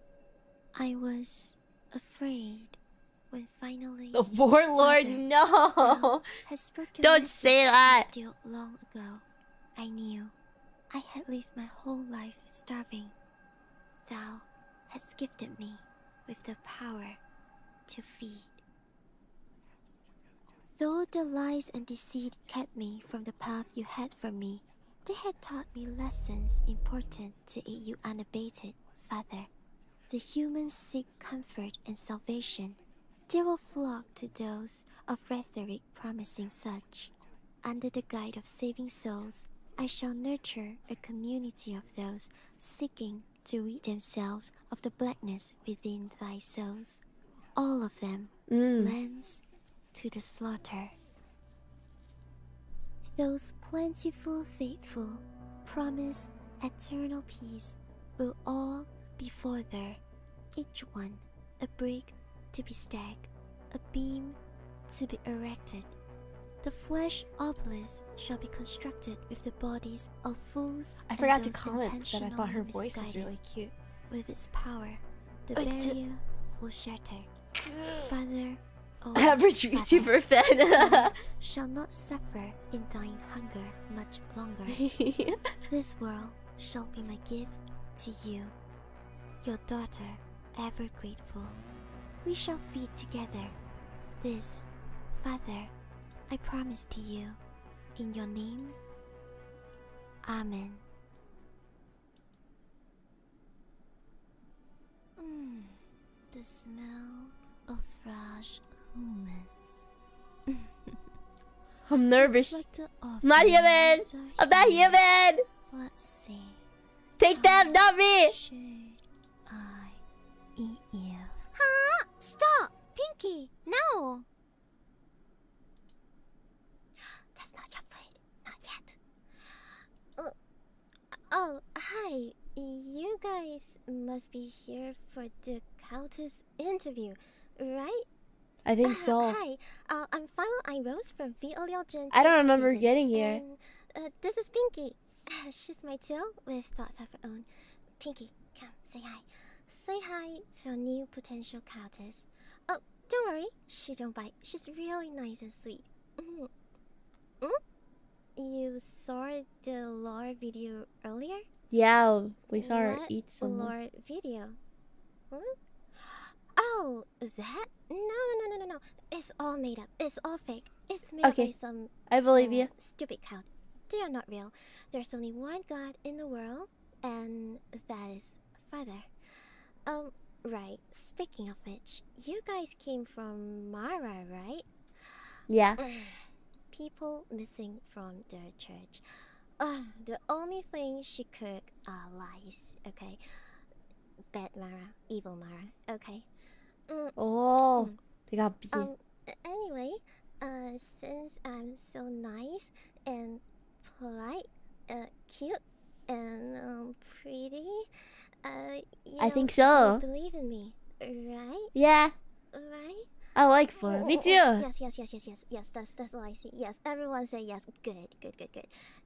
S5: I was afraid when finally
S1: The warlord,
S5: Father,
S1: no.
S5: thou hast spoken
S1: Don't
S5: message
S1: say that.
S5: Still long ago, I knew I had lived my whole life starving. Thou hast gifted me with the power to feed. Though the lies and deceit kept me from the path you had for me, they had taught me lessons important to aid you unabated, Father. The humans seek comfort and salvation. They will flock to those of rhetoric promising such. Under the guide of saving souls, I shall nurture a community of those seeking to rid themselves of the blackness within thy souls. All of them lambs to the slaughter. Those plentiful faithful promise eternal peace will all be for there, each one a brick to be stacked, a beam to be erected. The flesh obelisk shall be constructed with the bodies of fools.
S1: I forgot to comment that I thought her voice was really cute.
S5: With its power, the barrier will shatter. Father, oh
S1: Average
S5: Father,
S1: VTuber fan.
S5: thou shall not suffer in thine hunger much longer. This world shall be my gift to you, your daughter, ever grateful. We shall feed together. This, Father, I promise to you, in your name. Amen. The smell of fresh humans.
S1: I'm nervous.
S5: Like the
S1: I'm not human.
S5: offerings are
S1: I'm not
S5: here.
S1: human.
S5: Let's see.
S1: Take them, not me.
S5: Should I eat you? Huh? Stop! Pinky! No! That's not your food. Not yet. Oh, hi. You guys must be here for the Countess interview, right?
S1: I think so.
S5: Hi. I'm Final I Rose from VAllure.
S1: I don't remember getting here.
S5: And, this is Pinky. She's my tail with thoughts of her own. Pinky, come, say hi. Say hi to our new potential countess. Oh, don't worry, she don't bite. She's really nice and sweet. You saw the lore video earlier?
S1: Yeah, we saw her
S5: What
S1: eat someone.
S5: lore video? Oh, that? No. It's all made up. It's all fake. It's made up by some
S1: I believe you.
S5: stupid count. They are not real. There's only one god in the world, and that is Father. Right. Speaking of which, you guys came from Mara, right?
S1: Yeah.
S5: People missing from the church. The only thing she cooked are lies, okay? Bad Mara, evil Mara, okay?
S1: They got beat.
S5: Anyway, since I'm so nice and polite
S2: cute and pretty.
S1: I think so.
S2: You believe in me, right?
S1: Yeah,
S2: Right?
S1: I like Flora. Me too.
S2: Yes. That's all I see. Yes, everyone say yes. Good.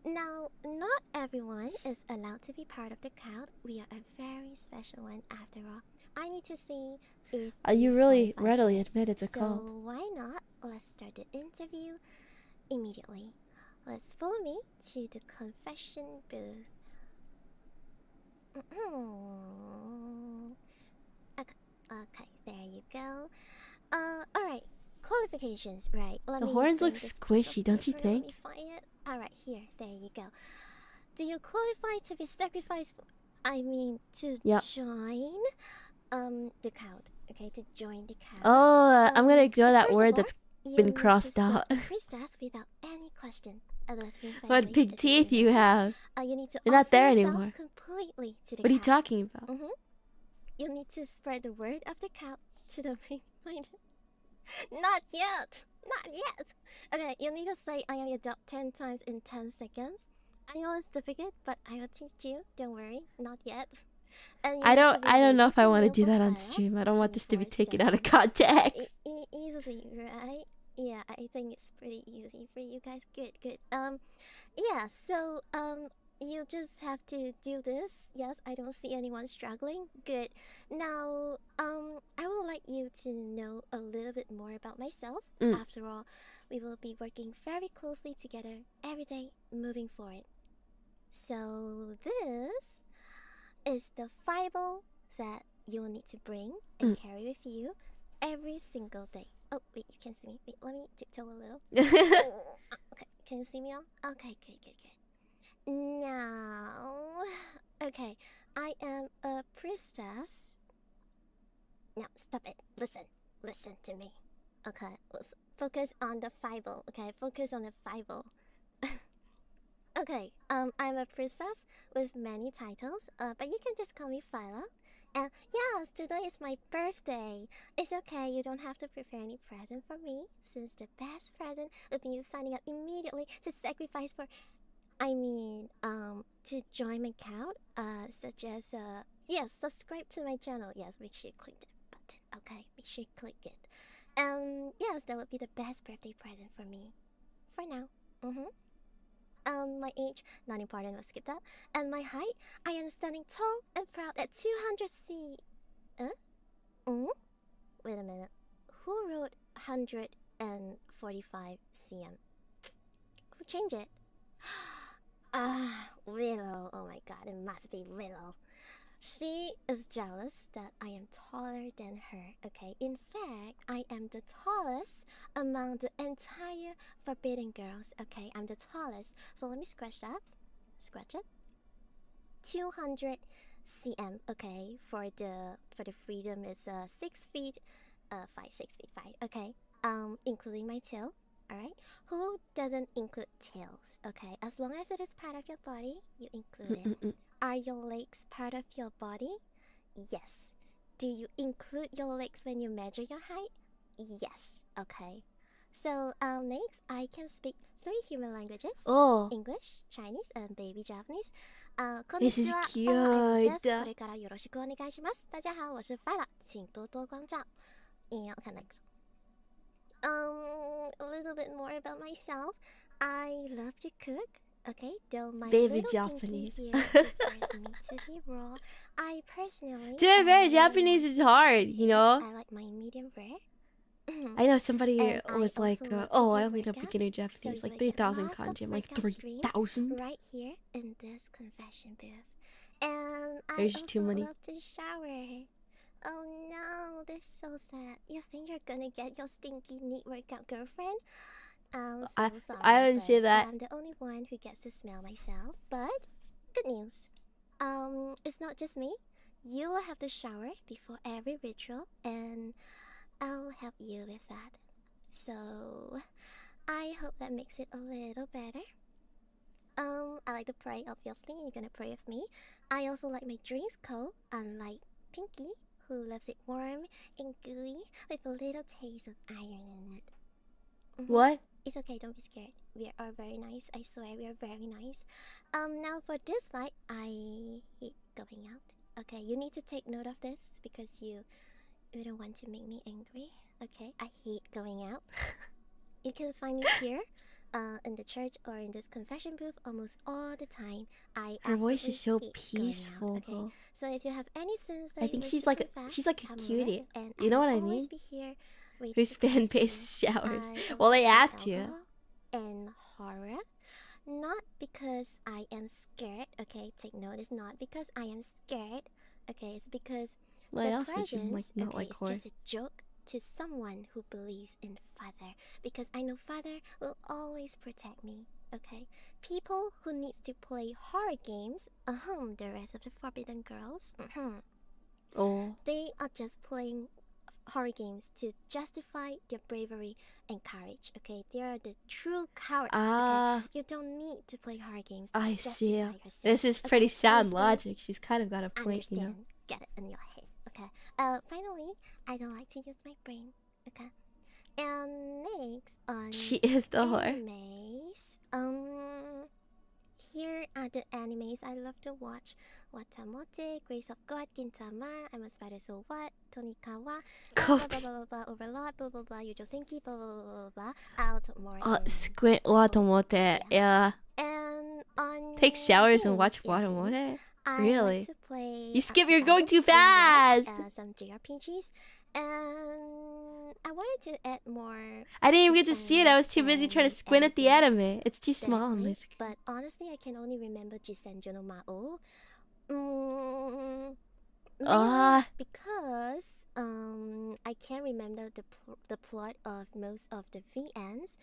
S2: Now, not everyone is allowed to be part of the crowd. We are a very special one, after all. I need to see if
S1: You really
S2: qualify
S1: readily
S2: for it.
S1: admit it's a
S2: so
S1: cult.
S2: why not? Let's start the interview immediately. Let's follow me to the confession booth. Okay, there you go. Alright. Qualifications, right.
S1: The horns look squishy, don't you think?
S2: Let me find it. Alright, here. There you go. Do you qualify to be sacrificed? To join the crowd. Okay, to join the crowd.
S1: Oh, I'm gonna ignore that
S2: First
S1: word
S2: of all,
S1: that's
S2: you
S1: been
S2: need
S1: crossed
S2: to set
S1: out.
S2: the priestess without any question. Unless we
S1: What big teeth you have.
S2: You need to
S1: You're not
S2: offer
S1: there
S2: yourself
S1: anymore.
S2: completely to the
S1: What are you
S2: crowd.
S1: talking about?
S2: You need to spread the word of the crowd to the minded. Not yet. Okay, you need to say I am your dog 10 times in 10 seconds. I know it's difficult, but I will teach you. Don't worry, not yet. And
S1: I don't know if I want to do that on stream. I don't want this to be taken out of context.
S2: Easily, right? Yeah, I think it's pretty easy for you guys. Good. Yeah, so, you just have to do this. Yes, I don't see anyone struggling. Good. Now, I would like you to know a little bit more about myself. After all, we will be working very closely together every day moving forward. So, this is the Bible that you'll need to bring and carry with you every single day. Oh, wait, you can see me. Wait, let me tiptoe a little. Okay, can you see me all? Okay, good. Now, okay, I am a priestess. Now, stop it. Listen to me. Okay, let's focus on the Bible. Okay, focus on the Bible. Okay, I'm a priestess with many titles, but you can just call me Phyla. And yes, today is my birthday. It's okay, you don't have to prepare any present for me, since the best present would be you signing up immediately to sacrifice for... to join my crowd, such as, yes, subscribe to my channel. Yes, make sure you click the button, okay? Make sure you click it. Yes, that would be the best birthday present for me. For now. My age, not important, let's skip that. And my height, I am standing tall and proud at 200 C... Wait a minute. Who wrote 145 cm? Who changed it? Willow. Oh my god, it must be Willow. She is jealous that I am taller than her, okay? In fact, I am the tallest among the entire Forbidden Girls, okay? I'm the tallest. So let me scratch that. Scratch it. 200 cm, okay? For the freedom is 6 feet 5, okay? Including my tail. Alright? Who doesn't include tails? Okay, as long as it is part of your body, you include it. Are your legs part of your body? Yes. Do you include your legs when you measure your height? Yes. Okay. So, next, I can speak 3 human languages. English, Chinese, and baby Japanese.
S1: This is cute.
S2: これからよろしくお願いします。大家好，我是 Phyla， 请多多关照。Okay, next. A little bit more about myself. I love to cook. Okay, though my
S1: baby
S2: little
S1: Japanese.
S2: Here prefers me to be raw. I personally.
S1: Dude, very Japanese is hard, you know?
S2: I like my medium rare.
S1: I know somebody
S2: And
S1: was
S2: I
S1: like,
S2: also love to
S1: oh,
S2: do
S1: I only know
S2: workout,
S1: beginner Japanese,
S2: so
S1: like
S2: you will get
S1: 3,000
S2: lots of
S1: kanji. I'm like,
S2: workout stream
S1: 3,000?
S2: right here in this confession booth. And
S1: There's
S2: I also
S1: too many.
S2: love to shower. Oh no, this is so sad. You think you're gonna get your stinky neat workout girlfriend? I'm so sorry.
S1: I didn't say
S2: but
S1: that.
S2: I'm the only one who gets to smell myself. But good news. It's not just me. You will have to shower before every ritual, and I'll help you with that. So I hope that makes it a little better. I like to pray, obviously. You're gonna pray with me. I also like my drinks cold, unlike Pinky, who loves it warm and gooey with a little taste of iron in it.
S1: What?
S2: It's okay, don't be scared. We are very nice. I swear we are very nice. Now for this light, I hate going out. Okay, you need to take note of this because you don't want to make me angry. Okay, I hate going out. You can find me here, in the church or in this confession booth almost all the time.
S1: Her voice is so
S2: absolutely hate going out,
S1: peaceful,
S2: okay?
S1: though.
S2: So if you have any sins that
S1: I
S2: you
S1: think
S2: wish
S1: she's
S2: to
S1: like
S2: confess,
S1: she's like a
S2: come over,
S1: cutie.
S2: and
S1: You know
S2: I
S1: what I
S2: will always
S1: mean?
S2: be here waiting
S1: Who's
S2: to confess
S1: fan
S2: you.
S1: based showers.
S2: I
S1: Well,
S2: also
S1: they
S2: hate
S1: have to.
S2: alcohol and horror. Not because I am scared, okay? Take note, it's not because I am scared, okay? It's because
S1: Why
S2: the
S1: else would you
S2: presence,
S1: not
S2: okay,
S1: like
S2: is
S1: horror?
S2: just a joke to someone who believes in Father. Because I know Father will always protect me, okay? People who needs to play horror games, the rest of the Forbidden Girls,
S1: Oh.
S2: they are just playing horror games to justify their bravery and courage, okay? They are the true cowards,
S1: Ah,
S2: okay? You don't need to play horror games to
S1: I
S2: justify
S1: see.
S2: yourself.
S1: This is pretty
S2: okay?
S1: sound
S2: Understand?
S1: logic. She's kind of got a point, you know.
S2: Understand. Get it in your head, okay? Finally, I don't like to use my brain, okay? And next on
S1: She is the whore.
S2: animes, here are the animes I love to watch. Watamote, Grace of God, Gintama, I'm a Spider So What, Tonikawa, blah blah blah blah blah, Overlord, blah blah blah, Yujo Senki, blah blah blah blah blah, out more.
S1: Squint Watamote. Yeah.
S2: And on
S1: Take showers and
S2: games,
S1: watch
S2: in games,
S1: Watamote?
S2: I
S1: Really?
S2: like to play
S1: You skip, you're
S2: Asakawa
S1: going too
S2: and
S1: fast!
S2: some JRPGs, and I wanted to add more.
S1: I didn't even get to see it. I was too busy trying to
S2: and
S1: squint at the
S2: everything
S1: anime. It's too
S2: that I
S1: small on my
S2: played,
S1: screen.
S2: but honestly, I can only remember Jisenjo no Mao. Mm,
S1: Ah.
S2: because I can't remember the plot of most of the VNs,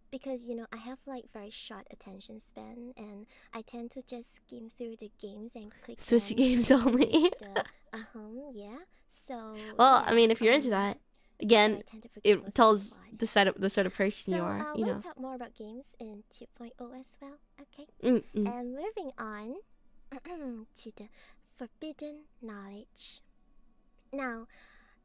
S2: because you know I have like very short attention span and I tend to just skim through the games and click
S1: Switch
S2: end
S1: games
S2: just to
S1: only.
S2: reach the yeah. So
S1: Well,
S2: yeah,
S1: I mean, if you're into that, again,
S2: so I tend to forget most
S1: it
S2: of
S1: tells
S2: the plot.
S1: the sort of person
S2: So
S1: you are. You
S2: we'll
S1: know.
S2: talk more about games in 2.0 as well. Okay.
S1: Mm-mm.
S2: And moving on to the forbidden knowledge. Now,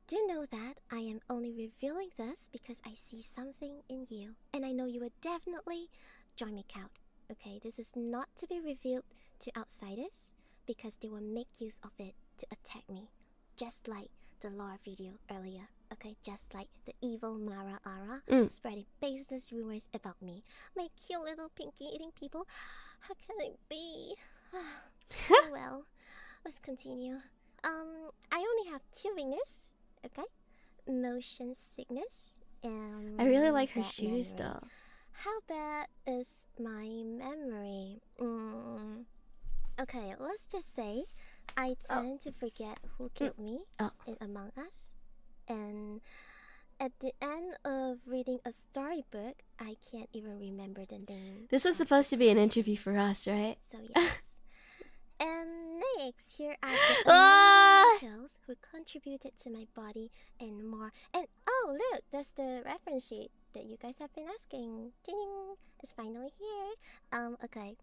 S2: do know that I am only revealing this because I see something in you, and I know you would definitely join me out. Okay, this is not to be revealed to outsiders because they will make use of it to attack me, just like the lore video earlier. Okay, just like the evil Mara Ara spreading baseless rumors about me. My cute little pinky eating people. How can it be? Oh well, let's continue. I only have 2 weaknesses. Okay, motion sickness and
S1: I really like her
S2: bad
S1: shoes,
S2: memory.
S1: though.
S2: How bad is my memory? Okay, let's just say I tend to forget who killed me in Among Us, and at the end of reading a storybook, I can't even remember the name.
S1: This was supposed to be an interview for us, right?
S2: So yes. And next, here are the
S1: Ah!
S2: angels who contributed to my body and more. And oh, look, that's the reference sheet that you guys have been asking. Ding! It's finally here. Okay.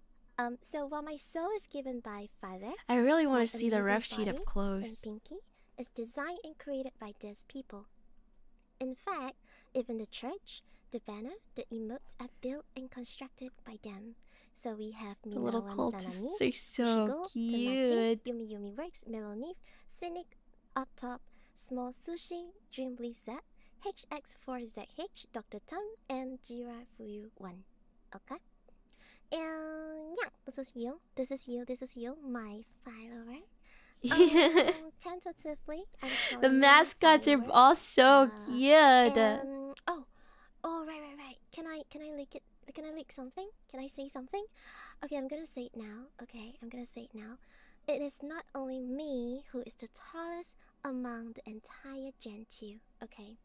S2: So while my soul is given by Father,
S1: I really want
S2: my
S1: to see the
S2: amazing
S1: ref sheet
S2: body
S1: up close.
S2: and Pinky is designed and created by these people. In fact, even the church, the banner, the emotes are built and constructed by them. So we have
S1: The little
S2: Minawan
S1: cultists
S2: Tanami,
S1: are so
S2: Ushigo,
S1: cute.
S2: Tamachi, Yumi Yumi Works, Melonif, Cynic, Top, Small Sushi, Dream Believe Z, HX4ZH, Dr. Tom, and Jira Fuyu 1. Okay? And yeah, this is you, my follower. Tentatively, I'm calling
S1: The
S2: you
S1: mascots are
S2: follower.
S1: all so cute.
S2: Right. Can I leak it? Can I leak something? Can I say something? Okay, I'm gonna say it now. It is not only me who is the tallest among the entire Gen 2. Okay,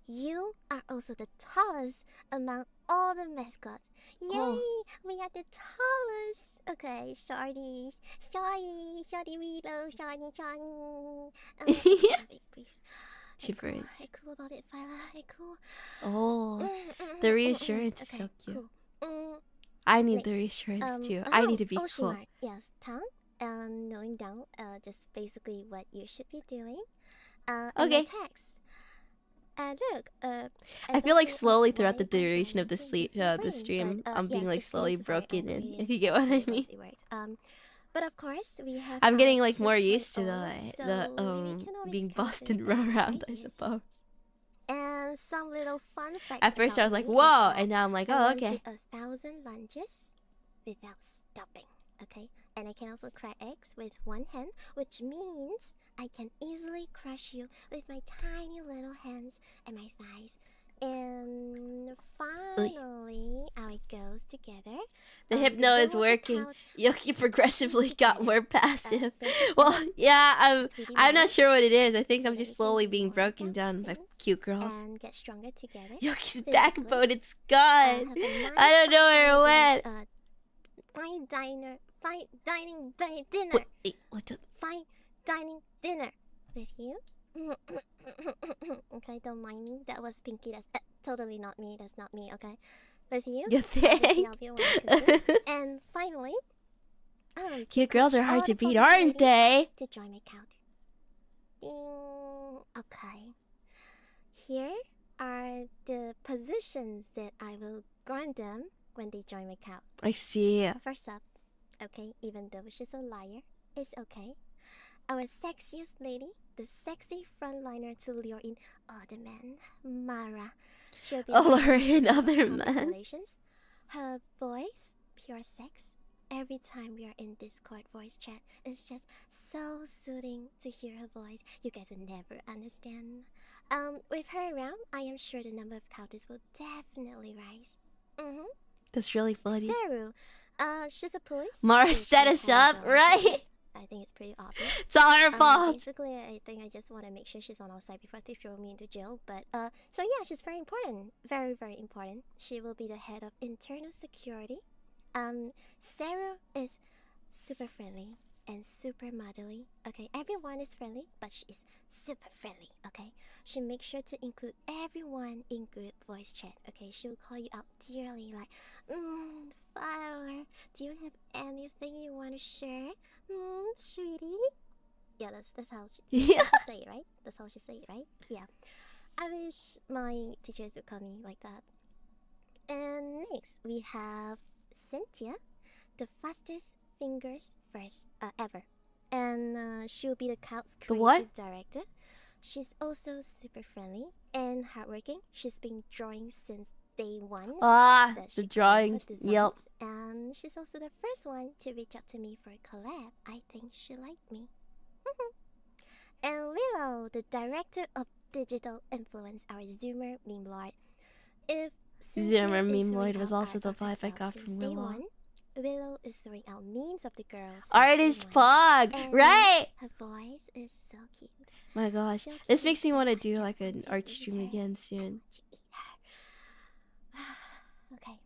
S2: you are also the tallest among all the mascots. Yay! We are the tallest. Okay, shorty Willow, shorty.
S1: Chippers.
S2: Hey, cool about it, Phyla. Hey, cool.
S1: Oh, the reassurance is so cute.
S2: Cool.
S1: I need the reassurance too. I need to be cool.
S2: Oshimar. Yes, town. Knowing down. Just basically what you should be doing.
S1: Okay.
S2: Text.
S5: Look,
S1: I feel like
S5: example of
S1: slowly throughout
S5: why
S1: the
S5: I
S1: duration of
S5: don't
S1: the
S5: think this
S1: the
S5: Refrain,
S1: stream,
S5: but,
S1: I'm being
S5: yes,
S1: like
S5: it
S1: slowly
S5: sounds very
S1: broken in.
S5: overrated,
S1: If you get
S5: but
S1: what I
S5: it
S1: mean.
S5: works, it works. But of course, we have
S1: I'm
S5: our
S1: getting like more used to
S5: 2.0,
S1: the
S5: so we can always
S1: being
S5: count
S1: bossed
S5: in
S1: and
S5: better
S1: run around, I
S5: ideas.
S1: suppose.
S5: And some little fun facts
S1: At first I
S5: about
S1: was like,
S5: me is
S1: whoa,
S5: that
S1: and now I'm like,
S5: I
S1: oh,
S5: once
S1: okay.
S5: did 1,000 lunges without stopping. Okay, and I can also crack eggs with one hand, which means I can easily crush you with my tiny little hands and my thighs. And finally, how it goes together.
S1: The hypno is
S5: will
S1: working.
S5: count
S1: Yoki progressively got
S5: together.
S1: more passive.
S5: Basically,
S1: Well, yeah, I'm
S5: 3D
S1: not
S5: model,
S1: sure what it is. I think
S5: so
S1: I'm
S5: that
S1: just
S5: we can
S1: slowly
S5: do
S1: being
S5: more
S1: broken down by
S5: adapting
S1: cute girls.
S5: and get stronger together.
S1: Yoki's
S5: physically.
S1: backbone, it's gone.
S5: Have a nice
S1: I don't know where it went.
S5: Fine dining dinner.
S1: Wait, what the?
S5: Fine dining dinner with you. Okay, don't mind me. That was Pinky. That's totally not me. That's not me. Okay, with you.
S1: You think?
S5: I'll be one cooking. And finally,
S1: Cute girls are
S5: all
S1: hard to
S5: the
S1: beat,
S5: popular
S1: aren't they?
S5: to join my count. Okay. Here are the positions that I will grant them when they join my count.
S1: I see.
S5: First up, okay, even though she's a liar, it's okay. Our sexiest lady, the sexy frontliner to lure in other men, Mara. She'll be
S1: Allure in other men.
S5: congratulations. Her voice, pure sex. Every time we are in Discord voice chat, it's just so soothing to hear her voice. You guys will never understand. With her around, I am sure the number of counters will definitely rise.
S1: That's really funny.
S5: Saru, she's a police.
S1: Mara
S5: She's
S1: set
S5: pretty
S1: us up,
S5: talented.
S1: right?
S5: I think it's pretty obvious.
S1: It's all her fault.
S5: Basically, I think I just want to make sure she's on our side before they throw me into jail. But so yeah, she's very important, very very important. She will be the head of internal security. Sarah is super friendly and super motherly. Okay, everyone is friendly, but she is super friendly. Okay, she makes sure to include everyone in group voice chat. Okay, she will call you out dearly, like, Fowler, do you have anything you want to share? Sweetie. Yeah, that's how she say it, right? That's how she say it, right? Yeah. I wish my teachers would call me like that. And next we have Cynthia, the fastest fingers first ever, and she'll be the count's creative director. She's also super friendly and hardworking. She's been drawing since day one.
S1: The drawing. Yep.
S5: And she's also the first one to reach out to me for a collab. I think she liked me. And Willow, the director of digital influence, our Zoomer meme lord. If
S1: Zoomer meme lord was also the vibe I got from
S5: day
S1: Willow.
S5: one, Willow is throwing out memes of the girls.
S1: Artist Pog, right?
S5: Her voice is so cute.
S1: My gosh,
S5: So
S1: this
S5: cute.
S1: makes me want to
S5: I
S1: do
S5: just
S1: like an
S5: want to
S1: art
S5: eat
S1: stream
S5: her.
S1: again soon.
S5: To eat her. Okay.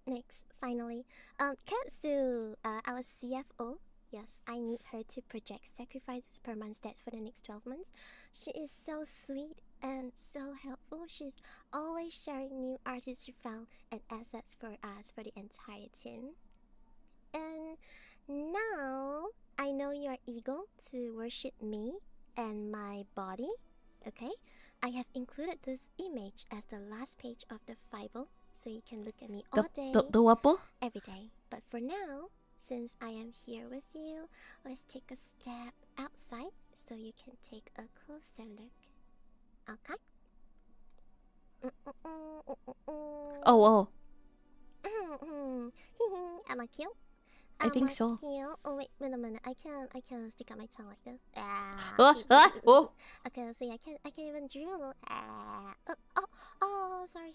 S5: Next, finally, Katsu, our CFO. Yes, I need her to project sacrifices per month stats for the next 12 months. She is so sweet and so helpful. She's always sharing new artists she found and assets for us for the entire team. And now I know you're eager to worship me and my body. Okay, I have included this image as the last page of the Bible, so you can look at me all day,
S1: The Wapple?
S5: every day. But for now, since I am here with you, let's take a step outside so you can take a closer look. Okay?
S1: Oh.
S5: Am I cute?
S1: I think so.
S5: Cute? Oh wait a minute. I can't stick out my tongue like this.
S1: Oh.
S5: Okay, let's see. I can't even drool. Sorry.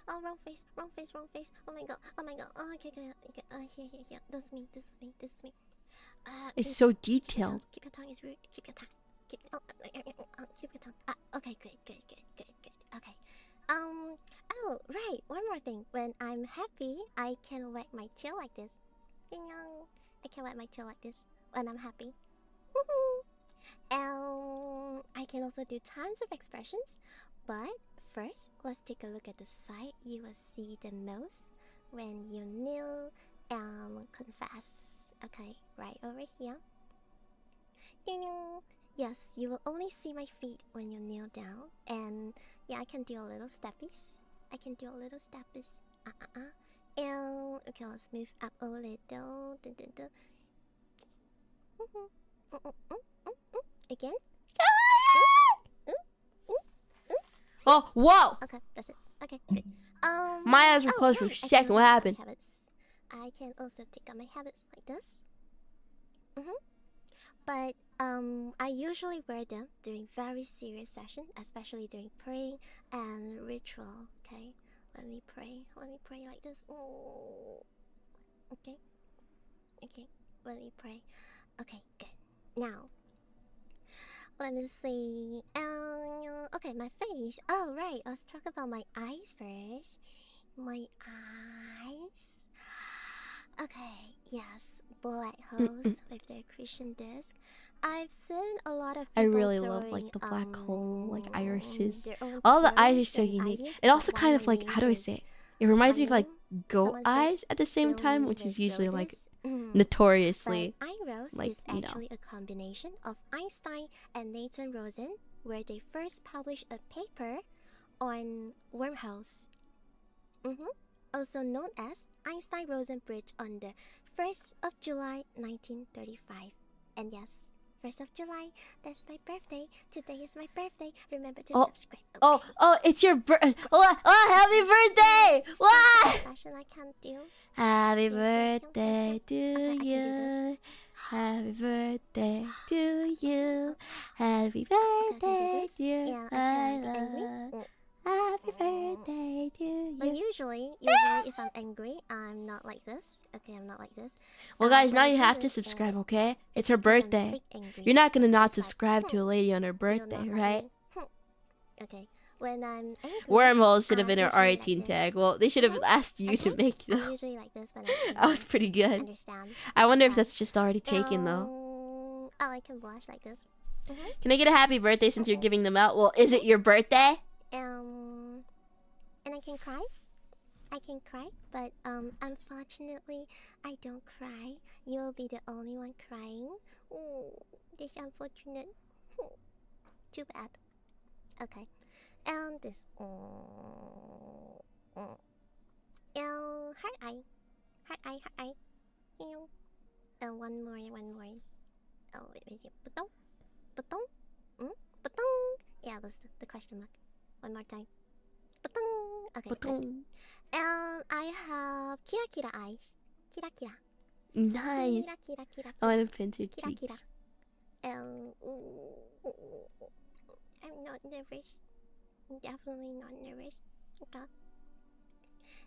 S5: Oh, wrong face. Oh my god. Oh, okay. Here. This is me.
S1: It's so detailed.
S5: Keep your tongue. It's rude. Keep your tongue. Keep your tongue. Okay, good. Okay. Oh, right. One more thing. When I'm happy, I can wag my tail like this. I can wag my tail like this when I'm happy. I can also do tons of expressions. But first, let's take a look at the side you will see the most when you kneel and confess. Okay, right over here.
S2: yes, you will only see my feet when you kneel down. And yeah, I can do a little steppies. And okay, let's move up a little. Dun, dun, dun. Again.
S1: Oh, whoa!
S2: Okay, that's it. Okay, good.
S1: My eyes were closed for a
S2: right, I can
S1: second. What
S2: also
S1: happened?
S2: take habits. I can also take out my habits like this. But I usually wear them during very serious session, especially during praying and ritual. Okay, let me pray like this. Oh, okay, let me pray. Okay, good. Now, let me see. Okay, my face. Oh, right. Let's talk about my eyes first. My eyes. Okay, yes, black holes with their accretion disc. I've seen a lot of people
S1: I really love like
S2: throwing,
S1: the black hole, like irises.
S2: their own
S1: All the eyes are
S2: theories
S1: so
S2: and
S1: unique.
S2: ideas,
S1: It also
S2: but
S1: kind
S2: what
S1: of
S2: I
S1: like,
S2: mean
S1: how do I
S2: is
S1: say it? It reminds me of like
S2: onion,
S1: goat
S2: someone said
S1: eyes at the same
S2: fill
S1: time,
S2: me
S1: which is
S2: with
S1: usually like
S2: roses.
S1: notoriously
S2: But eye rose
S1: like,
S2: is
S1: you know.
S2: actually a combination of Einstein and Nathan Rosen, where they first published a paper on wormholes. Also known as Einstein-Rosen Bridge on the 1st of July 1935. And yes, 1st of July, that's my birthday. Today is my birthday. Remember to subscribe. Okay.
S1: Oh, it's your birthday. Oh, happy birthday! What?
S2: Fashion I can't do.
S1: Happy
S2: Okay,
S1: birthday to
S2: I can do
S1: you. Happy birthday to you. Happy
S2: Okay, I can do
S1: birthday,
S2: this.
S1: dear
S2: Yeah, I can be angry.
S1: Lila. Happy birthday to
S2: But
S1: you.
S2: usually if I'm angry, I'm not like this. Okay, I'm not like this.
S1: Well, guys,
S2: When
S1: now
S2: I
S1: you
S2: do
S1: have to
S2: this,
S1: subscribe, okay? It's her
S2: because I'm
S1: birthday.
S2: fake angry.
S1: You're not gonna not
S2: It's like,
S1: subscribe to a lady on her
S2: do you
S1: birthday,
S2: not like
S1: right?
S2: me? Okay, when I'm angry,
S1: Wormholes should have been her
S2: usually like
S1: R18
S2: this.
S1: tag. Well, they should have asked you to
S2: Okay?
S1: make it.
S2: I'm usually like this when I'm angry.
S1: That was pretty good.
S2: Understand?
S1: I wonder if
S2: Okay.
S1: that's just already taken, though.
S2: Oh, I can blush like this.
S1: Can I get a happy birthday since you're giving them out? Well, is it your birthday?
S2: And I can cry. I can cry, but unfortunately, I don't cry. You'll be the only one crying. Oh, this unfortunate. Too bad. Okay, and this. Heart eye, heart eye, heart eye. One more. Oh, wait. Butong, butong. Yeah, that's the question mark. One more time. Butong. Okay. Good. And I have kira eyes. Kira.
S1: Nice.
S2: Kira.
S1: I want to pinch your
S2: Kira.
S1: cheeks.
S2: I'm not nervous. I'm definitely not nervous. Okay.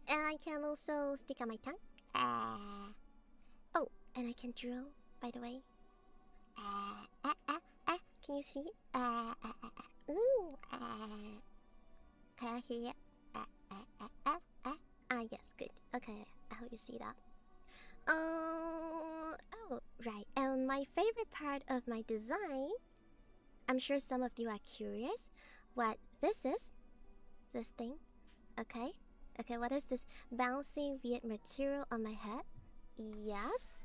S2: And I can also stick out my tongue. Oh, and I can drill, by the way. Can you see? Ooh. Can I hear it? Yes, good. Okay, I hope you see that. Oh, right. And my favorite part of my design, I'm sure some of you are curious what this is. This thing. Okay, what is this bouncy weird material on my head? Yes.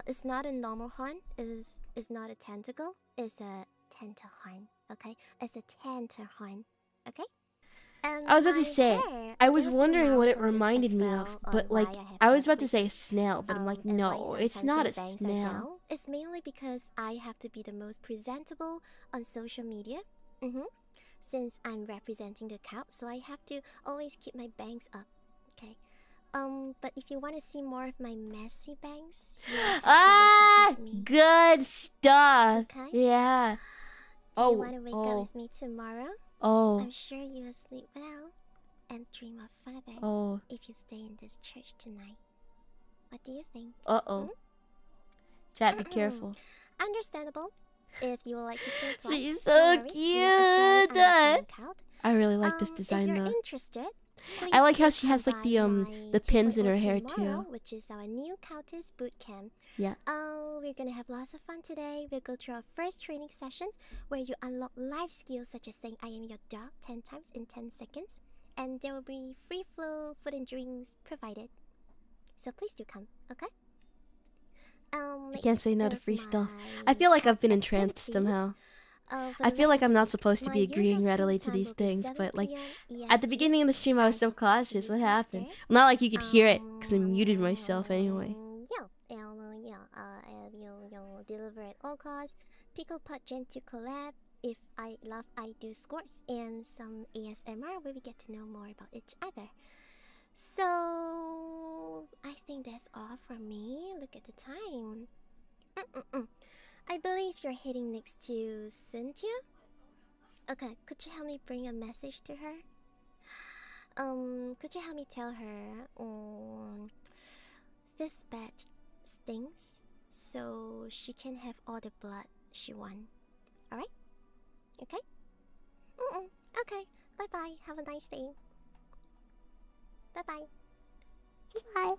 S2: It's not a normal horn. It's not a tentacle. It's a tenterhorn. Okay, it's a tenterhorn. Okay. And
S1: I was about to say,
S2: hair,
S1: I was
S2: there are a few
S1: wondering what
S2: miles
S1: it
S2: on this
S1: reminded me
S2: spell
S1: of,
S2: on
S1: but
S2: why
S1: like,
S2: have
S1: I was
S2: hair
S1: about to say a
S2: tweaks.
S1: snail, but I'm like,
S2: And why
S1: no, it's
S2: sometimes
S1: not
S2: my
S1: a
S2: bangs are
S1: snail.
S2: down. It's mainly because I have to be the most presentable on social media. Since I'm representing the account, so I have to always keep my bangs up. Okay. But if you want to see more of my messy bangs, you have to visit me.
S1: Good stuff.
S2: Okay.
S1: Yeah.
S2: Do you want to wake up with me tomorrow?
S1: Oh.
S2: I'm sure you will sleep well and dream of Father.
S1: Oh.
S2: If you stay in this church tonight. What do you think?
S1: Chat, be careful.
S2: Understandable. If you would like to think twice,
S1: She's
S2: no
S1: so
S2: worries. We have a very
S1: cute.
S2: understanding crowd.
S1: I really like this design
S2: if you're
S1: though.
S2: interested,
S1: I like how
S2: please
S1: she has
S2: come
S1: like
S2: by
S1: the pins in her
S2: 2.0
S1: hair
S2: tomorrow,
S1: too.
S2: which is our new Countess boot camp.
S1: Yeah.
S2: We're gonna have lots of fun today. We'll go through our first training session where you unlock life skills such as saying "I am your dog" 10 times in 10 seconds, and there will be free flow food and drinks provided. So please do come, okay?
S1: I can't say no to free stuff. I feel like I've been entranced somehow. I feel like I'm not supposed to be agreeing readily to these things, but like at the beginning of the stream I was so cautious. What happened? Well, not like you could hear it because I muted myself anyway.
S2: You'll deliver at all costs. Pickle Pot Gen to collab. If I love, I do scores and some ASMR where we get to know more about each other. So I think that's all from me. Look at the time. I believe you're heading next to Cynthia. Okay, could you help me bring a message to her? Could you help me tell her this batch stinks, so she can have all the blood she wants. Alright? Okay? Okay. Bye bye. Have a nice day. Bye bye. Bye.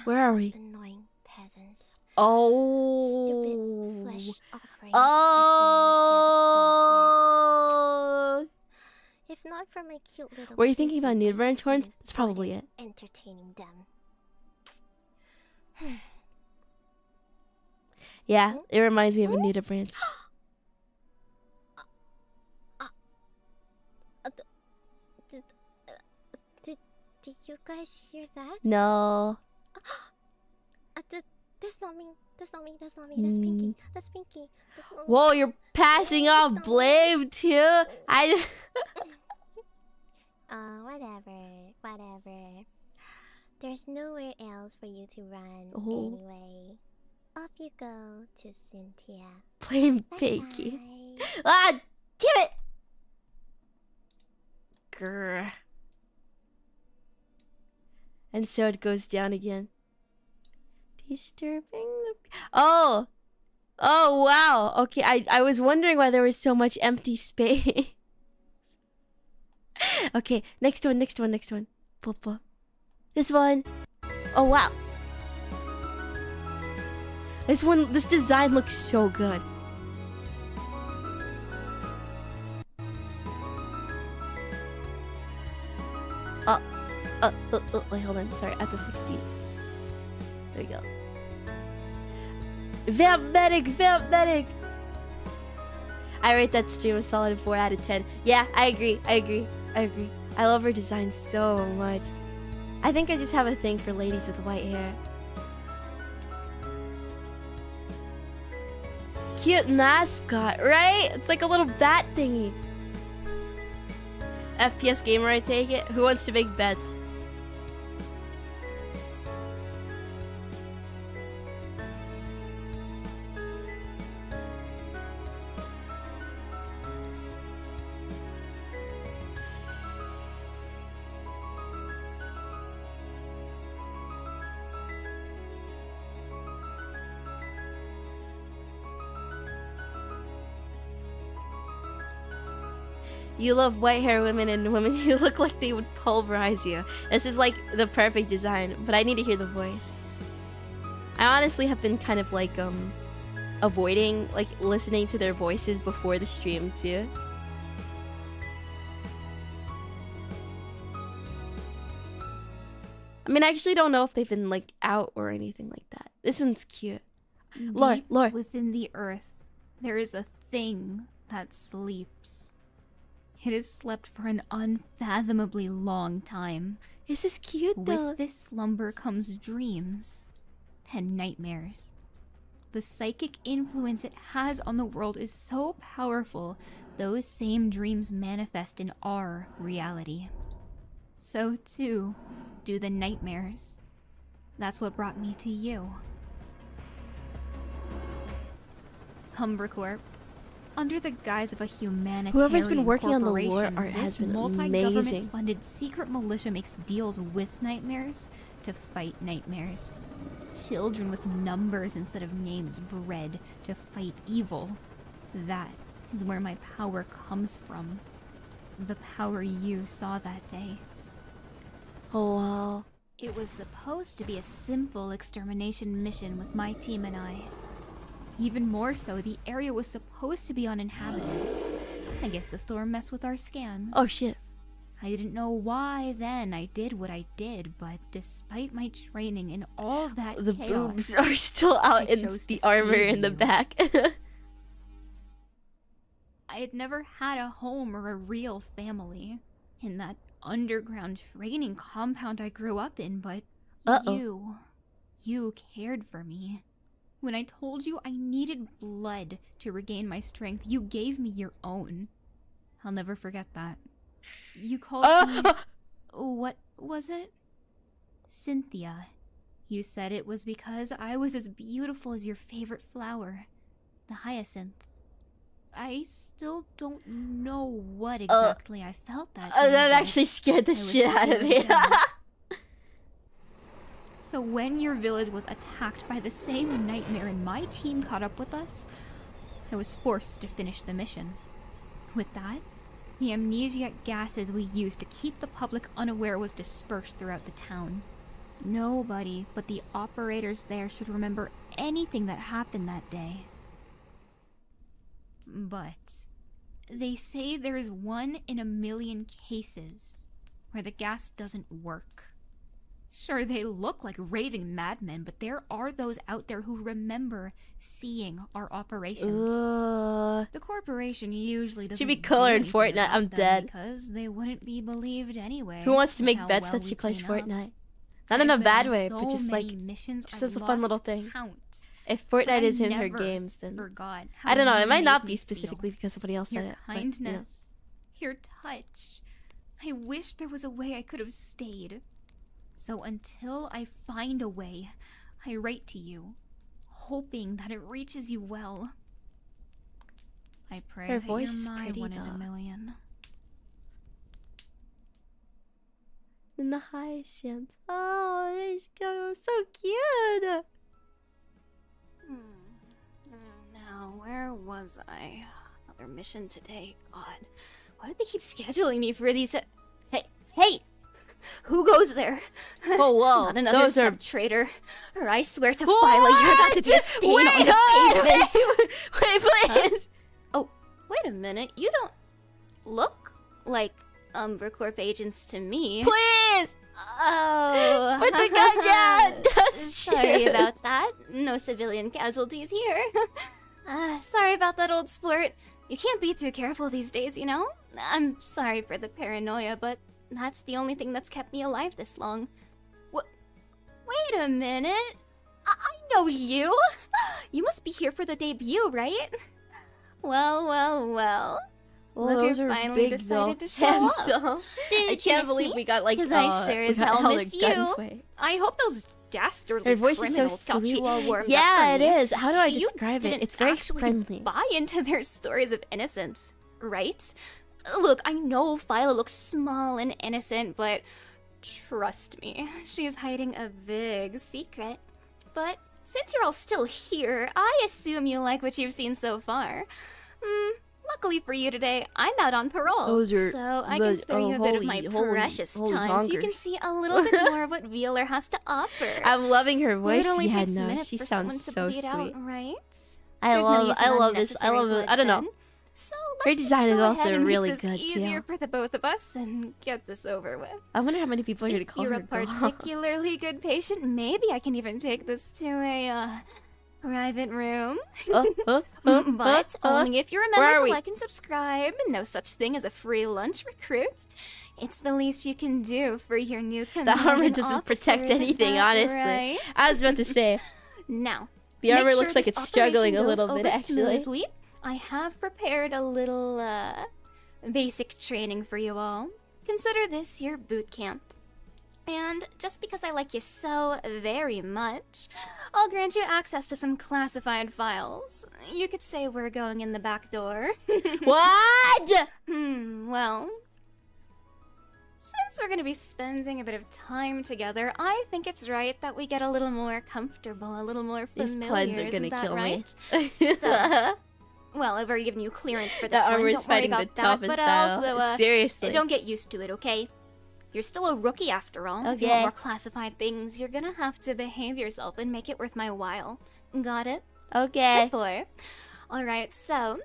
S1: Where are we?
S2: Annoying peasants.
S1: Oh.
S2: Stupid flesh offering.
S1: Oh.
S2: If not for my cute little.
S1: Were you thinking about
S2: pinky,
S1: nude ranch horns?
S2: I
S1: That's probably it.
S2: Entertaining them.
S1: Yeah, it reminds me of a nude branch.
S2: Did you guys hear that?
S1: No.
S2: That's not me. That's not me. That's not me. That's Pinky. That's Pinky. That's not me.
S1: Whoa, you're passing off blame too.
S2: Whatever. There's nowhere else for you to run anyway. Off you go to Cynthia.
S1: Blame Pinky. Ah, damn it! Grr. And so it goes down again. Disturbing the... Oh! Oh, wow. Okay, I was wondering why there was so much empty space. Okay, next one. Papa. This one. Oh, wow. This design looks so good. Wait, hold on. Sorry, I have to fix the... There we go. Vamp medic! I rate that stream a solid 4 out of 10. Yeah, I agree. I love her design so much. I think I just have a thing for ladies with white hair. Cute mascot, right? It's like a little bat thingy. FPS gamer, I take it? Who wants to make bets? You love white hair women and women who look like they would pulverize you. This is like the perfect design, but I need to hear the voice. I honestly have been kind of like avoiding like listening to their voices before the stream too. I mean, I actually don't know if they've been like out or anything like that. This one's cute. Lore.
S4: Within the earth, there is a thing that sleeps. It has slept for an unfathomably long time.
S1: This is cute though.
S4: With this slumber comes dreams and nightmares. The psychic influence it has on the world is so powerful, those same dreams manifest in our reality. So too do the nightmares. That's what brought me to you. Humbercorp. Under the guise of a humanitarian
S1: Whoever's been working on the lore
S4: corporation,
S1: art has
S4: this
S1: been amazing.
S4: multi-government-funded secret militia makes deals with nightmares to fight nightmares. Children with numbers instead of names bred to fight evil. That is where my power comes from. The power you saw that day.
S1: Oh wow.
S4: It was supposed to be a simple extermination mission with my team and I. Even more so, the area was supposed to be uninhabited. I guess the storm messed with our scans.
S1: Oh shit.
S6: I didn't know why then I did what I did, but despite my training and all of that
S1: The
S6: chaos,
S1: boobs are still out
S6: I
S1: in
S6: chose
S1: the
S6: to
S1: armor
S6: save
S1: in the
S6: you.
S1: back.
S6: I had never had a home or a real family in that underground training compound I grew up in, but you cared for me. When I told you I needed blood to regain my strength, you gave me your own. I'll never forget that. You called me... What was it? Cynthia. You said it was because I was as beautiful as your favorite flower, the hyacinth. I still don't know what exactly I felt that day,
S1: That
S6: but
S1: actually scared the
S6: I wish
S1: shit
S6: I
S1: out of
S6: could
S1: me.
S6: remember. So when your village was attacked by the same nightmare and my team caught up with us, I was forced to finish the mission. With that, the amnesiac gases we used to keep the public unaware was dispersed throughout the town. Nobody but the operators there should remember anything that happened that day. But they say there's 1 in a million cases where the gas doesn't work. Sure, they look like raving madmen, but there are those out there who remember seeing our operations. The corporation usually doesn't
S1: Should be color in
S6: do anything
S1: Fortnite.
S6: about
S1: I'm
S6: them
S1: dead.
S6: because they wouldn't be believed anyway.
S1: Who wants to
S6: with
S1: make
S6: how
S1: bets
S6: well
S1: that she
S6: we
S1: plays
S6: clean up.
S1: Fortnite? Not in a
S6: I've been
S1: bad
S6: on
S1: way,
S6: so
S1: but just like,
S6: many missions
S1: just
S6: I've
S1: as a fun
S6: lost
S1: little thing.
S6: count.
S1: If
S6: But
S1: Fortnite
S6: I
S1: is in her
S6: never
S1: games, then
S6: forgot
S1: I don't know.
S6: how
S1: It
S6: you
S1: might not
S6: made
S1: be
S6: me
S1: specifically
S6: feel.
S1: because somebody else said
S6: Your
S1: it. But,
S6: kindness, your touch. I wish there was a way I could have stayed. So until I find a way, I write to you, hoping that it reaches you well. I pray
S1: Her
S6: that
S1: voice is
S6: you're my
S1: pretty,
S6: 1 in
S1: though.
S6: a million.
S1: in the hyacinth. Oh, he's so cute.
S6: Now, where was I? Another mission today. God, why do they keep scheduling me for these? Hey! Who goes there?
S1: Whoa.
S6: Not another
S1: Those are...
S6: step traitor. Or I swear to Phyla, you're about to be a stain
S1: Wait,
S6: on the pavement.
S1: Wait, please.
S6: Oh, wait a minute. You don't look like Umbercorp agents to me.
S1: Please.
S6: Oh.
S1: Put the gun down. That's
S6: Sorry
S1: shit.
S6: about that. No civilian casualties here. Sorry about that, old sport. You can't be too careful these days, you know? I'm sorry for the paranoia, but that's the only thing that's kept me alive this long. Wait a minute. I know you. You must be here for the debut, right? Well.
S1: Well,
S6: Look,
S1: those
S6: you
S1: are
S6: finally
S1: big,
S6: decided
S1: though.
S6: to show up.
S1: Handsome.
S6: Did
S1: I
S6: you
S1: can't
S6: miss
S1: believe
S6: me?
S1: we got like
S6: 'Cause I sure
S1: we
S6: as
S1: got
S6: hell
S1: hella
S6: missed you.
S1: gunplay.
S6: I hope those dastardly
S1: Her voice is so
S6: criminals got
S1: sweet.
S6: you all warmed up
S1: Yeah,
S6: for
S1: it
S6: me.
S1: is. How do I
S6: You
S1: describe it?
S6: didn't
S1: It's very
S6: actually
S1: friendly.
S6: buy into their stories of innocence, right? Look, I know Phyla looks small and innocent, but trust me, she's hiding a big secret. But since you're all still here, I assume you like what you've seen so far. Luckily for you today, I'm out on parole,
S1: Those are
S6: so I can spare you a bit of my precious time so you can
S1: bonkers.
S6: see a little bit more of what VAllure has to offer.
S1: I'm loving her voice.
S6: It only
S1: Yeah,
S6: takes
S1: no,
S6: minutes
S1: she
S6: for
S1: sounds
S6: someone to
S1: so
S6: bleed
S1: sweet.
S6: out, right?
S1: I
S6: There's no use in
S1: love this. I
S6: unnecessary
S1: love it. I don't know.
S6: bloodshed. So
S1: Her
S6: let's just
S1: design is
S6: go
S1: also
S6: ahead and
S1: really
S6: make this
S1: good,
S6: easier
S1: too.
S6: for the both of us and get this over with.
S1: I wonder how many people are here to
S6: If
S1: call
S6: you're
S1: her
S6: a
S1: girl.
S6: particularly good patient, maybe I can even take this to a private room. But only if you
S1: Where
S6: remember
S1: are
S6: to
S1: we?
S6: like and subscribe. No such thing as a free lunch, recruit. It's the least you can do for your new
S1: The
S6: commanding
S1: armor doesn't protect
S6: officer, isn't
S1: anything,
S6: that
S1: honestly.
S6: right?
S1: I was about to say,
S6: Now,
S1: the
S6: make
S1: armor
S6: sure
S1: looks like
S6: this
S1: it's struggling a
S6: operation
S1: little
S6: goes
S1: bit,
S6: over
S1: actually.
S6: smoothly. I have prepared a little basic training for you all. Consider this your boot camp. And just because I like you so very much, I'll grant you access to some classified files. You could say we're going in the back door.
S1: What?
S6: Well, since we're gonna be spending a bit of time together, I think it's right that we get a little more comfortable, a little more
S1: These
S6: familiar.
S1: puns are
S6: Isn't
S1: gonna
S6: that
S1: kill
S6: right?
S1: me.
S6: So, well, I've already given you clearance for this
S1: That
S6: one.
S1: armor's
S6: Don't worry
S1: fighting the
S6: about that.
S1: toughest
S6: But
S1: battle.
S6: also,
S1: Seriously.
S6: don't get used to it, okay? You're still a rookie after all. If you
S1: Okay.
S6: want more classified things, you're gonna have to behave yourself and make it worth my while. Got it?
S1: Okay.
S6: Good boy. Alright, so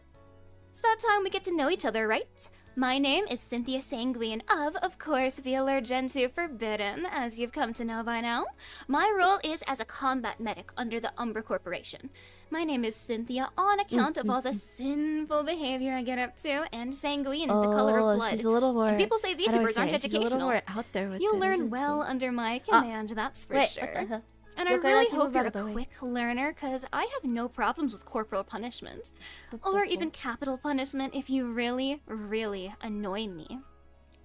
S6: it's about time we get to know each other, right? My name is Cynthia Sanguine of course, VAllure Gen 2 Forbidden, as you've come to know by now. My role is as a combat medic under the Umbra Corporation. My name is Cynthia on account of all the sinful behavior I get up to, and sanguine, the color of blood.
S1: She's a little more.
S6: And people say VTubers aren't
S1: She's a little
S6: educational.
S1: more out there with
S6: You'll
S1: it,
S6: learn
S1: isn't
S6: well
S1: she?
S6: under my command, that's for sure. And I really hope you're a quick learner, because I have no problems with corporal punishment. Or even capital punishment if you really, really annoy me.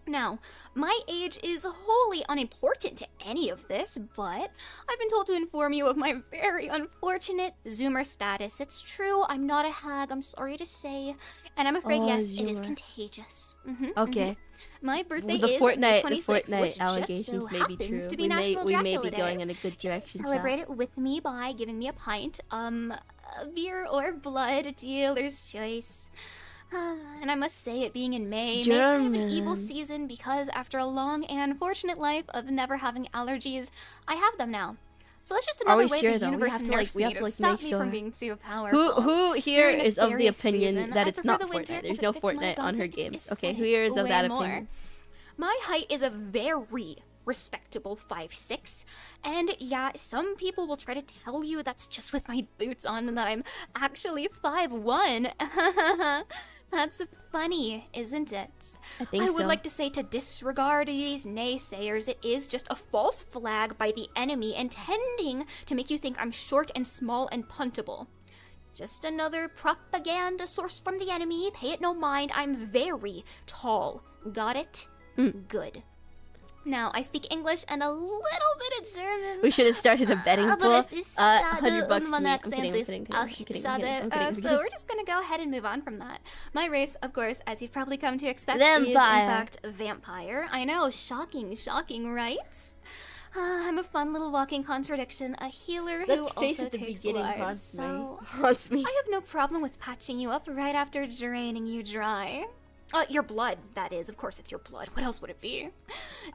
S6: Now, my age is wholly unimportant to any of this, but I've been told to inform you of my very unfortunate Zoomer status. It's true, I'm not a hag, I'm sorry to say. And I'm afraid, yes, it is contagious.
S1: Okay.
S6: My birthday
S1: The
S6: is
S1: Fortnite,
S6: 26,
S1: the Fortnite
S6: which
S1: allegations
S6: just so
S1: may be
S6: happens
S1: true.
S6: to be
S1: We
S6: National
S1: may
S6: Dracula
S1: be
S6: Day.
S1: going in a good direction.
S6: Celebrate it with me by giving me a pint, beer or blood, dealer's choice. And I must say, it being in May makes kind of an evil season because after a long and fortunate life of never having allergies, I have them now. So that's just another way
S1: sure,
S6: the
S1: though?
S6: universe nerfs me to stop me
S1: sure.
S6: from being too powerful.
S1: Who here
S6: During
S1: is of the
S6: nefarious
S1: opinion
S6: season,
S1: that
S6: I
S1: it's
S6: prefer
S1: not
S6: the winter
S1: Fortnite?
S6: 'cause
S1: There's
S6: it
S1: no
S6: fits my
S1: Fortnite on her
S6: gothic
S1: games. Okay, who
S6: aesthetic
S1: here is of
S6: way
S1: that
S6: more.
S1: opinion?
S6: My height is a very respectable 5'6", and yeah, some people will try to tell you that's just with my boots on and that I'm actually 5'1". That's funny, isn't it?
S1: I
S6: would like to say to disregard these naysayers, it is just a false flag by the enemy intending to make you think I'm short and small and puntable. Just another propaganda source from the enemy. Pay it no mind. I'm very tall. Got it? Good. Now, I speak English and a little bit of German.
S1: We should have started a betting pool. $100 to me. I'm kidding.
S6: So we're just gonna go ahead and move on from that. My race, of course, as you've probably come to expect, is in
S1: Vampire.
S6: fact vampire. I know, shocking, right? I'm a fun little walking contradiction, a healer who also takes lives. So
S1: Haunts me.
S6: I have no problem with patching you up right after draining you dry. Your blood, that is. Of course it's your blood. What else would it be?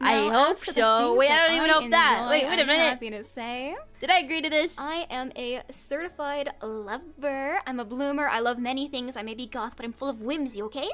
S1: I
S6: Now,
S1: hope
S6: as for the
S1: so.
S6: things
S1: Wait, I
S6: that
S1: don't even know that.
S6: enjoy,
S1: Wait a
S6: I'm
S1: minute.
S6: happy to say
S1: Did I agree to this?
S6: I am a certified lover. I'm a bloomer. I love many things. I may be goth, but I'm full of whimsy, okay?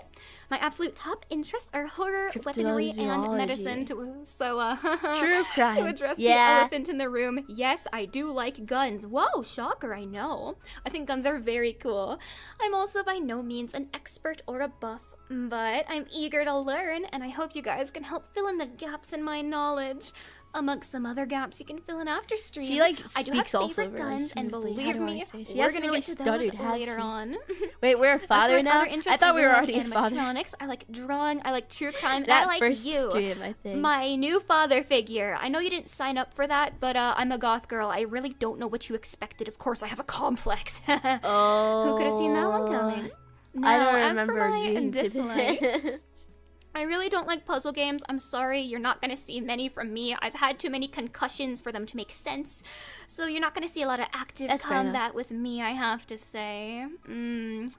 S6: My absolute top interests are horror, weaponry, and
S1: Cryptozoology.
S6: medicine.
S1: True crime.
S6: To address the
S1: Yeah.
S6: elephant in the room, yes, I do like guns. Whoa, shocker, I know. I think guns are very cool. I'm also by no means an expert or a buff, but I'm eager to learn, and I hope you guys can help fill in the gaps in my knowledge. Amongst some other gaps you can fill in after stream.
S1: She, like,
S6: I do have
S1: speaks also
S6: favorite
S1: really
S6: guns, and
S1: smoothly. How
S6: believe
S1: do I
S6: me,
S1: say? She
S6: we're
S1: hasn't
S6: gonna
S1: really
S6: get to
S1: stuttered,
S6: those
S1: has
S6: later
S1: she?
S6: on.
S1: Wait, we're a
S6: As for
S1: father
S6: my
S1: now?
S6: other interests,
S1: I thought we were
S6: like
S1: already a father.
S6: animatronics, I like drawing, I like true crime, and
S1: That
S6: I like
S1: first
S6: you.
S1: stream, I think.
S6: My new father figure. I know you didn't sign up for that, but I'm a goth girl. I really don't know what you expected. Of course, I have a complex.
S1: Oh.
S6: Who could have seen that one coming? Now,
S1: I don't
S6: as for
S1: remember
S6: my
S1: agreeing to
S6: dislikes,
S1: this.
S6: I really don't like puzzle games. I'm sorry, you're not gonna see many from me. I've had too many concussions for them to make sense. So you're not gonna see a lot of active
S1: That's fair enough.
S6: combat with me, I have to say.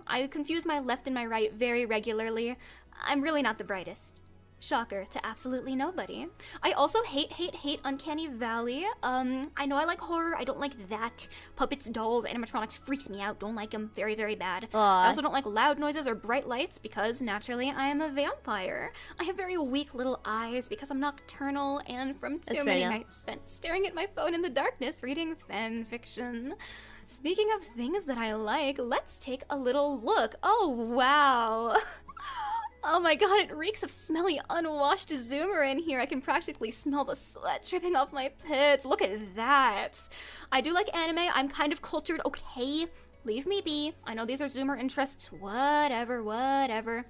S6: I confuse my left and my right very regularly. I'm really not the brightest. Shocker to absolutely nobody. I also hate Uncanny Valley. I know I like horror. I don't like that. Puppets, dolls, animatronics freaks me out. Don't like them. Very, very bad. I also don't like loud noises or bright lights because naturally I am a vampire. I have very weak little eyes because I'm nocturnal and from too
S1: fair
S6: many
S1: enough.
S6: nights spent staring at my phone in the darkness reading fan fiction. Speaking of things that I like, let's take a little look. Oh, wow. Oh my god, it reeks of smelly, unwashed Zoomer in here. I can practically smell the sweat dripping off my pits. Look at that. I do like anime. I'm kind of cultured, okay? Leave me be. I know these are Zoomer interests. Whatever.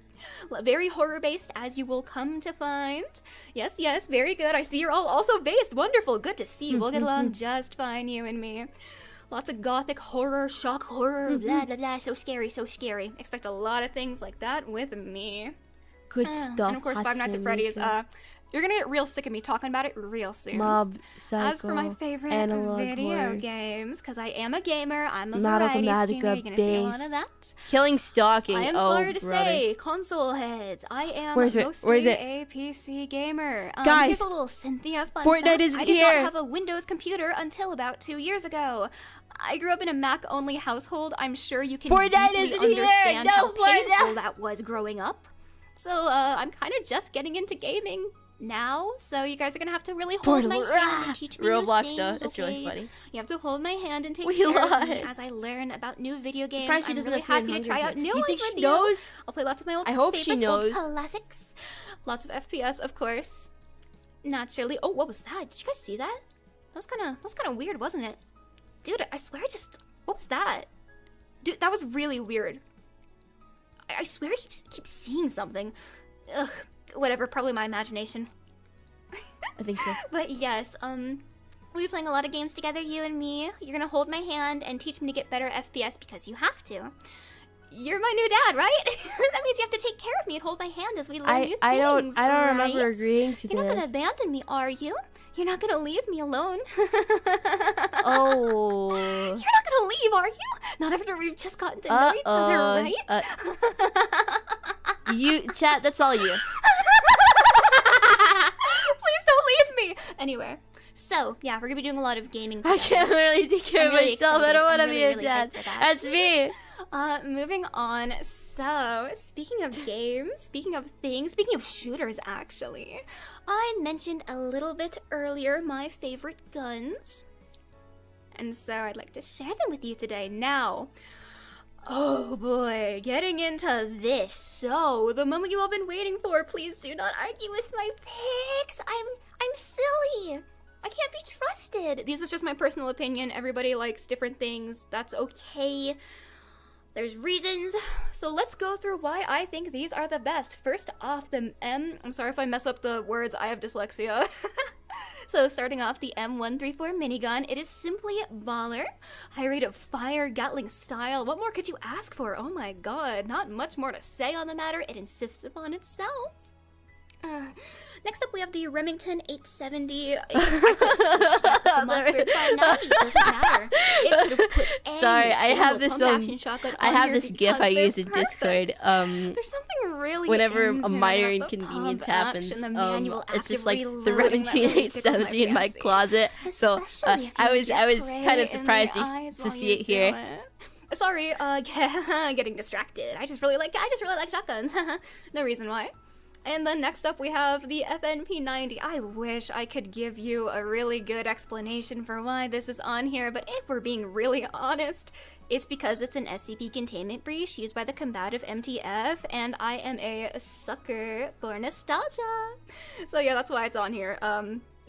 S6: Very horror-based, as you will come to find. Yes, very good. I see you're all also based. Wonderful. Good to see you. We'll get along just fine, you and me. Lots of gothic horror, shock horror, blah, blah, blah. So scary. Expect a lot of things like that with me.
S1: Good stuff.
S6: And of course, Five Nights at Freddy's. You're gonna get real sick of me talking about it real soon.
S1: Mob, Psycho,
S6: As for my favorite
S1: analog
S6: video
S1: horror.
S6: games, because I am a gamer, I'm a
S1: Medical
S6: variety streamer, you're gonna see a lot
S1: based.
S6: of that.
S1: Killing, stalking.
S6: I am
S1: oh,
S6: sorry to
S1: brother.
S6: say, console heads, I am
S1: Where is it?
S6: mostly
S1: Where is it?
S6: a PC gamer.
S1: Guys,
S6: here's a little Cynthia fun
S1: Fortnite
S6: fact.
S1: isn't
S6: I did
S1: here.
S6: not have a Windows computer until about 2 years ago. I grew up in a Mac-only household. I'm sure you can
S1: Fortnite
S6: deeply
S1: isn't here.
S6: understand
S1: No,
S6: how painful
S1: Fortnite.
S6: that was growing up. So I'm kind of just getting into gaming now, so you guys are gonna have to really hold my hand and teach me
S1: Roblox
S6: new
S1: though,
S6: things,
S1: it's
S6: okay?
S1: really funny.
S6: You have to hold my hand and take
S1: We
S6: care of
S1: lied.
S6: me as I learn about new video games.
S1: Surprised she
S6: I'm
S1: doesn't
S6: really
S1: have to
S6: happy to
S1: be
S6: try out
S1: hungry.
S6: new
S1: You
S6: ones
S1: think
S6: with
S1: she
S6: you.
S1: knows?
S6: I'll play lots of my old
S1: I hope she
S6: favorites, old
S1: knows.
S6: classics. Lots of FPS, of course. Naturally. Oh, what was that? Did you guys see that? That was kind of weird, wasn't it? Dude, I swear what was that? Dude, that was really weird. I swear I keep seeing something. Ugh, whatever, probably my imagination.
S1: I think so.
S6: But yes, we'll be playing a lot of games together, you and me. You're gonna hold my hand and teach me to get better FPS because you have to. You're my new dad, right? That means you have to take care of me and hold my hand as we learn new things.
S1: I don't remember
S6: right?
S1: agreeing to
S6: You're
S1: this.
S6: not gonna abandon me, are you? You're not gonna leave me alone.
S1: Oh.
S6: You're not gonna leave, are you? Not after we've just gotten to know each other, right?
S1: You chat. That's all you.
S6: Please don't leave me. Anyway, so yeah, we're gonna be doing a lot of gaming together.
S1: I can't really take care
S6: I'm
S1: of
S6: really
S1: myself. I
S6: excited.
S1: don't want to
S6: I'm
S1: be
S6: really,
S1: a
S6: really
S1: dad.
S6: hyped for that.
S1: That's me.
S6: Moving on. So, speaking of games, speaking of things, speaking of shooters, actually, I mentioned a little bit earlier my favorite guns, and so I'd like to share them with you today. Now, oh boy, getting into this. So, the moment you all been waiting for. Please do not argue with my picks. I'm silly. I can't be trusted. This is just my personal opinion. Everybody likes different things. That's okay. There's reasons. So let's go through why I think these are the best. First off, the I'm sorry if I mess up the words. I have dyslexia. So starting off, the M134 minigun. It is simply baller. High rate of fire, Gatling style. What more could you ask for? Oh my god. Not much more to say on the matter. It insists upon itself. Next up, we have the Remington 870. I could have switched up the Mossberg 590. Doesn't matter. It could have put any
S1: Sorry, I have
S6: single
S1: this
S6: pump-action shotgun
S1: I
S6: on
S1: have
S6: here
S1: this GIF I
S6: because they're
S1: use in Discord.
S6: perfect. There's something really
S1: Whenever a
S6: engine
S1: minor
S6: about the
S1: inconvenience
S6: pump
S1: happens,
S6: action, the manual
S1: it's just
S6: active
S1: like the
S6: reloading
S1: Remington
S6: that really tickles
S1: 870 in my
S6: fancy.
S1: closet. So
S6: Especially if
S1: I
S6: you
S1: was
S6: get
S1: kind
S6: prey
S1: of surprised
S6: in the eyes
S1: to
S6: while
S1: see
S6: you
S1: it here.
S6: do it. Sorry, getting distracted. I just really like shotguns. No reason why. And then next up we have the FNP90. I wish I could give you a really good explanation for why this is on here, but if we're being really honest, it's because it's an SCP containment breach used by the combative MTF, and I am a sucker for nostalgia. So yeah, that's why it's on here.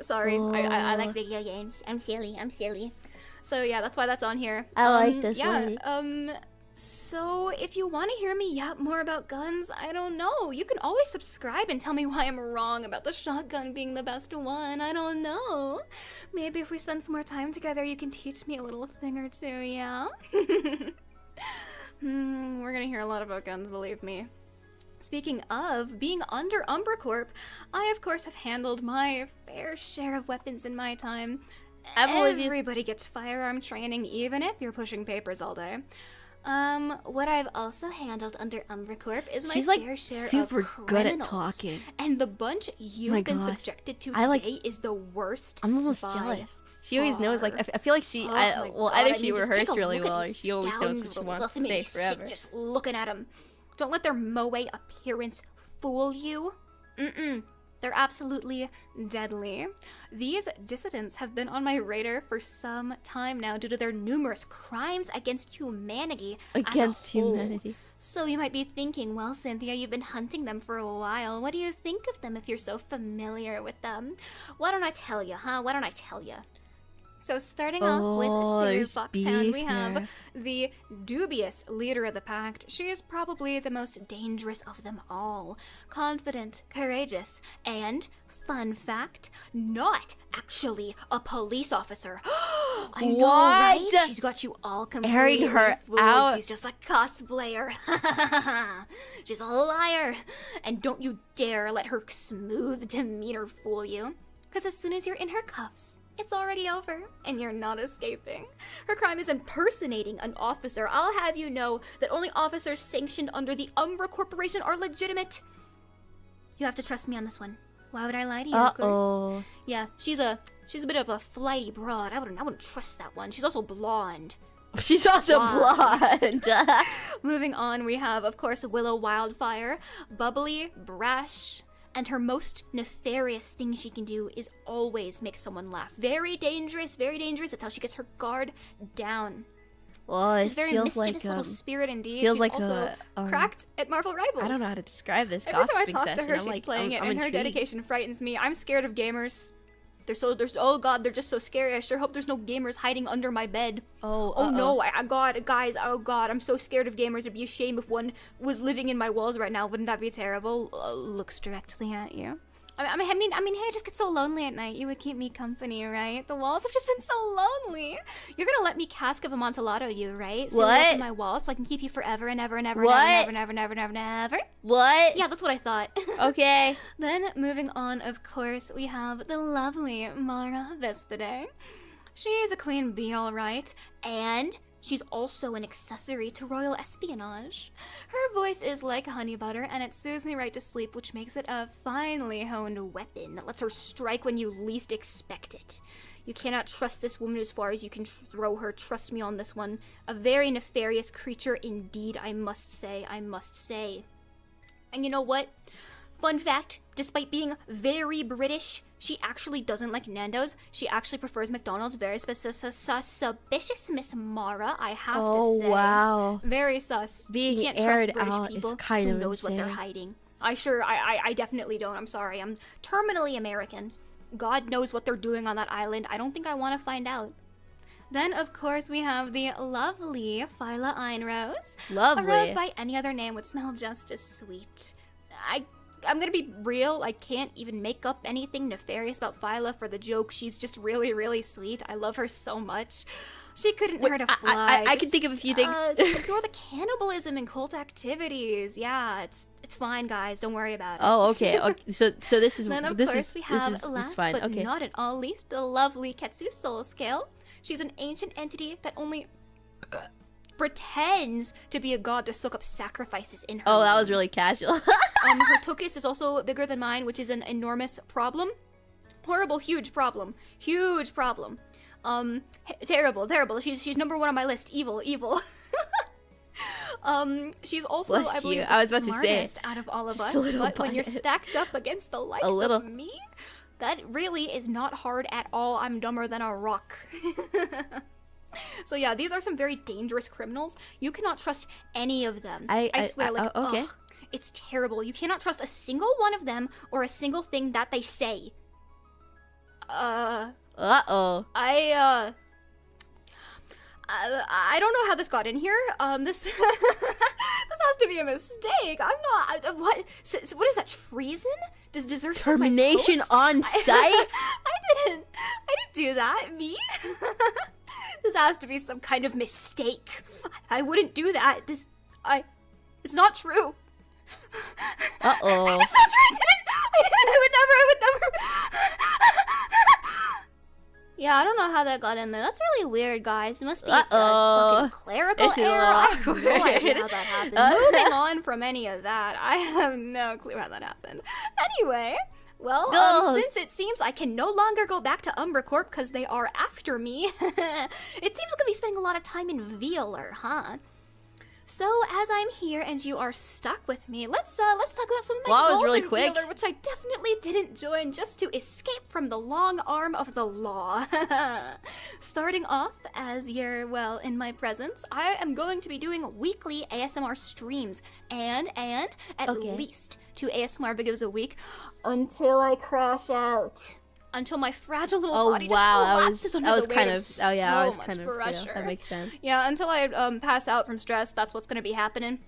S6: Sorry, I like video games. I'm silly. So yeah, that's why that's on here.
S1: I like this
S6: yeah,
S1: one.
S6: So if you want to hear me yap more about guns, I don't know. You can always subscribe and tell me why I'm wrong about the shotgun being the best one. I don't know. Maybe if we spend some more time together, you can teach me a little thing or two, yeah? We're gonna hear a lot about guns, believe me. Speaking of being under Umbra Corp, I of course have handled my fair share of weapons in my time.
S1: I believe you.
S6: Everybody gets firearm training, even if you're pushing papers all day. What I've also handled under Umbra Corp is my
S1: She's like
S6: fair share
S1: super
S6: of criminals.
S1: good at talking.
S6: And the bunch you've
S1: my
S6: been
S1: gosh.
S6: subjected to
S1: I like-
S6: today is the worst.
S1: I'm almost
S6: by
S1: jealous. She always knows. Like
S6: far.
S1: I feel like she.
S6: Oh my
S1: Well,
S6: God,
S1: I think
S6: I
S1: she
S6: mean, just
S1: rehearsed
S6: take a
S1: really
S6: look at
S1: well.
S6: these
S1: She always knows what she
S6: scoundrels.
S1: wants
S6: Nothing
S1: to say
S6: makes me sick
S1: forever.
S6: just looking at them. Don't let their moe appearance fool you. They're absolutely deadly. These dissidents have been on my radar for some time now due to their numerous crimes against humanity.
S1: Against
S6: as a whole.
S1: humanity.
S6: So you might be thinking, well, Cynthia, you've been hunting them for a while. What do you think of them if you're so familiar with them? Why don't I tell you, huh? Why don't I tell you? So starting off with Sir
S1: there's
S6: Foxhound, we
S1: beef
S6: have
S1: here.
S6: the dubious leader of the pact. She is probably the most dangerous of them all. Confident, courageous, and, fun fact, not actually a police officer. I know,
S1: What?
S6: right? She's got you all completely
S1: Airing her
S6: fooled.
S1: out.
S6: She's just a cosplayer. She's a liar. And don't you dare let her smooth demeanor fool you. Because as soon as you're in her cuffs, it's already over, and you're not escaping. Her crime is impersonating an officer. I'll have you know that only officers sanctioned under the Umbra Corporation are legitimate. You have to trust me on this one. Why would I lie to you, of course? Yeah, she's a bit of a flighty broad. I wouldn't trust that one. She's also blonde.
S1: She's also blonde.
S6: Moving on, we have, of course, Willow Wildfire, bubbly, brash, and her most nefarious thing she can do is always make someone laugh. Very dangerous, very dangerous. That's how she gets her guard down.
S1: Well,
S6: She's a very mischievous little spirit indeed. She's also cracked at Marvel Rivals.
S1: I don't know how to describe this.
S6: Every time I
S1: gossiping
S6: talk
S1: session,
S6: to her,
S1: I'm
S6: she's
S1: like,
S6: playing it,
S1: I'm
S6: and her
S1: intrigued.
S6: dedication frightens me. I'm scared of gamers. Oh god, they're just so scary. I sure hope there's no gamers hiding under my bed. Oh no, God, guys, oh god, I'm so scared of gamers. It'd be a shame if one was living in my walls right now. Wouldn't that be terrible? Looks directly at you. I mean, hey, I just get so lonely at night. You would keep me company, right? The walls have just been so lonely. You're gonna let me Cask of Amontillado you, right? So
S1: What?
S6: you up in my wall so I can keep you forever and ever and ever
S1: What?
S6: and ever and ever and ever and ever.
S1: What?
S6: Yeah, that's what I thought.
S1: Okay.
S6: Then, moving on, of course, we have the lovely Mara Vespiday. She's a queen bee, alright, and she's also an accessory to royal espionage. Her voice is like honey butter, and it soothes me right to sleep, which makes it a finely honed weapon that lets her strike when you least expect it. You cannot trust this woman as far as you can throw her. Trust me on this one. A very nefarious creature indeed, I must say. And you know what? Fun fact, despite being very British, she actually doesn't like Nando's. She actually prefers McDonald's. Very suspicious, Miss Mara, I have to say.
S1: Oh, wow.
S6: Very sus.
S1: Being
S6: you can't
S1: aired
S6: trust British
S1: out is
S6: people
S1: kind
S6: who
S1: of
S6: knows what they're
S1: insane.
S6: hiding. I definitely don't. I'm sorry. I'm terminally American. God knows what they're doing on that island. I don't think I want to find out. Then, of course, we have the lovely Phyla Einrose.
S1: Lovely.
S6: A rose by any other name would smell just as sweet. I'm gonna be real, I can't even make up anything nefarious about Phyla for the joke. She's just really, really sweet. I love her so much. She couldn't hurt a fly.
S1: I can think of a few things.
S6: Just ignore the cannibalism and cult activities. Yeah, it's fine, guys. Don't worry about it.
S1: Oh, okay. So this is
S6: Then, of
S1: this
S6: course,
S1: is
S6: we
S1: this
S6: have,
S1: is
S6: last
S1: fine.
S6: but
S1: Okay.
S6: not at all least, the lovely Ketsu Soul Scale. She's an ancient entity that only pretends to be a god to soak up sacrifices in her.
S1: Oh, that
S6: womb.
S1: was really casual.
S6: Her Tokis is also bigger than mine, which is an enormous problem. Horrible, huge problem. Huge problem. Terrible. She's number one on my list. Evil. She's also,
S1: Bless
S6: I believe,
S1: you.
S6: the
S1: I was about to say,
S6: smartest out of all of
S1: just
S6: us.
S1: a little
S6: But when you're
S1: biased.
S6: stacked up against the likes
S1: little.
S6: of me, that really is not hard at all. I'm dumber than a rock. So yeah, these are some very dangerous criminals. You cannot trust any of them. I swear,
S1: okay.
S6: ugh, it's terrible. You cannot trust a single one of them or a single thing that they say.
S1: Uh-oh.
S6: I don't know how this got in here. This this has to be a mistake. I'm not. What is that? Treason? Does desertion of my
S1: Termination
S6: post?
S1: on site?
S6: I didn't do that. Me? This has to be some kind of mistake. I wouldn't do that. It's not true.
S1: Uh-oh.
S6: It's not true. I would never. Yeah, I don't know how that got in there. That's really weird, guys. It must be a fucking clerical
S1: This is a
S6: error.
S1: little
S6: I have no
S1: awkward.
S6: idea how that happened. Moving on from any of that, I have no clue how that happened. Anyway, well,
S1: Goals.
S6: since it seems I can no longer go back to Umbra Corp because they are after me, it seems I'm gonna be spending a lot of time in VAllure, huh? So, as I'm here and you are stuck with me, let's talk about some of my
S1: Wow, that was
S6: goals
S1: really
S6: in
S1: quick.
S6: VAllure, which I definitely didn't join just to escape from the long arm of the law. Starting off, as you're, well, in my presence, I am going to be doing weekly ASMR streams, and at
S1: Okay.
S6: least 2 ASMR videos a week until I crash out. Until my fragile little body just collapses under the weight of so much pressure.
S1: That makes sense.
S6: Yeah, until I pass out from stress, that's what's gonna be happening.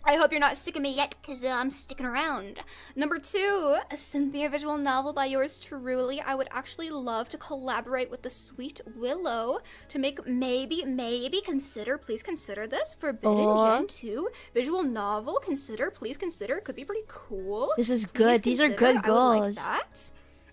S6: I hope you're not sick of me yet, because I'm sticking around. Number 2, a Cynthia visual novel by yours truly. I would actually love to collaborate with the sweet Willow to make maybe please consider this. Forbidden Gen 2 visual novel. Please consider. It could be pretty cool.
S1: This is
S6: Please
S1: good. These are
S6: consider.
S1: good
S6: I would like
S1: goals.
S6: that.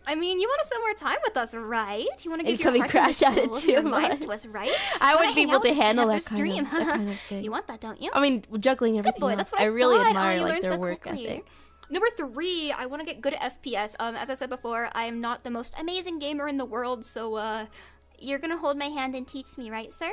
S6: I mean, you want to spend more time with us, right? You want to
S1: And
S6: give your
S1: coming
S6: heart and
S1: crash at
S6: soul
S1: it
S6: of your
S1: too
S6: minds
S1: much.
S6: to us, right?
S1: I
S6: You
S1: would
S6: wanna
S1: be
S6: hang
S1: able
S6: out
S1: to
S6: with us
S1: handle
S6: after
S1: that kind of thing.
S6: You want that, don't you?
S1: I mean, juggling everything
S6: Boy,
S1: else.
S6: that's what
S1: I
S6: I
S1: really
S6: thought.
S1: admire
S6: you
S1: like
S6: learned
S1: their
S6: so
S1: work
S6: quickly.
S1: ethic.
S6: Number 3, I want to get good at FPS. As I said before, I am not the most amazing gamer in the world, so you're gonna hold my hand and teach me, right, sir?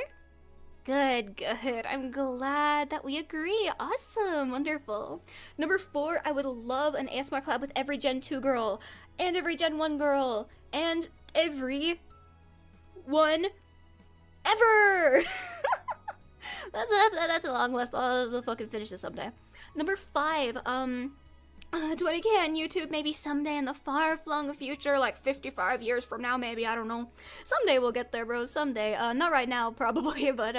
S6: Good. I'm glad that we agree. Awesome. Wonderful. Number 4, I would love an ASMR collab with every Gen 2 girl, and every Gen 1 girl, and every one ever. That's a long list. I'll fucking finish this someday. Number 5, 20k on YouTube, maybe someday in the far-flung future, like 55 years from now, maybe, I don't know. Someday we'll get there, bro, someday. Not right now, probably, but,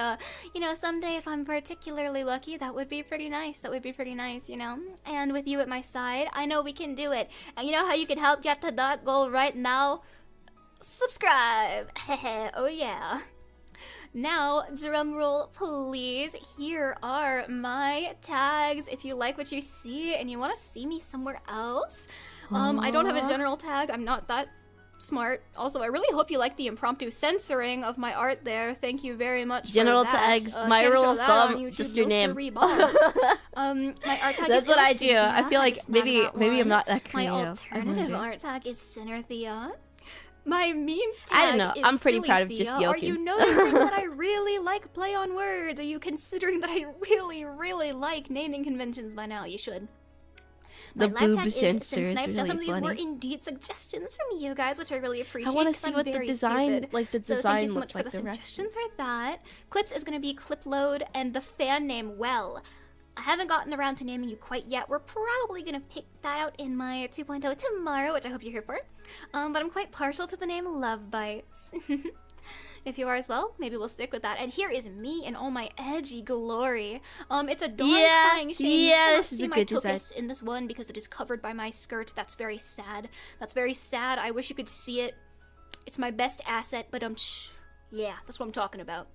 S6: you know, someday if I'm particularly lucky, that would be pretty nice. That would be pretty nice, you know? And with you at my side, I know we can do it. And you know how you can help get to that goal right now? Subscribe! Oh yeah. Now, drum roll, please. Here are my tags. If you like what you see and you want to see me somewhere else, I don't have a general tag. I'm not that smart. Also, I really hope you like the impromptu censoring of my art there. Thank you very much.
S1: General
S6: for that.
S1: tags, my rule of thumb, just your name.
S6: My art tag
S1: That's
S6: is
S1: what I do.
S6: Cynthia.
S1: I feel like
S6: It's
S1: maybe
S6: not
S1: I'm
S6: one.
S1: not that
S6: My
S1: creative.
S6: alternative art tag is Cinderthea. My memes tag
S1: I don't know.
S6: is
S1: I'm pretty
S6: Silly
S1: proud of
S6: Thea.
S1: just
S6: Are
S1: yoking.
S6: you noticing that I really like play on words? Are you considering that I really like naming conventions by now? You should.
S1: The
S6: My live
S1: boob
S6: tag
S1: censor
S6: is
S1: is
S6: Snipes. Now, some of
S1: really
S6: these were
S1: funny.
S6: indeed suggestions from you guys, which I really appreciate.
S1: I want to
S6: 'cause
S1: see
S6: I'm
S1: what the
S6: very
S1: design,
S6: stupid.
S1: like the
S6: So
S1: design
S6: thank you so much
S1: looked
S6: for
S1: like.
S6: the
S1: The
S6: suggestions for that. Clips is going to be Clipload and the fan name Well. I haven't gotten around to naming you quite yet. We're probably going to pick that out in my 2.0 tomorrow, which I hope you're here for. But I'm quite partial to the name Love Bites. If you are as well, maybe we'll stick with that. And here is me in all my edgy glory. It's a darn crying shame you cannot
S1: this is
S6: see
S1: a
S6: my
S1: good design.
S6: tuchus in this one because it is covered by my skirt. That's very sad. That's very sad. I wish you could see it. It's my best asset, but yeah, that's what I'm talking about.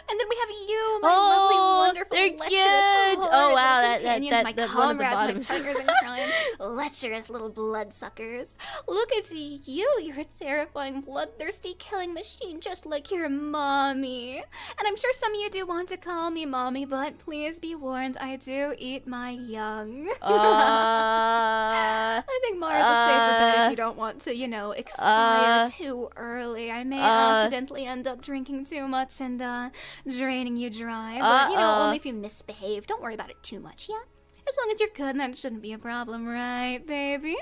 S6: And then we have you, my lovely, wonderful,
S1: they're
S6: lecherous,
S1: cute.
S6: horrid
S1: Oh, wow,
S6: little
S1: that
S6: companions, my
S1: one at the
S6: comrades, my
S1: bottom.
S6: partners in crime, lecherous little bloodsuckers. Look at you, you're a terrifying, bloodthirsty killing machine, just like your mommy. And I'm sure some of you do want to call me mommy, but please be warned, I do eat my young. I think Mars is safer bet if you don't want to, you know, expire too early. I may accidentally end up drinking too much and draining you dry. But, you know, only if you misbehave. Don't worry about it too much, yeah? As long as you're good, then it shouldn't be a problem, right, baby?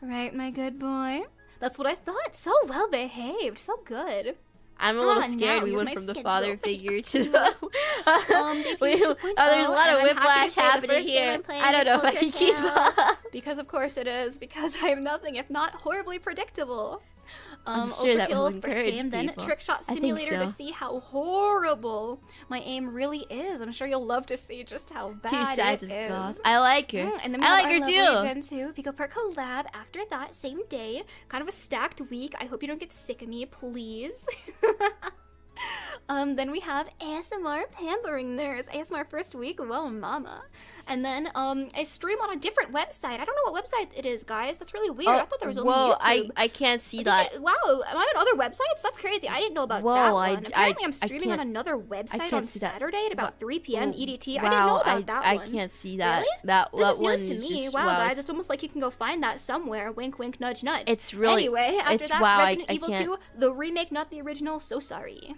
S6: Right, my good boy? That's what I thought. So well behaved. So good.
S1: I'm a little
S6: Ah,
S1: scared.
S6: now
S1: We
S6: here's
S1: went
S6: my
S1: from the
S6: schedule.
S1: father figure to the.
S6: Baby 2.0,
S1: There's a lot
S6: and
S1: of
S6: I'm happy to
S1: whiplash
S6: say the
S1: happening
S6: first game
S1: here.
S6: I'm playing
S1: I don't
S6: is
S1: know if I
S6: Ultra
S1: can keep
S6: Kill.
S1: up.
S6: Because of course it is. Because I am nothing if not horribly predictable.
S1: I'm sure that
S6: Ultra
S1: will
S6: Kill, first
S1: encourage
S6: game, then
S1: people.
S6: Trick Shot
S1: I think
S6: Simulator to
S1: so.
S6: see how horrible my aim really is. I'm sure you'll love to see just how bad
S1: Two sides
S6: it
S1: of
S6: is.
S1: goss. I like her.
S6: And then we
S1: I
S6: have
S1: like
S6: our
S1: her
S6: lovely
S1: too.
S6: Gen 2 Pico Park collab after that same day. Kind of a stacked week. I hope you don't get sick of me, please. Then we have ASMR Pampering Nurse. ASMR first week, whoa mama. And then a stream on a different website. I don't know what website it is, guys. That's really weird. I thought there was only
S1: whoa,
S6: YouTube.
S1: I can't see that.
S6: Wow, am I on other websites? That's crazy. I didn't know about
S1: Whoa,
S6: that
S1: I-
S6: one. Apparently
S1: I
S6: I'm streaming on
S1: can't-
S6: another website
S1: can't
S6: on
S1: see that.
S6: Saturday at about 3 p.m. EDT.
S1: Wow,
S6: I didn't know about that
S1: I
S6: one.
S1: can't see that.
S6: Really?
S1: That
S6: This is
S1: one
S6: news to
S1: is
S6: me.
S1: just
S6: Wow, guys,
S1: it's
S6: it's almost like you can go find that somewhere. Wink, wink, nudge, nudge.
S1: It's really.
S6: Anyway, after
S1: it's
S6: that,
S1: wow.
S6: Resident
S1: I
S6: Evil
S1: can't.
S6: 2, the remake, not the original. So sorry.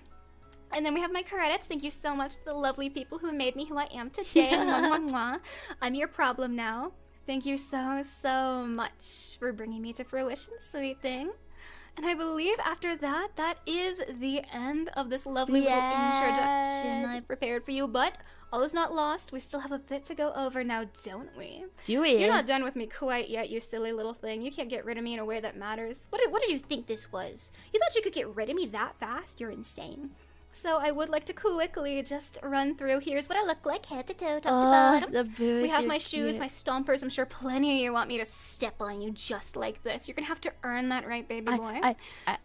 S6: And then we have my credits. Thank you so much to the lovely people who made me who I am today. Mwah, mwah, mwah. I'm your problem now. Thank you so much for bringing me to fruition, sweet thing. And I believe after that, that is the end of this lovely little introduction I prepared for you. But all is not lost. We still have a bit to go over now, don't we?
S1: Do we?
S6: You're not done with me quite yet, you silly little thing. You can't get rid of me in a way that matters. What did you think this was? You thought you could get rid of me that fast? You're insane. So I would like to quickly just run through. Here's what I look like, head to toe, top to bottom.
S1: The boots
S6: We have
S1: are
S6: my shoes,
S1: cute.
S6: my stompers. I'm sure plenty of you want me to step on you just like this. You're gonna have to earn that, right, baby boy?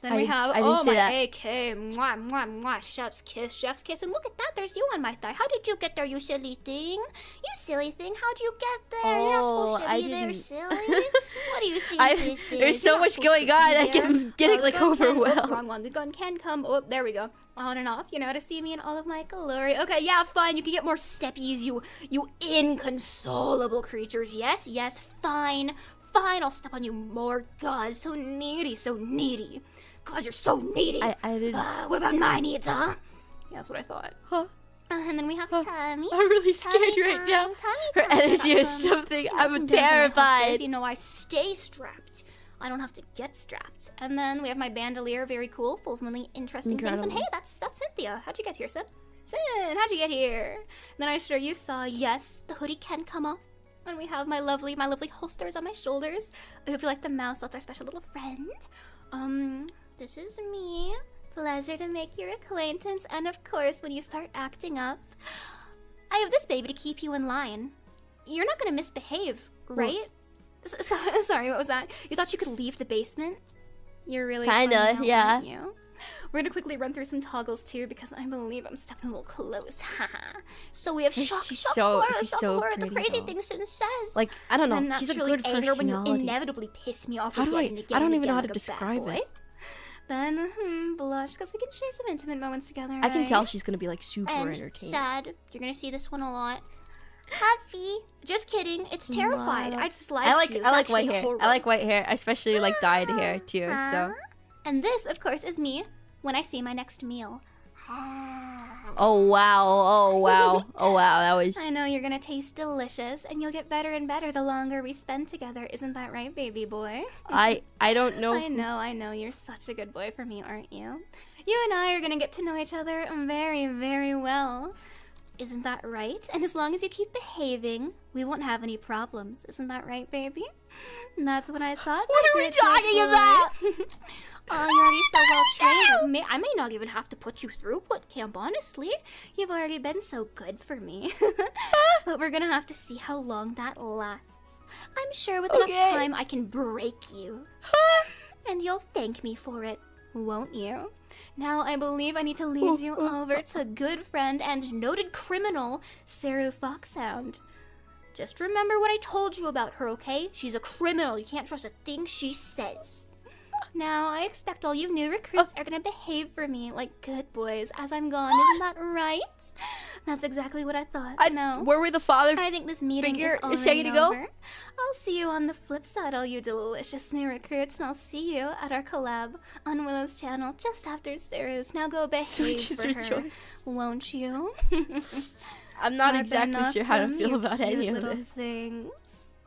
S6: Then we have,
S1: I didn't
S6: oh,
S1: say
S6: my
S1: that.
S6: AK, mwah, mwah, mwah, chef's kiss. And look at that, there's you on my thigh. How did you get there, you silly thing? You silly thing, how'd you get there? You're not supposed to
S1: I
S6: be there,
S1: didn't-
S6: silly. What do you think this is?
S1: There's so
S6: You're not
S1: much
S6: supposed
S1: going
S6: to
S1: on.
S6: be
S1: I
S6: there.
S1: can getting
S6: The
S1: like
S6: gun can-
S1: overwhelmed.
S6: Oh, wrong one. The gun can come. Oh, there we go. On and off, you know, to see me in all of my glory. Okay, yeah, fine. You can get more steppies, you inconsolable creatures. Yes, fine. I'll step on you more. God, so needy. God, you're so needy.
S1: I didn't.
S6: What about my needs, huh? Yeah, that's what I thought.
S1: Huh.
S2: And then we have Tommy.
S1: I'm really scared right now. Her energy is something. I'm terrified.
S6: You know, I stay strapped. I don't have to get strapped. And then we have my bandolier, very cool, full of really interesting things. And hey, that's Cynthia. How'd you get here, Sin? Sin, how'd you get here? And then I'm sure you saw, yes, the hoodie can come off. And we have my lovely holsters on my shoulders. I hope you like the mouse. That's our special little friend. This is me. Pleasure to make your acquaintance. And of course, when you start acting up, I have this baby to keep you in line. You're not gonna misbehave, right? Sorry, what was that? You thought you could leave the basement? You're really
S1: kinda, yeah.
S6: Aren't you? We're gonna quickly run through some toggles too because I believe I'm stepping a little close. So we have shock horror, the crazy
S1: though.
S6: things Sin says.
S1: Like, I don't know.
S6: And
S1: He's a
S6: naturally
S1: good
S6: anger when you
S1: personality.
S6: inevitably piss me off
S1: How do
S6: again and again.
S1: I don't
S6: and
S1: even know
S6: again
S1: how to
S6: like a bad
S1: describe
S6: boy.
S1: it.
S6: Then blush because we can share some intimate moments together.
S1: I can
S6: right?
S1: tell she's gonna be like super
S6: And
S1: entertained.
S6: sad. You're gonna see this one a lot. Happy. Just kidding. It's terrified. I just like
S1: I like
S6: you.
S1: I like
S6: It's
S1: white
S6: actually
S1: hair.
S6: horror.
S1: I like white hair, especially like dyed hair too. So.
S6: And this, of course, is me when I see my next meal.
S1: Oh wow! Oh wow! Oh wow! That was.
S6: I know you're gonna taste delicious, and you'll get better and better the longer we spend together. Isn't that right, baby boy?
S1: I don't know.
S6: I know. You're such a good boy for me, aren't you? You and I are gonna get to know each other very, very well. Isn't that right? And as long as you keep behaving, we won't have any problems. Isn't that right, baby? And that's what I thought.
S1: What are we talking about?
S6: Oh, you're already so well trained. I may not even have to put you through boot camp, honestly. You've already been so good for me. But we're gonna have to see how long that lasts. I'm sure with enough time I can break you. And you'll thank me for it, won't you? Now I believe I need to lead you over to good friend and noted criminal, Saru Foxhound. Just remember what I told you about her, okay? She's a criminal. You can't trust a thing she says. Now, I expect all you new recruits are gonna behave for me like good boys as I'm gone. Isn't that right? That's exactly what I thought.
S1: Where were the father?
S6: I think this meeting
S1: figure
S6: is
S1: is
S6: already
S1: taking to go?
S6: over. I'll see you on the flip side, all you delicious new recruits, and I'll see you at our collab on Willow's channel just after Saru's. Now go behave for her, won't you?
S1: I'm not
S6: I've
S1: exactly
S6: been
S1: sure how to
S6: up to
S1: feel
S6: you
S1: about
S6: cute
S1: any of
S6: little
S1: this.
S6: things.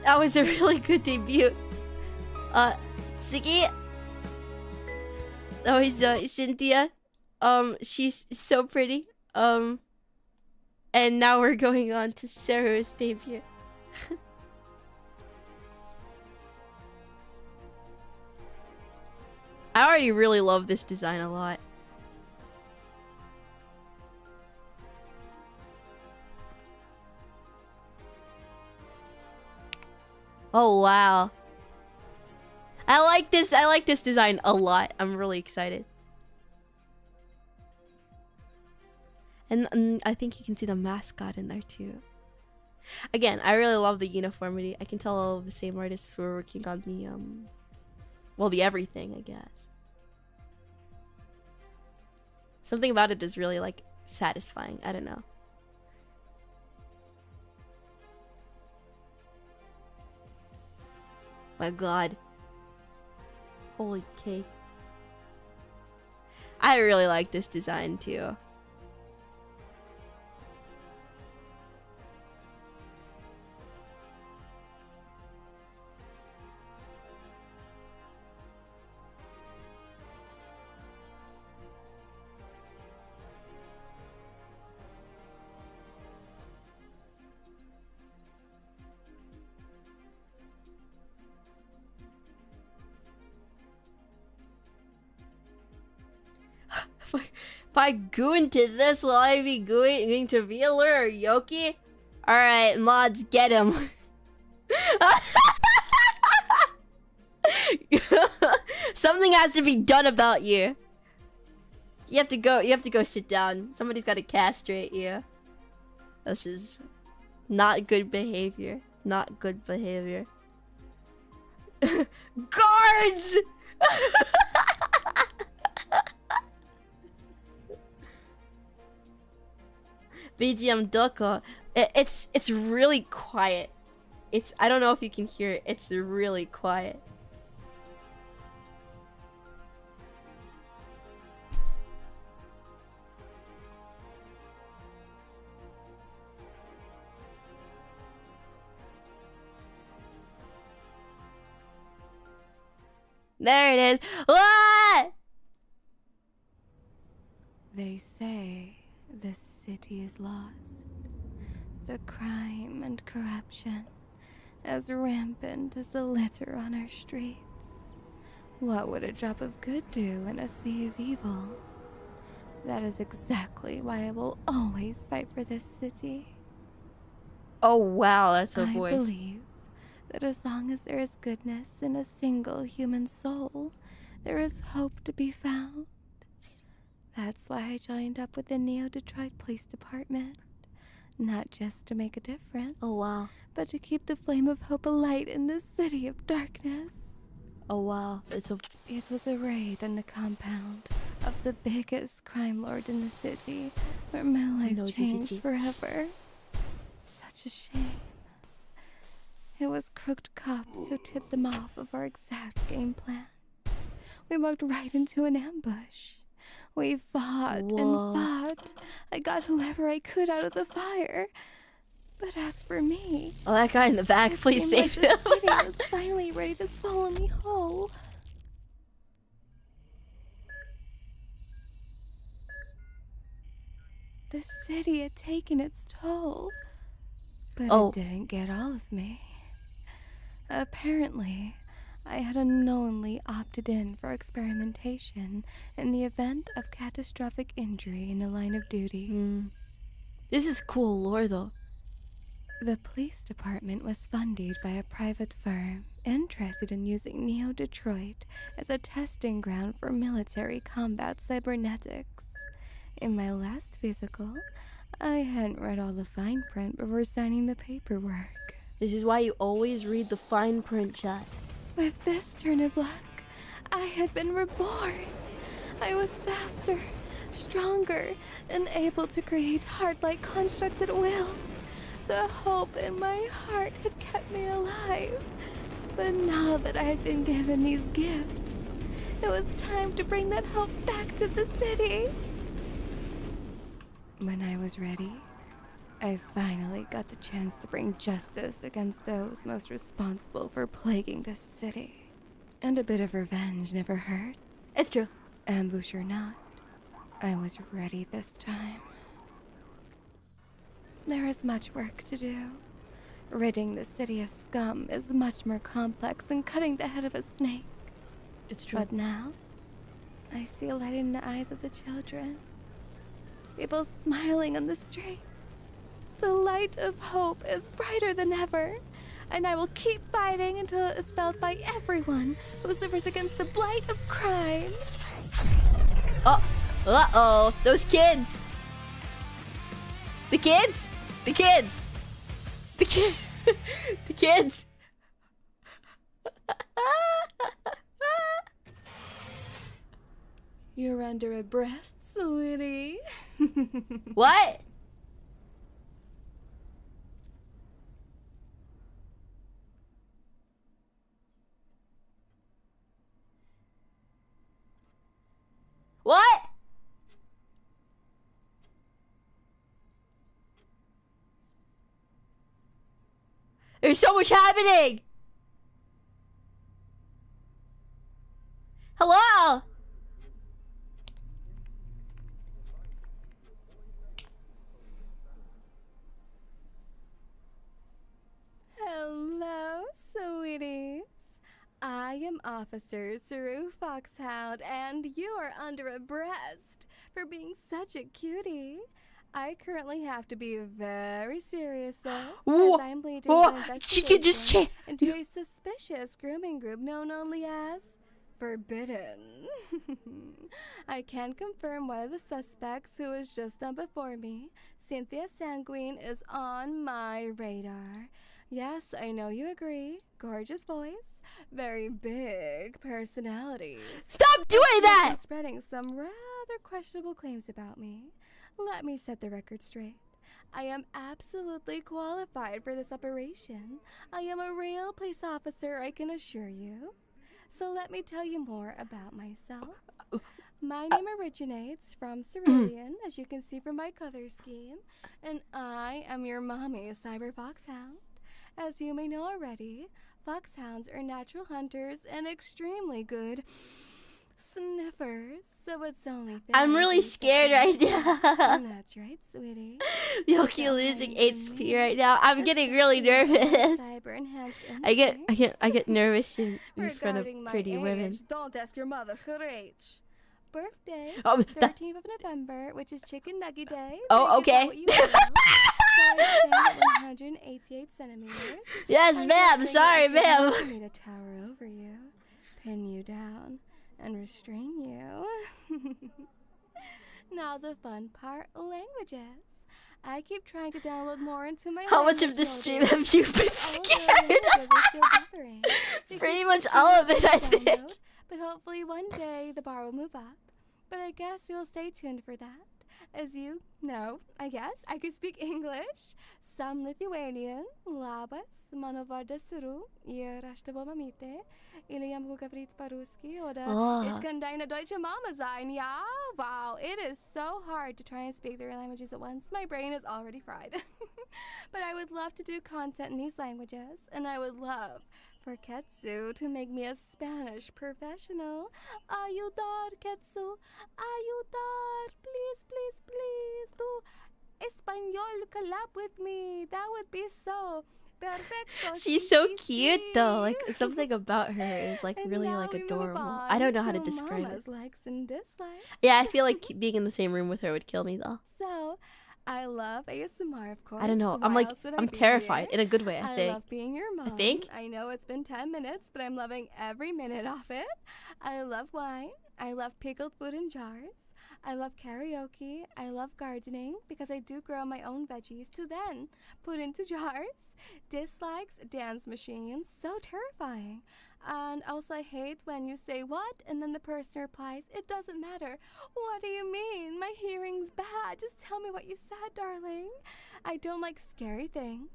S1: That was a really good debut. Suki. That was Cynthia. She's so pretty. And now we're going on to Saru's debut. I already really love this design a lot. Oh wow. I like this design a lot. I'm really excited. And I think you can see the mascot in there too. Again, I really love the uniformity. I can tell all of the same artists were working on the well, the everything, I guess. Something about it is really like satisfying. I don't know. My god. Holy cake. I really like this design too. If I go into this, will I be going to VAllure or Yoki? Alright, mods, get him. Something has to be done about you. You have to go sit down. Somebody's gotta castrate you. This is not good behavior. Not good behavior. Guards! BGM Doko. It's really quiet. I don't know if you can hear it. It's really quiet. There it is. What?
S4: They say the city is lost. The crime and corruption as rampant as the litter on our streets. What would a drop of good do in a sea of evil? That is exactly why I will always fight for this city.
S1: Oh wow, that's her
S4: I
S1: voice.
S4: believe that as long as there is goodness in a single human soul, there is hope to be found. That's why I joined up with the Neo-Detroit Police Department. Not just to make a difference,
S1: Oh wow.
S4: but to keep the flame of hope alight in this city of darkness.
S1: Oh wow. It's a
S4: It was a raid on the compound of the biggest crime lord in the city, where my life
S1: knows the
S4: changed
S1: city.
S4: forever. Such a shame. It was crooked cops who tipped them off of our exact game plan. We walked right into an ambush. We fought
S1: Whoa.
S4: and fought. I got whoever I could out of the fire. But as for me,
S1: Oh, that guy in the back,
S4: it
S1: please
S4: seemed
S1: save
S4: like
S1: him.
S4: the city was finally ready to swallow me whole. The city had taken its toll, but
S1: Oh.
S4: it didn't get all of me. Apparently, I had unknowingly opted in for experimentation in the event of catastrophic injury in the line of duty.
S1: This is cool lore though.
S4: The police department was funded by a private firm interested in using Neo-Detroit as a testing ground for military combat cybernetics. In my last physical, I hadn't read all the fine print before signing the paperwork.
S1: This is why you always read the fine print, chat.
S4: With this turn of luck, I had been reborn. I was faster, stronger, and able to create heart-like constructs at will. The hope in my heart had kept me alive. But now that I had been given these gifts, it was time to bring that hope back to the city. When I was ready, I finally got the chance to bring justice against those most responsible for plaguing this city. And a bit of revenge never hurts.
S1: It's true.
S4: Ambush or not, I was ready this time. There is much work to do. Ridding the city of scum is much more complex than cutting the head of a snake.
S1: It's true.
S4: But now, I see a light in the eyes of the children. People smiling on the streets. The light of hope is brighter than ever. And I will keep fighting until it is felt by everyone who suffers against the blight of crime.
S1: Uh-oh. Those kids. The kids. The kids. The kids. The kids.
S4: You're under arrest, sweetie.
S1: What? What? There's so much happening. Hello?
S4: Hello, sweeties. I am Officer Saru Foxhound, and you are under arrest for being such a cutie. I currently have to be very serious, though, as I'm leading an
S1: She can just
S4: investigation into a suspicious grooming group known only as Forbidden. I can confirm one of the suspects who was just on before me, Cynthia Sanguine, is on my radar. Yes, I know you agree. Gorgeous voice, very big personalities.
S1: Stop doing that!
S4: And spreading some rather questionable claims about me. Let me set the record straight. I am absolutely qualified for this operation. I am a real police officer, I can assure you. So let me tell you more about myself. My name originates from Cerulean, as you can see from my color scheme, and I am your mommy, Cyber Foxhound. As you may know already,
S7: foxhounds are natural hunters and extremely good sniffers, so it's only fair.
S1: I'm really scared right now.
S7: That's right, sweetie.
S1: Yoki losing HP right now. I'm getting really nervous. I get nervous in front of
S7: Regarding my
S1: pretty
S7: age,
S1: women.
S7: don't ask your mother her age. Birthday,
S1: Oh,
S7: 13th of November, which is Chicken Nugget Day.
S1: Oh,
S7: Think about
S1: okay.
S7: what you will. So I stand at 188 centimeters.
S1: Yes,
S7: I
S1: ma'am.
S7: think
S1: Sorry,
S7: it would take more
S1: ma'am.
S7: for me to tower over you, pin you down, and restrain you. Now the fun part, languages. I keep trying to download more into my
S1: How much of
S7: language
S1: this stream
S7: loader.
S1: have you been
S7: All of the
S1: scared?
S7: languages are still differing. They
S1: Pretty
S7: keep
S1: much
S7: pushing
S1: all of
S7: me
S1: it,
S7: to
S1: I think.
S7: download, but hopefully one day the bar will move up. But I guess we'll stay tuned for that. As you know, I guess, I could speak English, some Lithuanian, labas, manovarda siru, ir rashtovo mamite, ili jam gavrit paruski, oder ich kann deine deutsche Mama sein, ja? Wow, it is so hard to try and speak 3 languages at once. My brain is already fried. But I would love to do content in these languages, and I would love for Ketsu to make me a Spanish professional. Ayudar, Ketsu. Ayudar. Please, please, please. Do Espanol collab with me. That would be so perfecto.
S1: She's so cute though. Like something about her is like
S7: And
S1: really
S7: now
S1: like
S7: we move
S1: adorable.
S7: on
S1: I don't know how to describe
S7: Mama's
S1: it.
S7: likes and dislikes.
S1: Yeah, I feel like being in the same room with her would kill me though.
S7: So, I love ASMR, of course.
S1: I don't know.
S7: Why
S1: I'm like
S7: else would I
S1: I'm
S7: be
S1: terrified
S7: here?
S1: in a good way, I think.
S7: love being your mom.
S1: think.
S7: I know it's been 10 minutes, but I'm loving every minute of it. I love wine. I love pickled food in jars. I love karaoke. I love gardening because I do grow my own veggies to then put into jars. Dislikes, dance machines. So terrifying. And also I hate when you say what and then the person replies, it doesn't matter. What do you mean? My hearing's bad. Just tell me what you said, darling. I don't like scary things.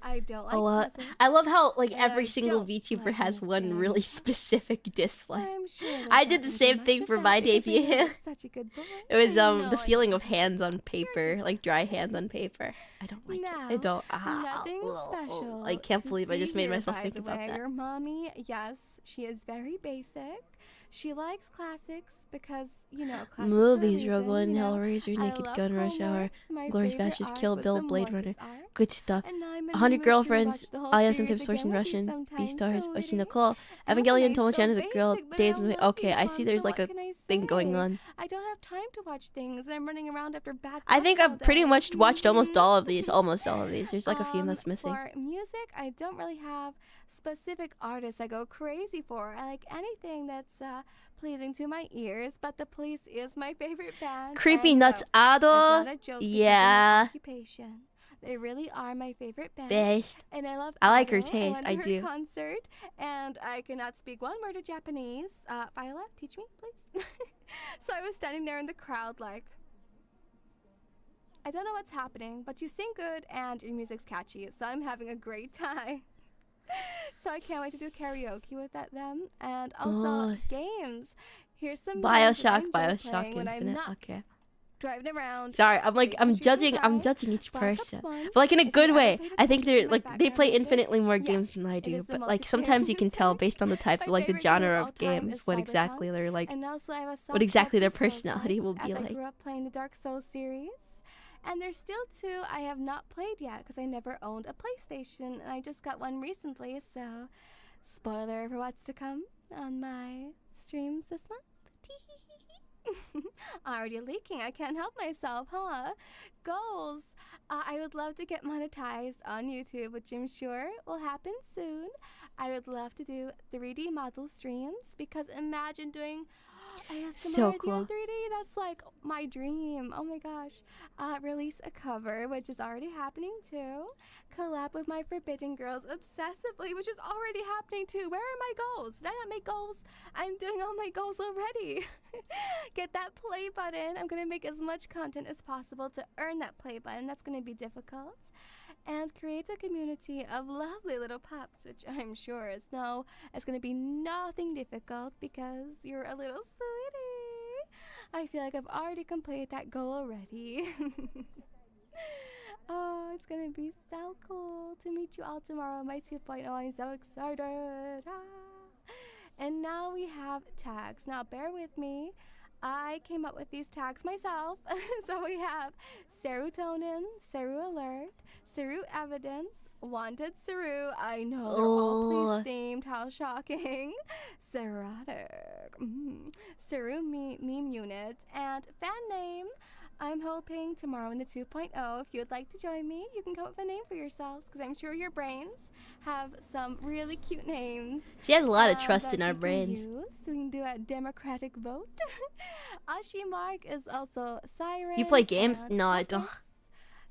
S7: I don't like puzzles.
S1: I love how like
S7: And
S1: every
S7: I
S1: single
S7: don't
S1: VTuber
S7: like
S1: has one
S7: mystery.
S1: really specific dislike.
S7: I'm sure
S1: I
S7: there's
S1: did
S7: not
S1: the
S7: gonna be
S1: same
S7: much
S1: thing
S7: of
S1: for
S7: that
S1: my
S7: because I
S1: debut.
S7: know you're such a good boy.
S1: It was
S7: I know
S1: the
S7: I
S1: feeling
S7: know.
S1: of hands on paper, like dry hands on paper. I don't like it. I
S7: Now,
S1: don't.
S7: Nothing special.
S1: I can't
S7: to
S1: believe I
S7: see
S1: just made
S7: here,
S1: myself
S7: by
S1: think
S7: the
S1: about
S7: way.
S1: that.
S7: Your mommy, yes, she is very basic. She likes classics because, you know, classics
S1: Movies,
S7: for a
S1: Rogue
S7: reason,
S1: One,
S7: you know.
S1: Hellraiser,
S7: I
S1: Naked
S7: love
S1: Gun, Rush Hour,
S7: homeworks, my
S1: Glorious
S7: favorite
S1: Bastards,
S7: art
S1: Kill
S7: was
S1: Bill,
S7: the
S1: Blade
S7: Mortis
S1: Runner.
S7: art.
S1: Good stuff.
S7: And now I'm in the
S1: 100
S7: mood to
S1: Girlfriends,
S7: rewatch the whole
S1: Aya
S7: series
S1: Sometimes Russian
S7: again with you
S1: Russian,
S7: sometime
S1: Beastars,
S7: soon,
S1: Oshi
S7: sweetie.
S1: Nicole,
S7: And
S1: Evangelion
S7: so
S1: Tomo-chan is a girl,
S7: basic, but
S1: Days
S7: I
S1: with
S7: love
S1: okay,
S7: you,
S1: I see there's
S7: so
S1: like
S7: what
S1: a
S7: can I
S1: thing going
S7: say?
S1: on.
S7: I don't have time to watch things. I'm running around after bad
S1: I think
S7: books all
S1: I've pretty
S7: day.
S1: much watched almost
S7: Mhm.
S1: all of these. Almost all of these. There's like a few that's missing.
S7: For music, I don't really have specific artists I go crazy for. I like anything that's pleasing to my ears, but the Police is my favorite band.
S1: Creepy
S7: and
S1: Nuts
S7: no, it's not
S1: Ado.
S7: a joke because of
S1: Yeah.
S7: my occupation. They really are my favorite band.
S1: Best.
S7: And I love
S1: I like her
S7: Ado.
S1: taste,
S7: went
S1: I
S7: to her
S1: do.
S7: concert, and I cannot speak one word of Japanese. Viola, teach me, please. So I was standing there in the crowd like, I don't know what's happening, but you sing good and your music's catchy, so I'm having a great time. So I can't wait to do karaoke with them, and also games. Here's some games that I
S1: Bioshock,
S7: enjoy playing when I'm
S1: Infinite.
S7: not
S1: Okay.
S7: driving around.
S1: Sorry, I'm like
S7: Taking
S1: I'm
S7: the streets
S1: judging.
S7: of
S1: I'm
S7: Rye,
S1: judging each
S7: Black Ops
S1: person,
S7: 1.
S1: but like in a
S7: If you
S1: good
S7: ever
S1: way.
S7: paid
S1: I think
S7: attention
S1: they're
S7: to my
S1: like they
S7: background
S1: play
S7: music,
S1: infinitely more
S7: yes,
S1: games than I
S7: it
S1: do.
S7: is the
S1: But like
S7: multiplayer
S1: sometimes you can tell
S7: music.
S1: based on the type,
S7: My
S1: like the
S7: favorite game
S1: genre
S7: of all
S1: of
S7: time
S1: games,
S7: is
S1: what
S7: Cyberpunk,
S1: exactly they're like.
S7: and also I have a soft
S1: what exactly their
S7: spot for Souls
S1: personality will be
S7: as I
S1: like.
S7: grew up playing the Dark Souls series. And there's still 2 I have not played yet because I never owned a PlayStation, and I just got one recently, so spoiler for what's to come on my streams this month. Already leaking, I can't help myself, huh? Goals. I would love to get monetized on YouTube, which I'm sure will happen soon. I would love to do 3D model streams because imagine doing ASMR
S1: So
S7: with you in
S1: cool.
S7: 3D. That's like my dream. Oh my gosh. Release a cover, which is already happening too. Collab with my Forbidden Girls obsessively, which is already happening too. Where are my goals? Did I not make goals? I'm doing all my goals already. Get that play button. I'm going to make as much content as possible to earn that play button. That's going to be difficult. And create a community of lovely little pups, which I'm sure is it's going to be nothing difficult because you're a little sweetie. I feel like I've already completed that goal already. Oh, it's going to be so cool to meet meet you all tomorrow on my 2.0. I'm so excited. And now we have tags. Now bear with me. I came up with these tags myself. So we have serotonin, seru alert, seru evidence, wanted seru. I know they're all police themed. How shocking. Serotic. Seru meme unit and fan name. I'm hoping tomorrow in the 2.0, if you would like to join me, you can come up with a name for yourselves, because I'm sure your brains have some really cute names.
S1: She has a lot of trust in our brains.
S7: So we can do a democratic vote. Ashi Mark is also Siren.
S1: You play games? No, I don't.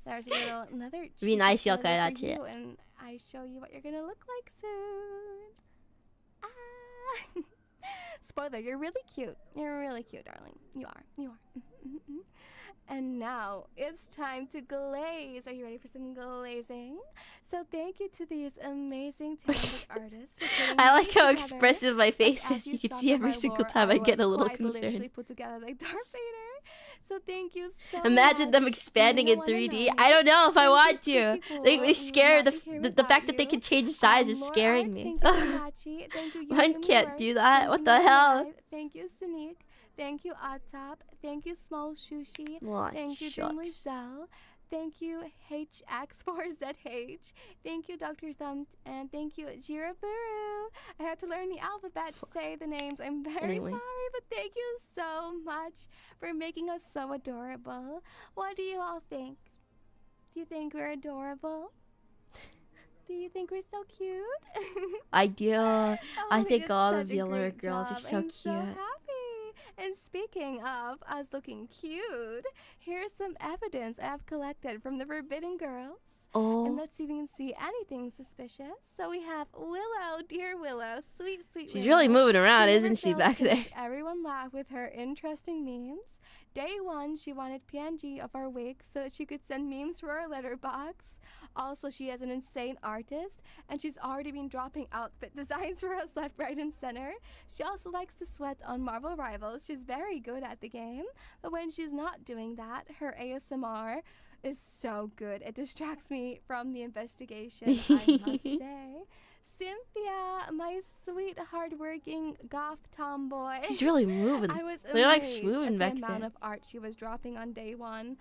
S7: There's a little another.
S1: It'd be nice,
S7: cheeky
S1: Yokai,
S7: photo
S1: that's
S7: for you,
S1: it.
S7: and I show you what you're gonna look like soon. Ah. Spoiler, you're really cute. You're really cute, darling. You are. You are. And now it's time to glaze. Are you ready for some glazing? So thank you to these amazing talented artists.
S1: I like how expressive my face is. You can see every single time I get a little concerned.
S7: Literally put together like Darth Vader. So thank you so
S1: Imagine
S7: much.
S1: them expanding in 3D. I don't know if I want to. They scare the fact that they can change size is scaring me. One can't do that. What the hell?
S7: Thank you, Sneak. Thank you, Atop. Thank you, Small Shushi.
S1: What?
S7: Thank you, Dimly Zell. Thank you, HX4ZH. Thank you, Dr. Thump. And thank you, Jiraburu. I had to learn the alphabet to say the names. I'm very sorry, but thank you so much for making us so adorable. What do you all think? Do you think we're adorable? Do you think we're so cute?
S1: I do.
S7: Oh,
S1: I think all
S7: such
S1: of the
S7: a
S1: other
S7: great
S1: girls are
S7: job.
S1: so
S7: I'm
S1: cute.
S7: So happy. And speaking of us looking cute, here's some evidence I have collected from the Forbidden Girls. And let's see if we can see anything suspicious. So we have Willow, dear Willow, sweet, sweet
S1: She's
S7: Willow.
S1: really moving around,
S7: She
S1: isn't she,
S7: never fails
S1: back
S7: to
S1: there?
S7: make everyone laugh with her interesting memes. Day one, she wanted PNG of our wig so that she could send memes to our letterbox. Also, she is an insane artist, and she's already been dropping outfit designs for us left, right, and center. She also likes to sweat on Marvel Rivals. She's very good at the game, but when she's not doing that, her ASMR is so good. It distracts me from the investigation, I must say. Cynthia, my sweet, hardworking goth tomboy.
S1: She's really moving.
S7: I was
S1: They're like
S7: amazed
S1: swooping
S7: at
S1: back
S7: the amount
S1: there.
S7: of art she was dropping on day one.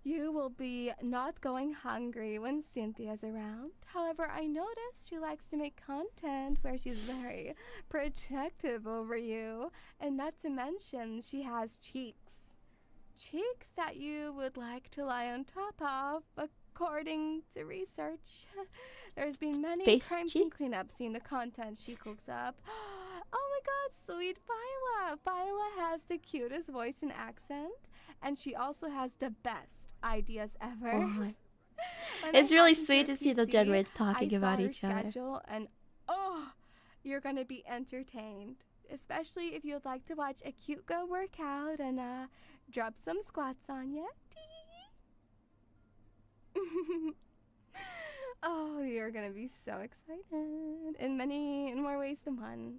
S7: You will be not going hungry when Cynthia's around. However, I noticed she likes to make content where she's very protective over you. And not to mention, she has cheeks. Cheeks that you would like to lie on top of, according to research. There's been many
S1: Face
S7: crime scene
S1: cheeks?
S7: cleanups seeing the content she cooks up. Oh my god, sweet Viola. Viola has the cutest voice and accent, and she also has the best ideas ever.
S1: Oh,
S7: When
S1: it's
S7: I
S1: really
S7: hopped into
S1: sweet
S7: her
S1: to see the
S7: PC,
S1: Genreds talking
S7: I
S1: about
S7: saw her
S1: each other.
S7: schedule, and you're gonna be entertained, especially if you'd like to watch a cute girl work out and drop some squats on ya. Oh, you're gonna be so excited in more ways than one.